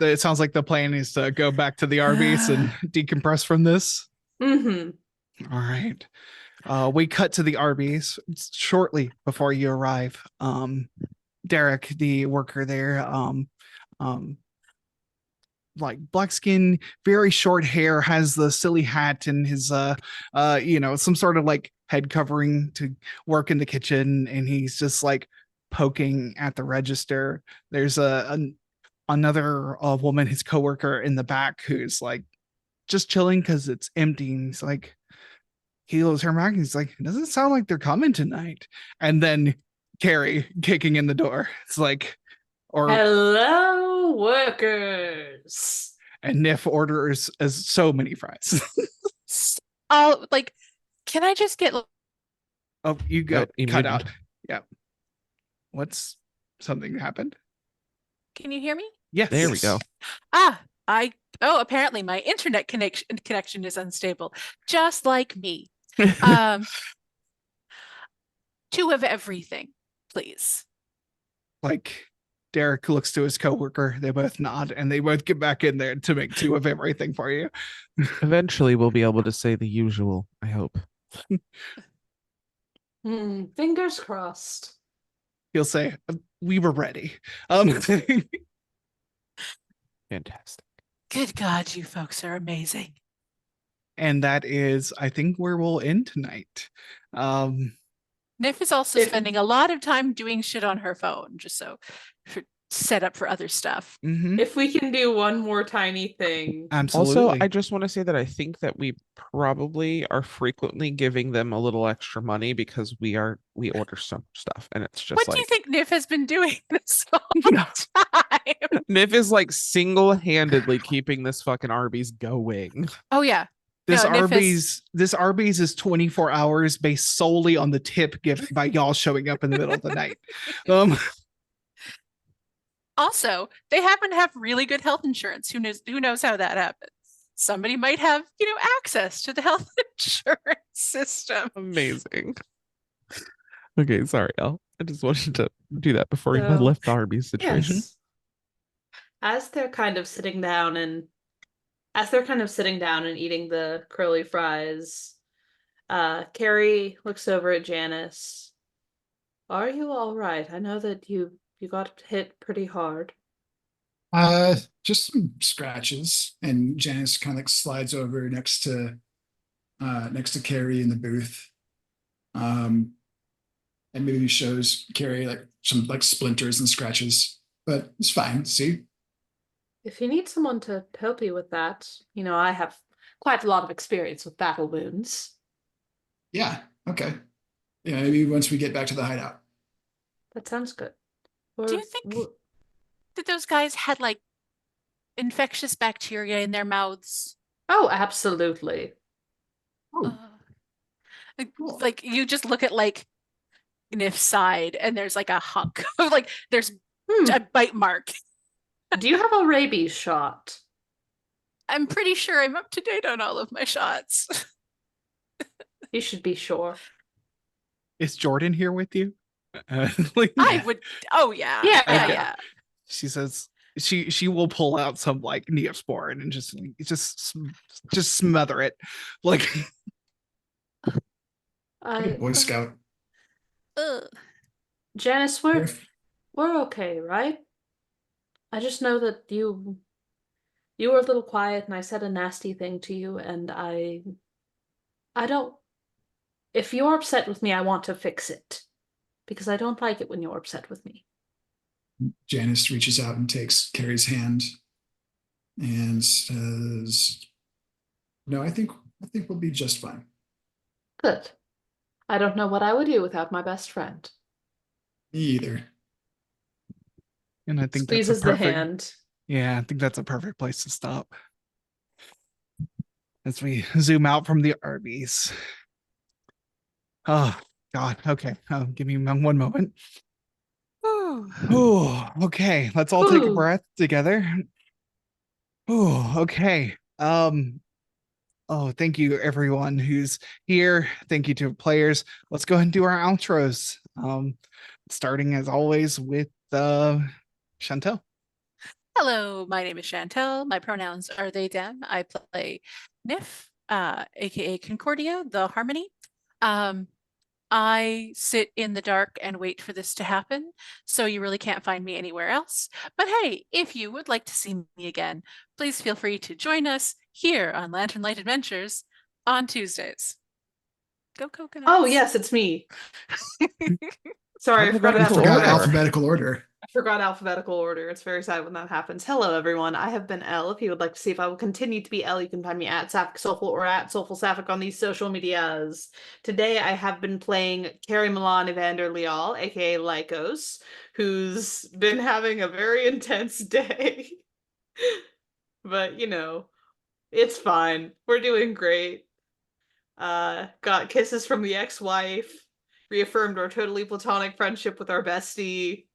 it sounds like the plan is to go back to the RBs and decompress from this. Mm-hmm. All right. We cut to the RBs shortly before you arrive. Derek, the worker there, like black skin, very short hair, has the silly hat and his some sort of like head covering to work in the kitchen, and he's just like poking at the register. There's another woman, his coworker in the back, who's like just chilling because it's empty. And he's like, he looks her back and he's like, it doesn't sound like they're coming tonight. And then Cary kicking in the door. It's like, or Hello, workers. and Niff orders as so many fries. I'll like, can I just get Oh, you got you cut muted. out. Yeah. What's something happened? can you hear me? Yes. There we go. Apparently my internet connection is unstable, just like me. 2 of everything, please. Like Derek looks to his coworker, they both nod, and they both get back in there to make 2 of everything for you. Eventually, we'll be able to say the usual, I hope. Fingers crossed. He'll say, we were ready. Fantastic. Good God, you folks are amazing. And that is, I think, where we'll end tonight. Niff is also spending a lot of time doing shit on her phone, just so set up for other stuff. Mhm. If we can do one more tiny thing. Absolutely. Also, I just want to say that I think that we probably are frequently giving them a little extra money because we order so much stuff, and it's just What like do you think Niff has been doing this whole time? Niff is like single-handedly keeping this fucking Arby's going. Oh yeah. This No, Niff this Arby's is 24 hours based solely on the tip given by y'all showing up in the middle of the night. Also, they happen to have really good health insurance. Who knows how that happens? Somebody might have, access to the health insurance system. Amazing. Okay, sorry, Al. I just wanted to do that before we So, left the Arby's situation. Yes. As they're kind of sitting down and eating the curly fries, Cary looks over at Janus. Are you all right? I know that you got hit pretty hard. Just some scratches, and Janice kind of like slides over next to Cary in the booth. And maybe shows Cary like some like splinters and scratches, but it's fine. See? If you need someone to help you with that, I have quite a lot of experience with battle wounds. Yeah, okay. Yeah, maybe once we get back to the hideout. That sounds good. Do you think that those guys had like infectious bacteria in their mouths? Oh, absolutely. Oh, cool. Like you just look at like Niff's side and there's like a hunk of like there's a bite mark. Do you have a rabies shot? I'm pretty sure I'm up to date on all of my shots. You should be sure. Is Jordan here with you? I would. Oh yeah. Yeah. Yeah. She says she will pull out some like Neosporin and just smother it. Like Boy Scout. Janice, we're okay, right? I just know that you were a little quiet and I said a nasty thing to you, and I don't. If you're upset with me, I want to fix it. Because I don't like it when you're upset with me. Janice reaches out and takes Cary's hand and says, "No, I think we'll be just fine." Good. I don't know what I would do without my best friend. Me either. and I think Squeezes that's a perfect, the hand. Yeah, I think that's a perfect place to stop. As we zoom out from the Arby's. Oh God. Okay. Give me one moment. Oh, okay. Let's all take a breath together. Oh, okay. Oh, thank you everyone who's here. Thank you to players. Let's go ahead and do our outros. Starting as always with Chantel. Hello, my name is Chantel. My pronouns are they, them. I play Niff, aka Concordia, the Harmony. I sit in the dark and wait for this to happen, so you really can't find me anywhere else. But hey, if you would like to see me again, please feel free to join us here on Lantern Light Adventures on Tuesdays. Go Coconuts. Oh, yes, it's me. Sorry, I forgot Alphabetical about Alphabetical order. I forgot alphabetical order. It's very sad when that happens. Hello, everyone. I have been Elle. If you would like to see if I will continue to be Elle, you can find me at SapphicSoulful or at SoulfulSaphic on these social medias. Today, I have been playing Cary, Evander, Lyall, aka Lykos, who's been having a very intense day. But, you know, it's fine. We're doing great. Got kisses from the ex-wife. Reaffirmed our totally platonic friendship with our bestie.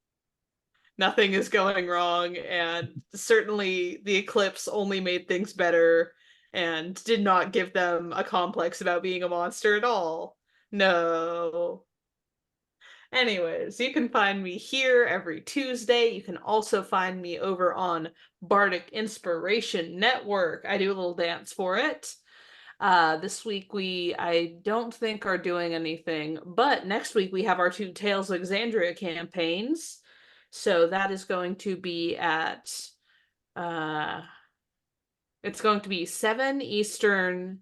Nothing is going wrong, and certainly the eclipse only made things better and did not give them a complex about being a monster at all. No. Anyways, you can find me here every Tuesday. You can also find me over on Bardic Inspiration Network. I do a little dance for it. This week I don't think are doing anything, but next week we have our 2 Tales of Exandria campaigns. So that is going to be at it's going to be 7 Eastern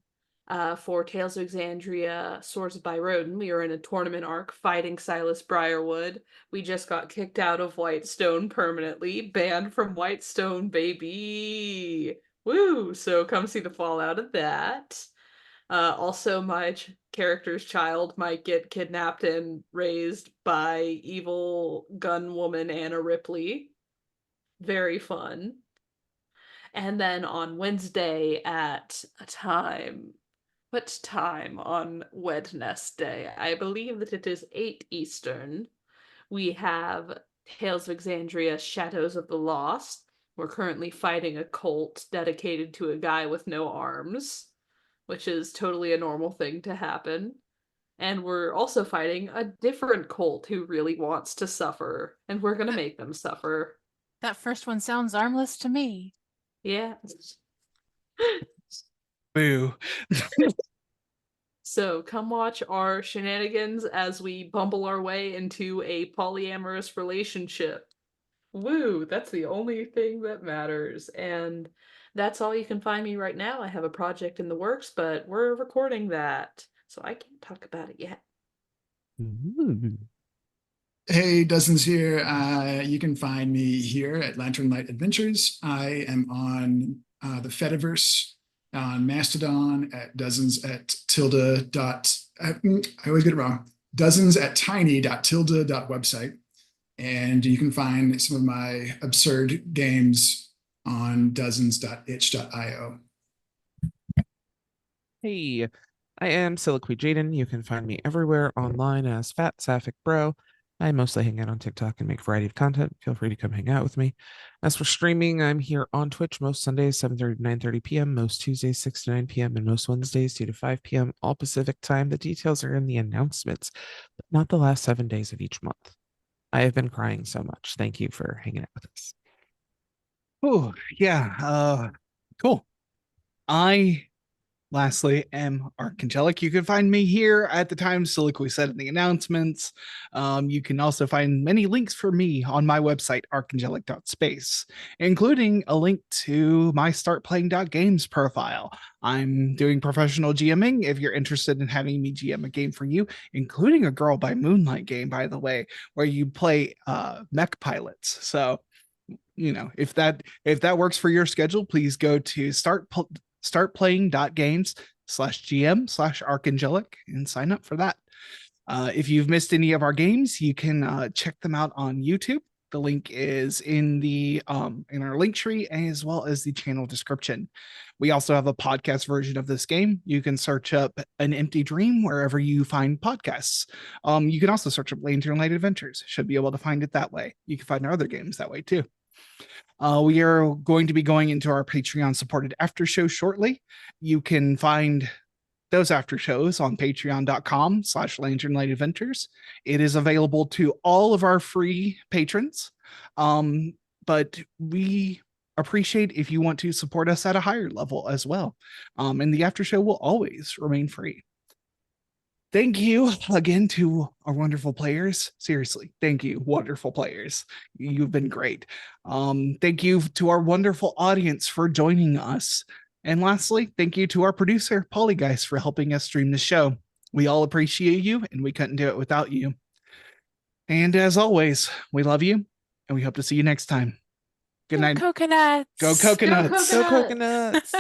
for Tales of Exandria, Swords by Rodin. We are in a tournament arc fighting Silas Briarwood. We just got kicked out of Whitestone permanently, banned from Whitestone, baby. Woo! So come see the fallout of that. Also, my character's child might get kidnapped and raised by evil gun woman Anna Ripley. Very fun. And then on Wednesday at a time, what time on Wednesday? I believe that it is 8 Eastern. We have Tales of Exandria, Shadows of the Lost. We're currently fighting a cult dedicated to a guy with no arms, which is totally a normal thing to happen. And we're also fighting a different cult who really wants to suffer, and we're gonna make them suffer. That first one sounds armless to me. Yeah. Boo. So come watch our shenanigans as we bumble our way into a polyamorous relationship. Woo, that's the only thing that matters. And that's all you can find me right now. I have a project in the works, but we're recording that, so I can't talk about it yet. Ooh. Hey, Dozens here. You can find me here at Lantern Light Adventures. I am on the Fediverse, on Mastodon, at Dozens at tilde dot. I always get it wrong. Dozens at tiny.tilde.website. And you can find some of my absurd games on dozens.itch.io. Hey, I am Soliloquy Jaden. You can find me everywhere online as FatSapphicBro. I mostly hang out on TikTok and make a variety of content. Feel free to come hang out with me. As for streaming, I'm here on Twitch most Sundays, 7:30 to 9:30 p.m., most Tuesdays, 6 to 9 p.m., and most Wednesdays, 2 to 5 p.m., all Pacific time. The details are in the announcements, but not the last 7 days of each month. I have been crying so much. Thank you for hanging out with us. Oh, yeah. Cool. Lastly, am archangelic. You can find me here at the time Soliloquy said in the announcements. You can also find many links for me on my website, archangelic.space, including a link to my startplaying.games profile. I'm doing professional GMing if you're interested in having me GM a game for you, including a Girl by Moonlight game, by the way, where you play mech pilots. So, you know, if that works for your schedule, please go to startplaying.games/GM/archangelic and sign up for that. If you've missed any of our games, you can check them out on YouTube. The link is in the in our link tree, as well as the channel description. We also have a podcast version of this game. You can search up An Empty Dream wherever you find podcasts. You can also search up Lantern Light Adventures. Should be able to find it that way. You can find our other games that way too. We are going to be going into our Patreon supported after show shortly. You can find those after shows on patreon.com/lanternlightadventures. It is available to all of our free patrons. But we appreciate if you want to support us at a higher level as well. And the after show will always remain free. Thank you again to our wonderful players. Seriously, thank you, wonderful players. You've been great. Thank you to our wonderful audience for joining us. And lastly, thank you to our producer, Polygeist, for helping us stream the show. We all appreciate you, and we couldn't do it without you. And as always, we love you, and we hope to see you next time. Good Go night. coconuts. Go coconuts. Go Go coconuts.